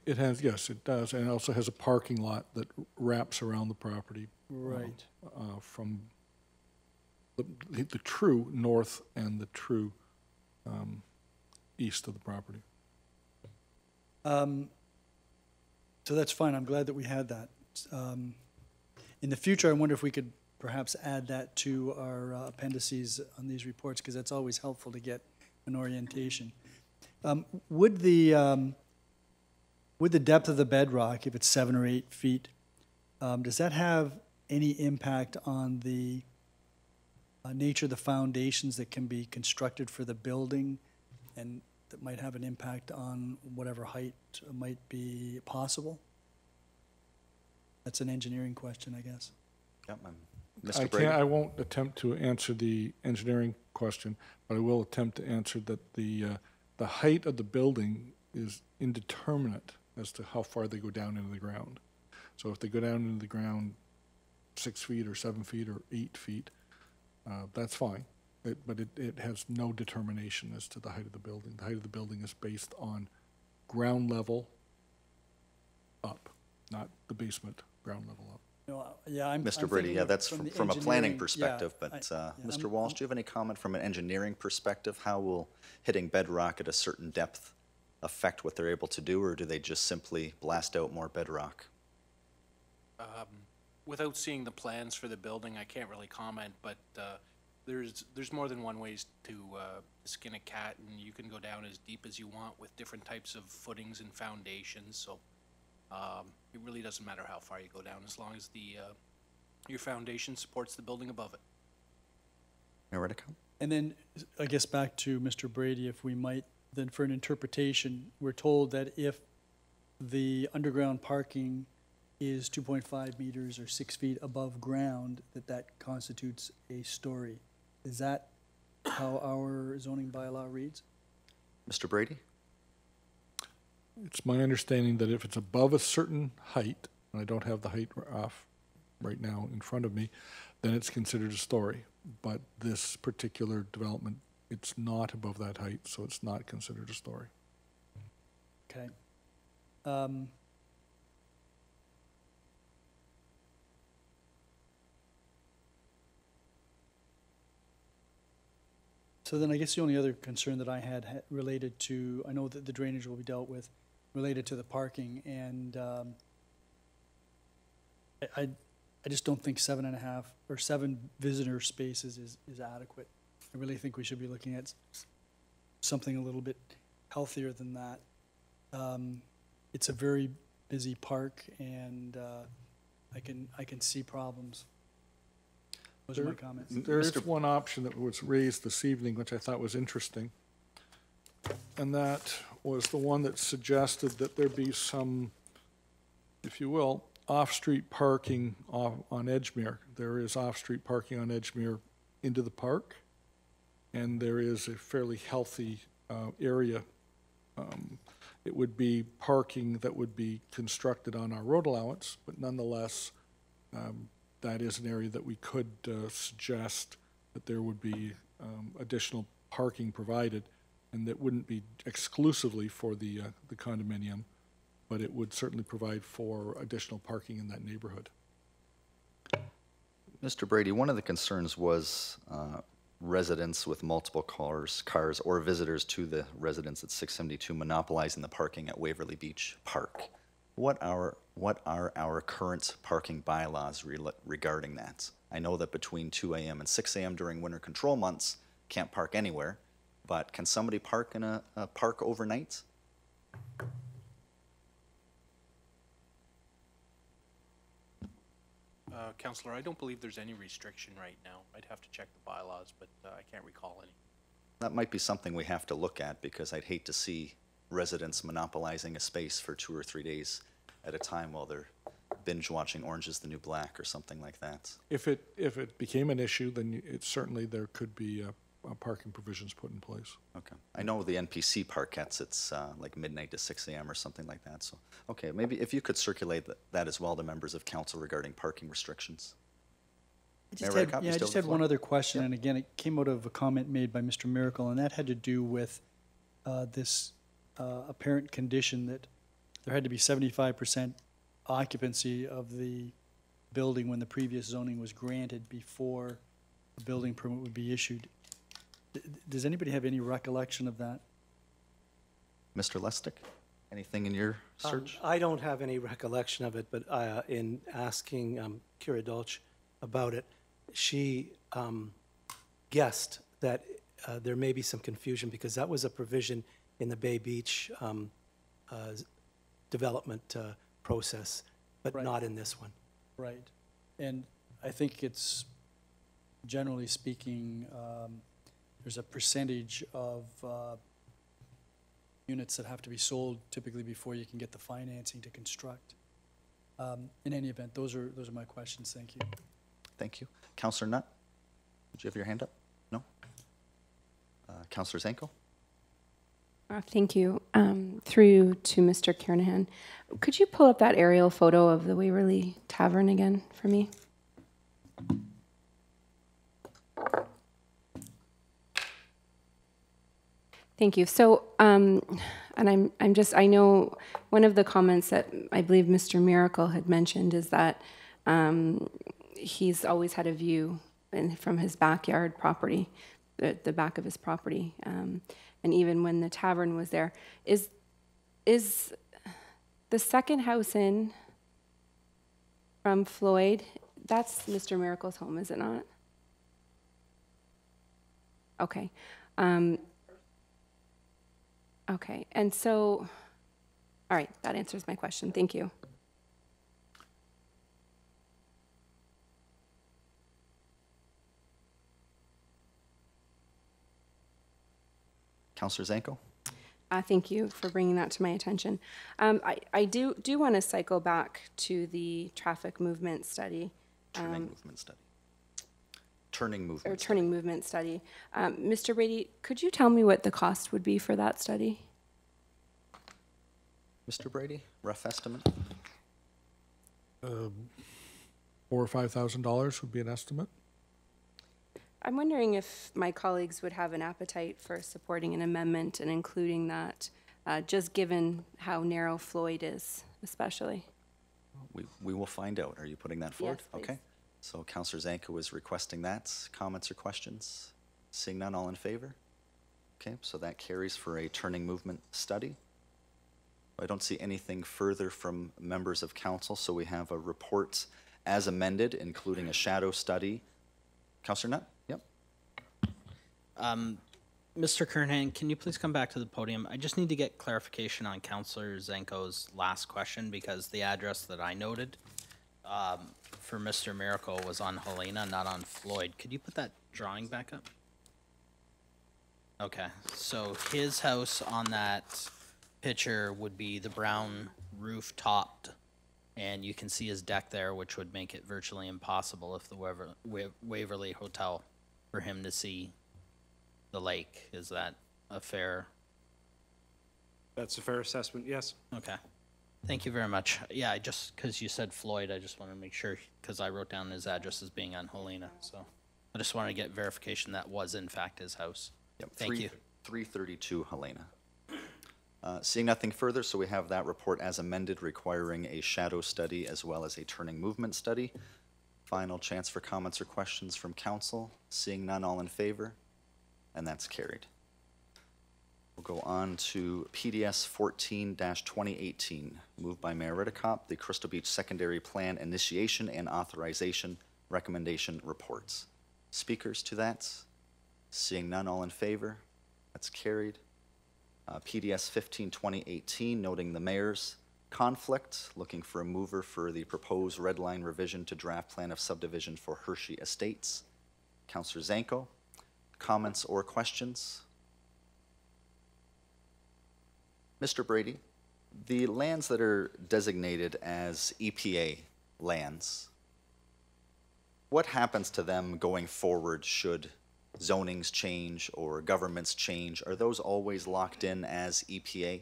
It has, yes, it does, and it also has a parking lot that wraps around the property. Right. From the true north and the true east of the property. So that's fine. I'm glad that we had that. In the future, I wonder if we could perhaps add that to our appendices on these reports, because that's always helpful to get an orientation. Would the depth of the bedrock, if it's 7 or 8 feet, does that have any impact on the nature of the foundations that can be constructed for the building, and that might have an impact on whatever height might be possible? That's an engineering question, I guess. Yep, Mr. Brady? I won't attempt to answer the engineering question, but I will attempt to answer that the height of the building is indeterminate as to how far they go down into the ground. So if they go down into the ground 6 feet or 7 feet or 8 feet, that's fine. But it has no determination as to the height of the building. The height of the building is based on ground level up, not the basement ground level up. No, yeah, Mr. Brady, yeah, that's from a planning perspective, but Mr. Walsh, do you have any comment from an engineering perspective? How will hitting bedrock at a certain depth affect what they're able to do, or do they just simply blast out more bedrock? Without seeing the plans for the building, I can't really comment, but there's more than one ways to skin a cat, and you can go down as deep as you want with different types of footings and foundations, so it really doesn't matter how far you go down as long as your foundation supports the building above it. Mayor Redicott? And then, I guess back to Mr. Brady, if we might, then for an interpretation, we're told that if the underground parking is 2.5 meters or 6 feet above ground, that constitutes a story. Is that how our zoning bylaw reads? Mr. Brady? It's my understanding that if it's above a certain height, and I don't have the height off right now in front of me, then it's considered a story. But this particular development, it's not above that height, so it's not considered a story. Okay. So then I guess the only other concern that I had related to, I know that the drainage will be dealt with, related to the parking, and I just don't think 7.5 or 7 visitor spaces is adequate. I really think we should be looking at something a little bit healthier than that. It's a very busy park, and I can see problems. Those are my comments. There is one option that was raised this evening, which I thought was interesting, and that was the one that suggested that there be some, if you will, off-street parking on Edgemere. There is off-street parking on Edgemere into the park, and there is a fairly healthy area. It would be parking that would be constructed on our road allowance, but nonetheless, that is an area that we could suggest that there would be additional parking provided, and that wouldn't be exclusively for the condominium, but it would certainly provide for additional parking in that neighborhood. Mr. Brady, one of the concerns was residents with multiple cars or visitors to the residence at 672 monopolizing the parking at Waverly Beach Park. What are our current parking bylaws regarding that? I know that between 2 a.m. and 6 a.m. during winter control months, can't park anywhere, but can somebody park in a park overnight? Councillor, I don't believe there's any restriction right now. I'd have to check the bylaws, but I can't recall any. That might be something we have to look at, because I'd hate to see residents monopolizing a space for 2 or 3 days at a time while they're binge watching Orange is the New Black or something like that. If it became an issue, then certainly there could be parking provisions put in place. Okay. I know the NPC parkettes, it's like midnight to 6 a.m. or something like that. So, okay, maybe if you could circulate that as well to members of council regarding parking restrictions. I just had one other question, and again, it came out of a comment made by Mr. Miracle, and that had to do with this apparent condition that there had to be 75% occupancy of the building when the previous zoning was granted before a building permit would be issued. Does anybody have any recollection of that? Mr. Lustig, anything in your search? I don't have any recollection of it, but in asking Kira Dolch about it, she guessed that there may be some confusion because that was a provision in the Bay Beach development process, but Right. not in this one. Right. And I think it's, generally speaking, there's a percentage of units that have to be sold typically before you can get the financing to construct. In any event, those are my questions. Thank you. Thank you. Councillor Nutt, did you have your hand up? No? Councillor Zanko? Thank you. Through you to Mr. Kernahan. Could you pull up that aerial photo of the Waverly Tavern again for me? Thank you. So, and I know one of the comments that I believe Mr. Miracle had mentioned is that he's always had a view from his backyard property, the back of his property, and even when the tavern was there. Is the second house in from Floyd, that's Mr. Miracle's home, is it not? Okay. Okay, and so, all right, that answers my question. Thank you. Councillor Zanko? Thank you for bringing that to my attention. I do want to cycle back to the traffic movement study. Turning movement study. Turning movement. Or turning movement study. Mr. Brady, could you tell me what the cost would be for that study? Mr. Brady, rough estimate? $4,000 or $5,000 would be an estimate. I'm wondering if my colleagues would have an appetite for supporting an amendment and including that, just given how narrow Floyd is, especially. We will find out. Are you putting that forward? Yes, please. Okay. So Councillor Zanko is requesting that. Comments or questions? Seeing none, all in favor? Okay, so that carries for a turning movement study. I don't see anything further from members of council, so we have a report as amended, including a shadow study. Councillor Nutt? Yep. Mr. Kernahan, can you please come back to the podium? I just need to get clarification on Councillor Zanko's last question because the address that I noted for Mr. Miracle was on Helena, not on Floyd. Could you put that drawing back up? Okay, so his house on that picture would be the brown roof topped, and you can see his deck there, which would make it virtually impossible if the Waverly Hotel for him to see the lake. Is that a fair? That's a fair assessment, yes. Okay. Thank you very much. Yeah, just because you said Floyd, I just want to make sure, because I wrote down his address as being on Helena, so I just want to get verification that was in fact his house. Yep. Thank you. 332 Helena. Seeing nothing further, so we have that report as amended requiring a shadow study as well as a turning movement study. Final chance for comments or questions from council. Seeing none, all in favor? And that's carried. We'll go on to PDS 14-2018, moved by Mayor Ridicop, the Crystal Beach Secondary Plan Initiation and Authorization Recommendation Reports. Speakers to that? Seeing none, all in favor? That's carried. PDS 15-2018, noting the mayor's conflict, looking for a mover for the proposed red line revision to draft plan of subdivision for Hershey Estates. Councillor Zanko, comments or questions? Mr. Brady, the lands that are designated as EPA lands, what happens to them going forward should zonings change or governments change? Are those always locked in as EPA?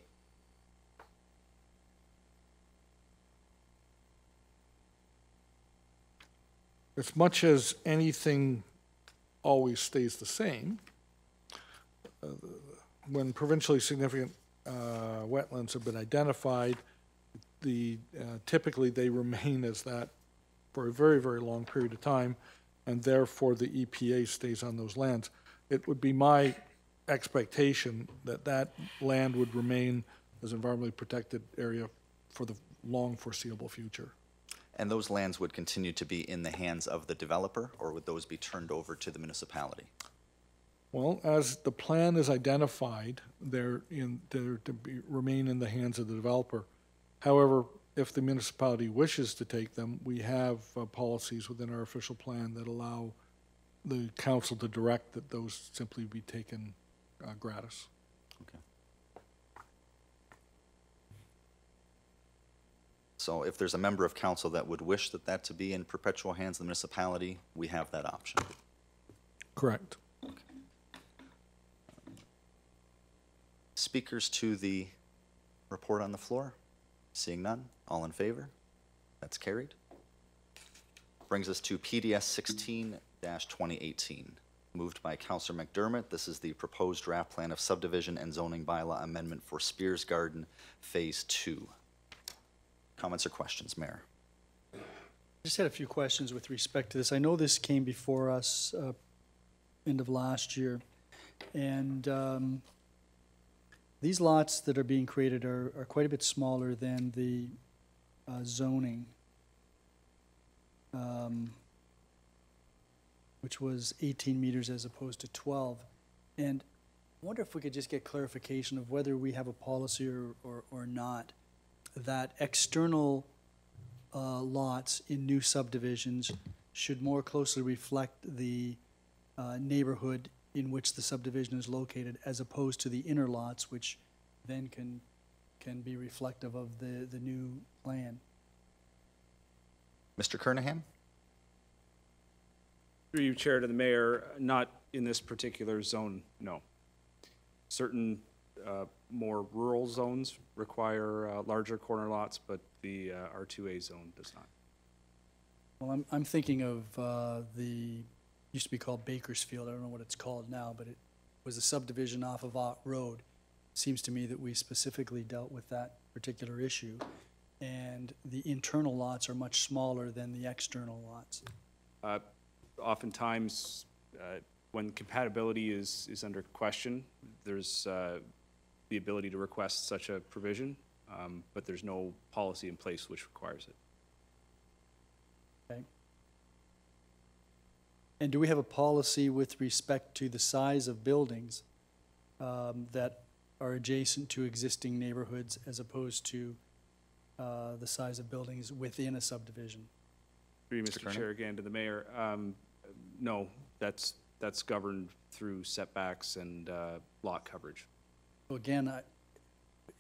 As much as anything always stays the same, when provincially significant wetlands have been identified, typically they remain as that for a very, very long period of time, and therefore the EPA stays on those lands. It would be my expectation that that land would remain as environmentally protected area for the long foreseeable future. And those lands would continue to be in the hands of the developer, or would those be turned over to the municipality? Well, as the plan is identified, they're remain in the hands of the developer. However, if the municipality wishes to take them, we have policies within our official plan that allow the council to direct that those simply be taken gratis. Okay. So if there's a member of council that would wish that to be in perpetual hands of the municipality, we have that option. Correct. Speakers to the report on the floor? Seeing none, all in favor? That's carried. Brings us to PDS 16-2018, moved by Councillor McDermott. This is the proposed draft plan of subdivision and zoning bylaw amendment for Spears Garden Phase 2. Comments or questions, Mayor? I just had a few questions with respect to this. I know this came before us end of last year, and these lots that are being created are quite a bit smaller than the zoning, which was 18 meters as opposed to 12. And I wonder if we could just get clarification of whether we have a policy or not, that external lots in new subdivisions should more closely reflect the neighborhood in which the subdivision is located, as opposed to the inner lots, which then can be reflective of the new plan. Mr. Kernahan? Through you, Chair, to the Mayor, not in this particular zone, no. Certain more rural zones require larger corner lots, but the R2A zone does not. Well, I'm thinking of the, used to be called Bakersfield, I don't know what it's called now, but it was a subdivision off of Ott Road. Seems to me that we specifically dealt with that particular issue, and the internal lots are much smaller than the external lots. Oftentimes, when compatibility is under question, there's the ability to request such a provision, but there's no policy in place which requires it. Okay. And do we have a policy with respect to the size of buildings that are adjacent to existing neighborhoods as opposed to the size of buildings within a subdivision? Through you, Mr. Chair, again to the Mayor, no, that's governed through setbacks and lot coverage. So again,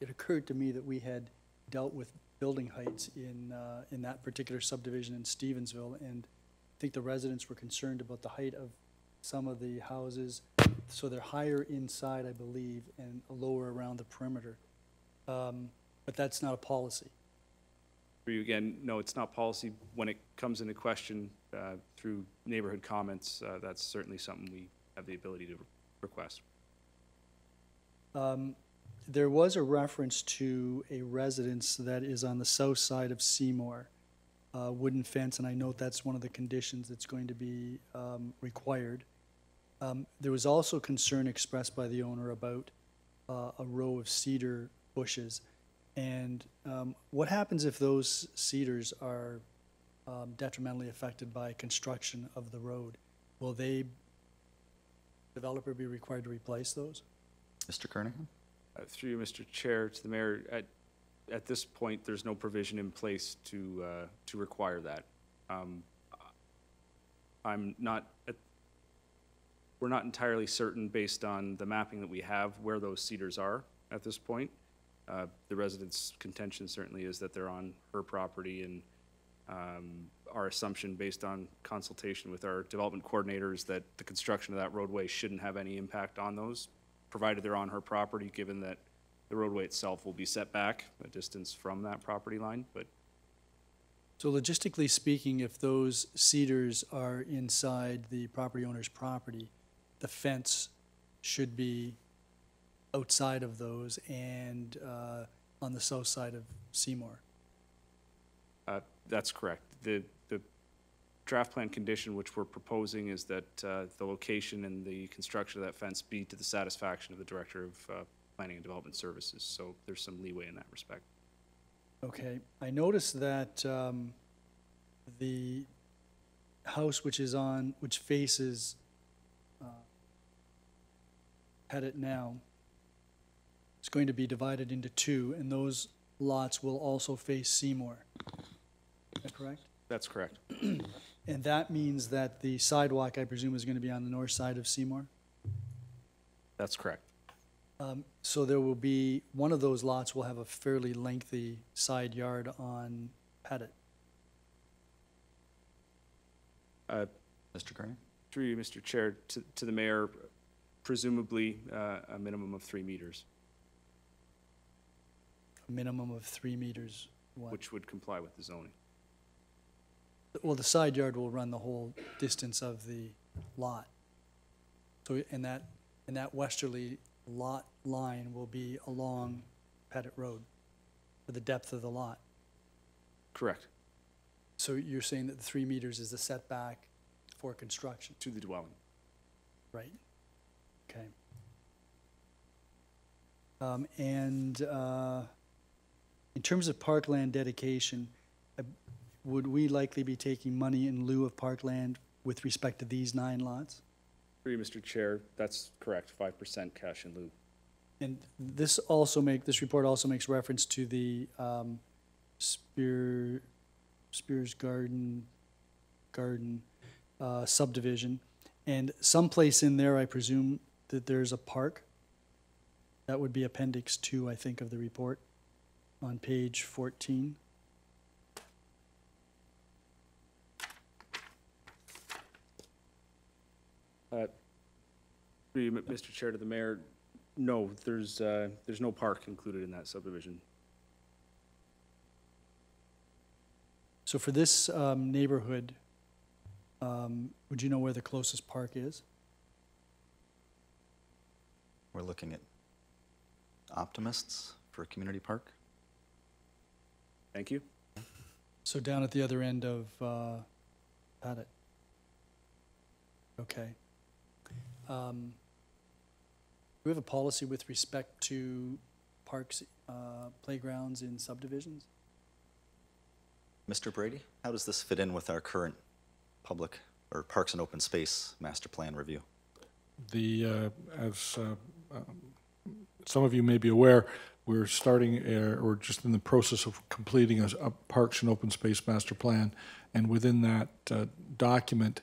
it occurred to me that we had dealt with building heights in that particular subdivision in Stevensville, and I think the residents were concerned about the height of some of the houses, so they're higher inside, I believe, and lower around the perimeter. But that's not a policy. For you again, no, it's not policy. When it comes into question through neighborhood comments, that's certainly something we have the ability to request. There was a reference to a residence that is on the south side of Seymour, wooden fence, and I note that's one of the conditions that's going to be required. There was also concern expressed by the owner about a row of cedar bushes. And what happens if those cedars are detrimentally affected by construction of the road? Will the developer be required to replace those? Mr. Kernahan? Through you, Mr. Chair, to the Mayor, at this point, there's no provision in place to require that. We're not entirely certain, based on the mapping that we have, where those cedars are at this point. The resident's contention certainly is that they're on her property, and our assumption, based on consultation with our development coordinators, that the construction of that roadway shouldn't have any impact on those, provided they're on her property, given that the roadway itself will be set back a distance from that property line. But so logistically speaking, if those cedars are inside the property owner's property, the fence should be outside of those and on the south side of Seymour. That's correct. The draft plan condition which we're proposing is that the location and the construction of that fence be to the satisfaction of the Director of Planning and Development Services. So there's some leeway in that respect. Okay. I noticed that the house which faces Pettit now is going to be divided into two, and those lots will also face Seymour. Is that correct? That's correct. And that means that the sidewalk, I presume, is going to be on the north side of Seymour? That's correct. So there will be, one of those lots will have a fairly lengthy side yard on Pettit. Mr. Carney? Through you, Mr. Chair, to the mayor, presumably a minimum of 3 meters, A minimum of 3 meters. What? which would comply with the zoning. Well, the side yard will run the whole distance of the lot. So, and that westerly lot line will be along Pettit Road for the depth of the lot. Correct. So you're saying that the 3 meters is the setback for construction? To the dwelling. Right. Okay. In terms of parkland dedication, would we likely be taking money in lieu of parkland with respect to these 9 lots? Through you, Mr. Chair, that's correct, 5% cash in lieu. And this report also makes reference to the Spears Garden subdivision. And someplace in there, I presume that there's a park. That would be Appendix 2, I think, of the report on page 14. Through you, Mr. Chair, to the mayor, no, there's no park included in that subdivision. So for this neighborhood, would you know where the closest park is? We're looking at Optimists for a community park. Thank you. So down at the other end of Pettit. Okay. Do we have a policy with respect to parks, playgrounds in subdivisions? Mr. Brady, how does this fit in with our current public or Parks and Open Space Master Plan review? As some of you may be aware, we're starting, or just in the process of completing a Parks and Open Space Master Plan, and within that document,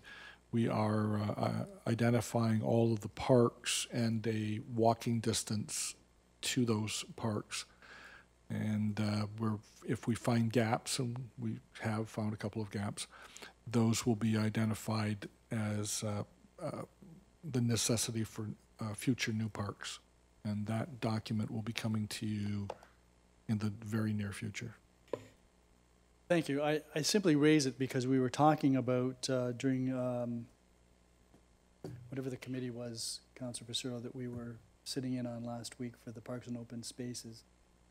we are identifying all of the parks and a walking distance to those parks. And if we find gaps, and we have found a couple of gaps, those will be identified as the necessity for future new parks. And that document will be coming to you in the very near future. Thank you. I simply raise it because we were talking about during whatever the committee was, Councilor Pacero, that we were sitting in on last week for the Parks and Open Spaces.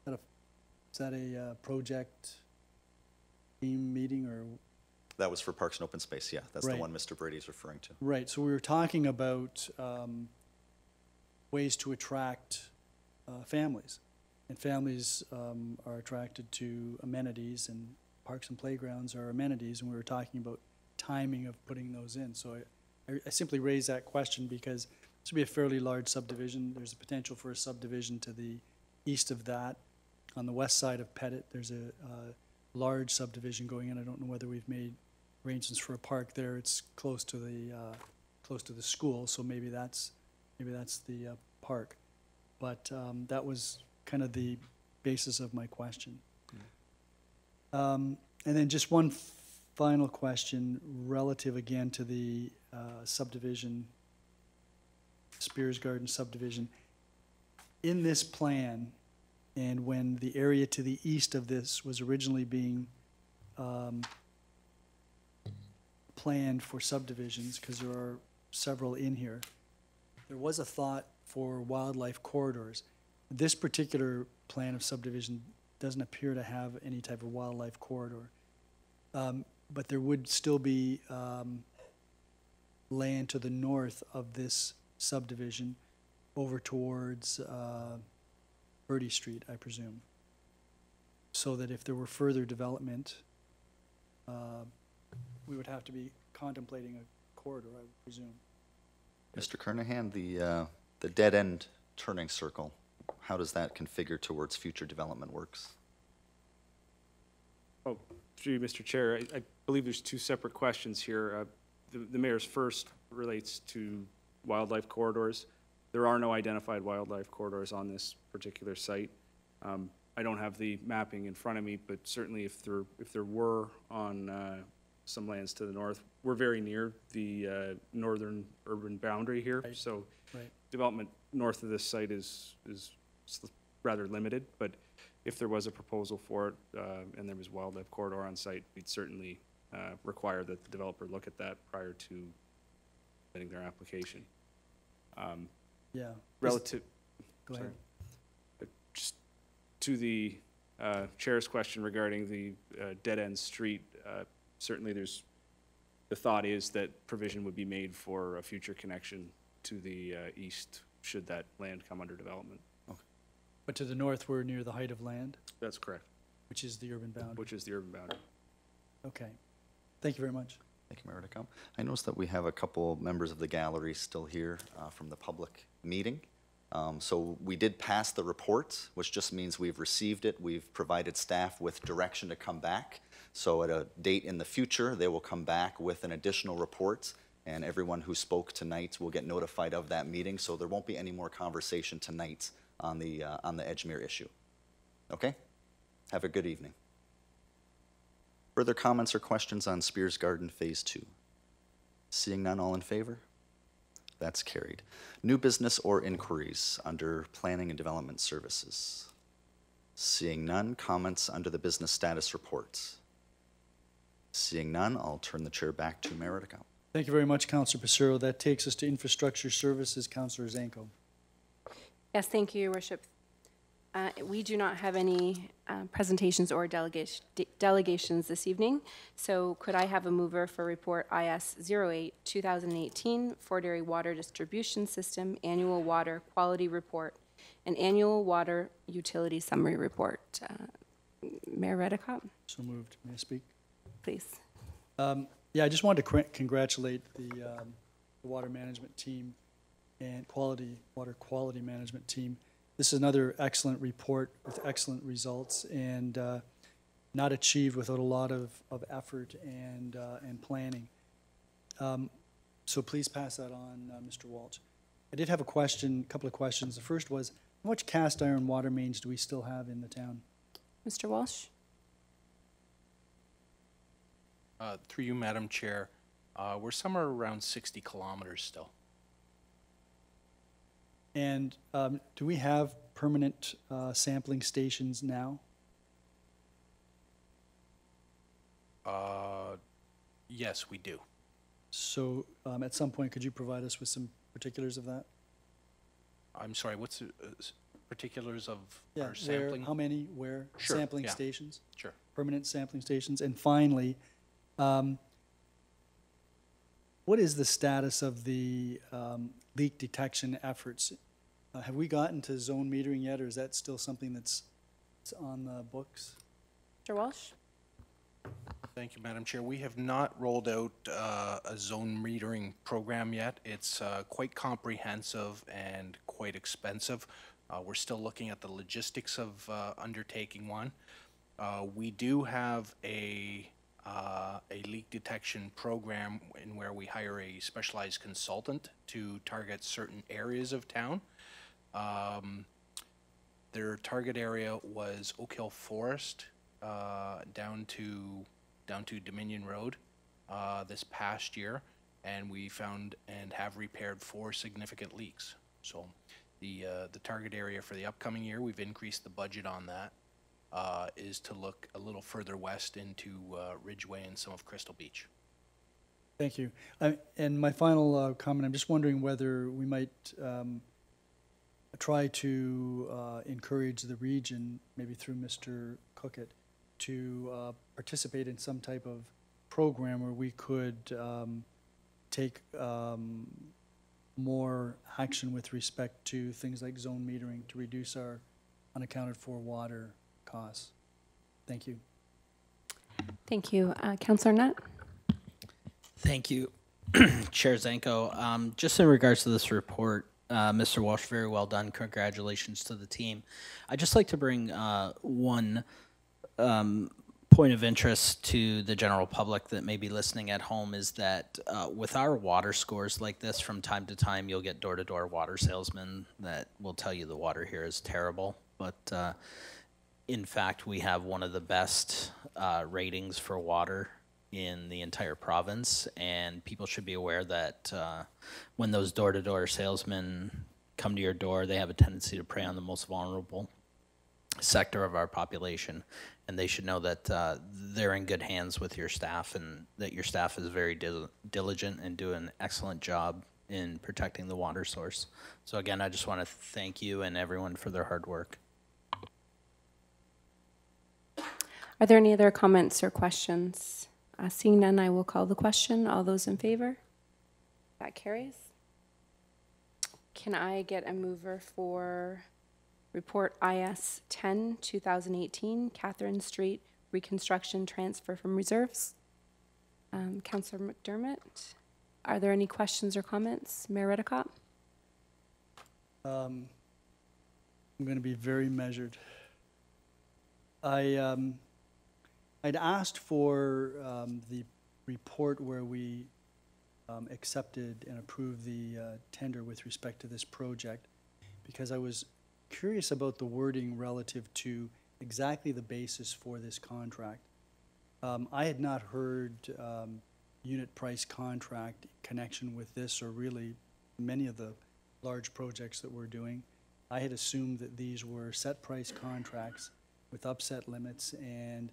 Is that a project team meeting or? That was for Parks and Open Space, yeah. That's Right. the one Mr. Brady's referring to. Right. So we were talking about ways to attract families. And families are attracted to amenities, and parks and playgrounds are amenities, and we were talking about timing of putting those in. So I simply raise that question because this would be a fairly large subdivision. There's a potential for a subdivision to the east of that. On the west side of Pettit, there's a large subdivision going in. I don't know whether we've made arrangements for a park there. It's close to the school, so maybe that's the park. But that was kind of the basis of my question. And then just one final question relative again to the subdivision, Spears Garden subdivision. In this plan, and when the area to the east of this was originally being planned for subdivisions, because there are several in here, there was a thought for wildlife corridors. This particular plan of subdivision doesn't appear to have any type of wildlife corridor. But there would still be land to the north of this subdivision over towards Birdie Street, I presume. So that if there were further development, we would have to be contemplating a corridor, I would presume. Mr. Kernahan, the dead-end turning circle, how does that configure towards future development works? Oh, through you, Mr. Chair, I believe there's two separate questions here. The mayor's first relates to wildlife corridors. There are no identified wildlife corridors on this particular site. I don't have the mapping in front of me, but certainly if there were on some lands to the north, we're very near the northern urban boundary here. Right. So Right. development north of this site is rather limited, but if there was a proposal for it and there was wildlife corridor on site, we'd certainly require that the developer look at that prior to submitting their application. Yeah. Relative. Go ahead. Just to the chair's question regarding the dead-end street, certainly the thought is that provision would be made for a future connection to the east should that land come under development. Okay. But to the north, we're near the height of land, That's correct. which is the urban boundary. Which is the urban boundary. Okay. Thank you very much. Thank you, Mayor Redecamp. I notice that we have a couple members of the gallery still here from the public meeting. So we did pass the report, which just means we've received it. We've provided staff with direction to come back. So at a date in the future, they will come back with an additional report, and everyone who spoke tonight will get notified of that meeting. So there won't be any more conversation tonight on the Edgemere issue. Okay? Have a good evening. Further comments or questions on Spears Garden Phase 2? Seeing none, all in favor? That's carried. New business or inquiries under Planning and Development Services? Seeing none, comments under the business status reports? Seeing none, I'll turn the chair back to Mayor Redecamp. Thank you very much, Councillor Passero. That takes us to Infrastructure Services, Councillor Zanko. Yes, thank you, Your Worship. We do not have any presentations or delegations this evening, so could I have a mover for Report IS 08-2018, Fort Erie Water Distribution System Annual Water Quality Report and Annual Water Utility Summary Report? Mayor Redecamp? So moved. May I speak? Please. Yeah, I just wanted to congratulate the water management team and water quality management team. This is another excellent report with excellent results and not achieved without a lot of effort and planning. So please pass that on, Mr. Walsh. I did have a couple of questions. The first was, how much cast iron water mains do we still have in the town? Mr. Walsh? Through you, Madam Chair, we're somewhere around 60 kilometers still. And do we have permanent sampling stations now? Yes, we do. So at some point, could you provide us with some particulars of that? I'm sorry, what's the particulars of Yeah, our sampling? how many, where? Sure, Sampling yeah. stations? Sure. Permanent sampling stations? And finally, what is the status of the leak detection efforts? Have we gotten to zone metering yet, or is that still something that's on the books? Mr. Walsh? Thank you, Madam Chair. We have not rolled out a zone metering program yet. It's quite comprehensive and quite expensive. We're still looking at the logistics of undertaking one. We do have a leak detection program in where we hire a specialized consultant to target certain areas of town. Their target area was Oak Hill Forest down to Dominion Road this past year, and we found and have repaired 4 significant leaks. So the target area for the upcoming year, we've increased the budget on that, is to look a little further west into Ridgeway and some of Crystal Beach. Thank you. And my final comment, I'm just wondering whether we might try to encourage the region, maybe through Mr. Cookett, to participate in some type of program where we could take more action with respect to things like zone metering to reduce our unaccounted for water costs. Thank you. Thank you. Councillor Nutt? Thank you, Chair Zanko. Just in regards to this report, Mr. Walsh, very well done. Congratulations to the team. I'd just like to bring one point of interest to the general public that may be listening at home is that with our water scores like this, from time to time, you'll get door-to-door water salesmen that will tell you the water here is terrible. But in fact, we have one of the best ratings for water in the entire province, and people should be aware that when those door-to-door salesmen come to your door, they have a tendency to prey on the most vulnerable sector of our population, and they should know that they're in good hands with your staff, and that your staff is very diligent and do an excellent job in protecting the water source. So again, I just want to thank you and everyone for their hard work. Are there any other comments or questions? Seeing none, I will call the question. All those in favor? That carries. Can I get a mover for Report IS 10, 2018, Catherine Street Reconstruction Transfer from Reserves? Councillor McDermott, are there any questions or comments? Mayor Redicott? I'm going to be very measured. I'd asked for the report where we accepted and approved the tender with respect to this project, because I was curious about the wording relative to exactly the basis for this contract. I had not heard unit price contract in connection with this, or really many of the large projects that we're doing. I had assumed that these were set price contracts with upset limits, and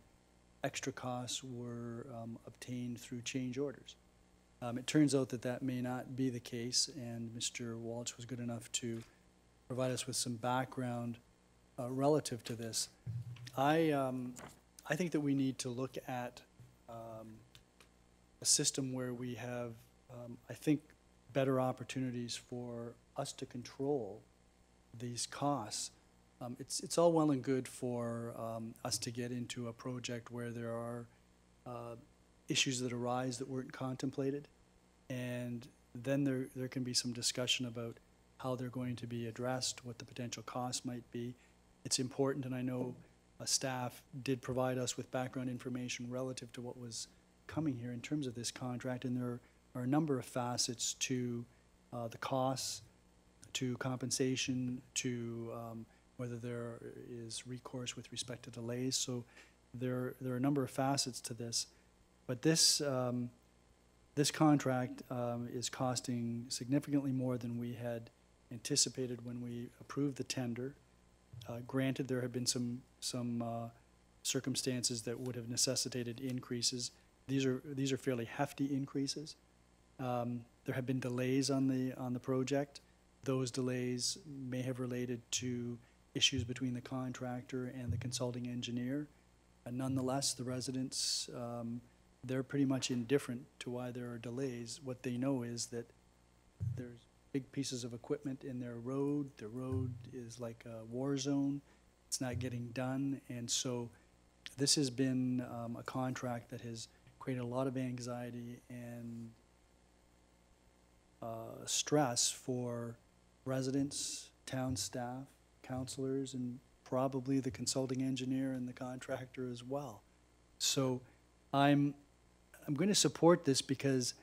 extra costs were obtained through change orders. It turns out that that may not be the case, and Mr. Walsh was good enough to provide us with some background relative to this. I think that we need to look at a system where we have, I think, better opportunities for us to control these costs. It's all well and good for us to get into a project where there are issues that arise that weren't contemplated, and then there can be some discussion about how they're going to be addressed, what the potential costs might be. It's important, and I know staff did provide us with background information relative to what was coming here in terms of this contract, and there are a number of facets to the costs, to compensation, to whether there is recourse with respect to delays. So there are a number of facets to this. But this contract is costing significantly more than we had anticipated when we approved the tender. Granted, there have been some circumstances that would have necessitated increases. These are fairly hefty increases. There have been delays on the project. Those delays may have related to issues between the contractor and the consulting engineer. Nonetheless, the residents, they're pretty much indifferent to why there are delays. What they know is that there's big pieces of equipment in their road. The road is like a war zone. It's not getting done. And so this has been a contract that has created a lot of anxiety and stress for residents, town staff, councilors, and probably the consulting engineer and the contractor as well. So I'm going to support this because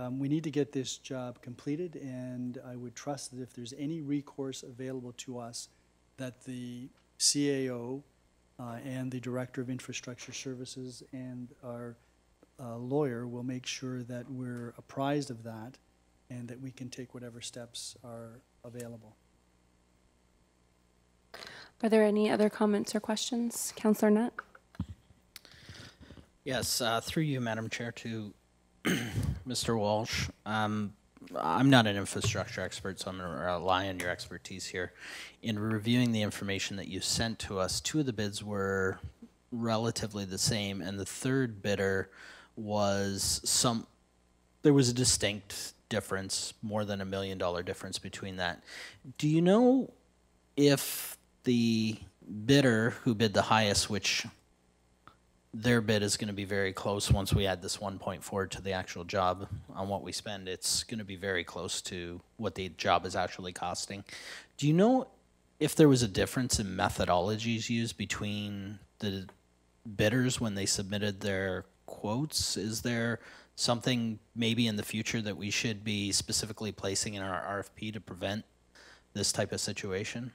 we need to get this job completed, and I would trust that if there's any recourse available to us, that the CAO and the Director of Infrastructure Services and our lawyer will make sure that we're apprised of that and that we can take whatever steps are available. Are there any other comments or questions? Councillor Nutt? Yes, through you, Madam Chair, to Mr. Walsh. I'm not an infrastructure expert, so I'm going to rely on your expertise here. In reviewing the information that you sent to us, two of the bids were relatively the same, and the third bidder was there was a distinct difference, more than $1 million difference between that. Do you know if the bidder who bid the highest, which their bid is going to be very close once we add this 1.4 to the actual job on what we spend. It's going to be very close to what the job is actually costing. Do you know if there was a difference in methodologies used between the bidders when they submitted their quotes? Is there something maybe in the future that we should be specifically placing in our RFP to prevent this type of situation?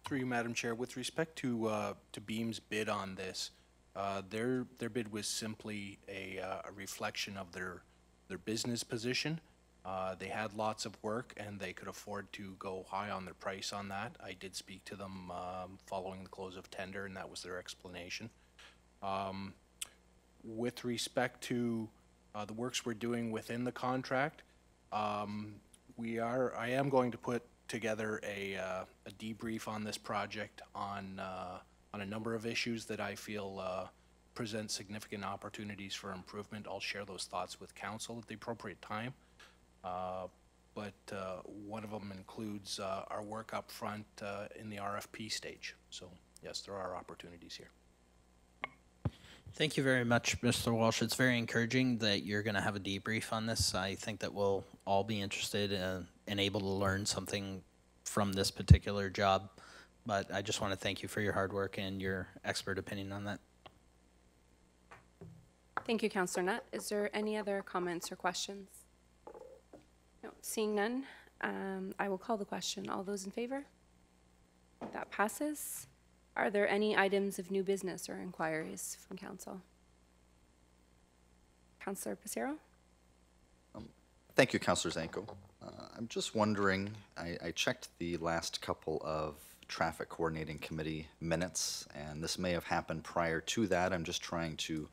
Through you, Madam Chair, with respect to Beam's bid on this, their bid was simply a reflection of their business position. They had lots of work and they could afford to go high on their price on that. I did speak to them following the close of tender, and that was their explanation. With respect to the works we're doing within the contract, I am going to put together a debrief on this project on a number of issues that I feel present significant opportunities for improvement. I'll share those thoughts with council at the appropriate time. But one of them includes our work up front in the RFP stage. So yes, there are opportunities here. Thank you very much, Mr. Walsh. It's very encouraging that you're going to have a debrief on this. I think that we'll all be interested and able to learn something from this particular job. But I just want to thank you for your hard work and your expert opinion on that. Thank you, Councillor Nutt. Is there any other comments or questions? No, seeing none, I will call the question. All those in favor? That passes. Are there any items of new business or inquiries from council? Councillor Passero? Thank you, Councillor Zanko. I'm just wondering, I checked the last couple of Traffic Coordinating Committee minutes, and this may have happened prior to that. I'm just trying to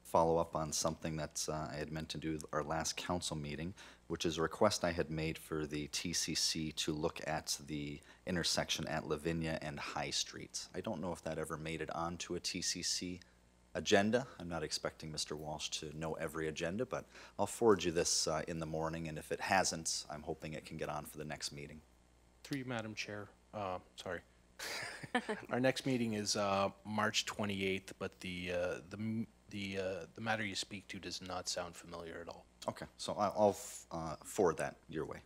follow up on something that I had meant to do our last council meeting, which is a request I had made for the TCC to look at the intersection at Lavinia and High Street. I don't know if that ever made it onto a TCC agenda. I'm not expecting Mr. Walsh to know every agenda, but I'll forward you this in the morning, and if it hasn't, I'm hoping it can get on for the next meeting. Through you, Madam Chair. Sorry. Our next meeting is March 28th, but the matter you speak to does not sound familiar at all. Okay, so I'll forward that your way.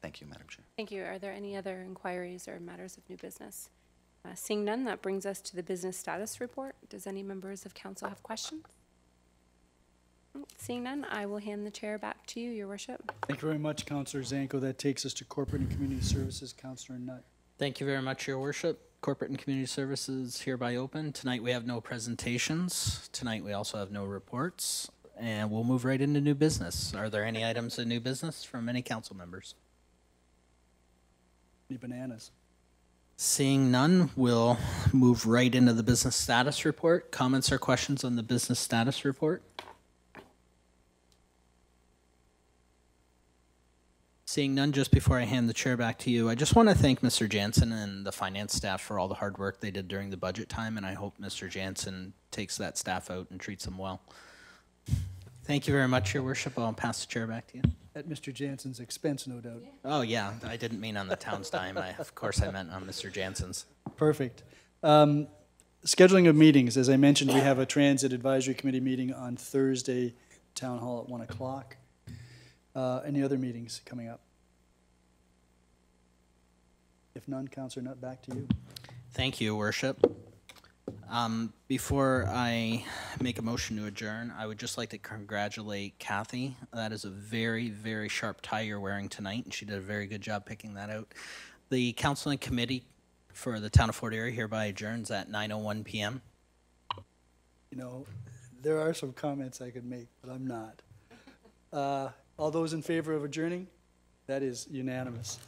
Thank you, Madam Chair. Thank you. Are there any other inquiries or matters of new business? Seeing none, that brings us to the business status report. Does any members of council have questions? Seeing none, I will hand the chair back to you, Your Worship. Thank you very much, Councillor Zanko. That takes us to Corporate and Community Services, Councillor Nutt. Thank you very much, Your Worship. Corporate and Community Services hereby open. Tonight we have no presentations. Tonight we also have no reports. And we'll move right into new business. Are there any items of new business from any council members? Any bananas? Seeing none, we'll move right into the business status report. Comments or questions on the business status report? Seeing none, just before I hand the chair back to you, I just want to thank Mr. Jansen and the finance staff for all the hard work they did during the budget time, and I hope Mr. Jansen takes that staff out and treats them well. Thank you very much, Your Worship. I'll pass the chair back to you. At Mr. Jansen's expense, no doubt. Oh, yeah. I didn't mean on the town's dime. Of course, I meant on Mr. Jansen's. Perfect. Scheduling of meetings. As I mentioned, we have a Transit Advisory Committee meeting on Thursday, Town Hall at 1 o'clock. Any other meetings coming up? If none, Councillor Nutt, back to you. Thank you, Worship. Before I make a motion to adjourn, I would just like to congratulate Kathy. That is a very, very sharp tie you're wearing tonight, and she did a very good job picking that out. The Council Committee for the Town of Fort Erie hereby adjourns at 9:01 p.m. You know, there are some comments I could make, but I'm not. All those in favor of adjourning? That is unanimous.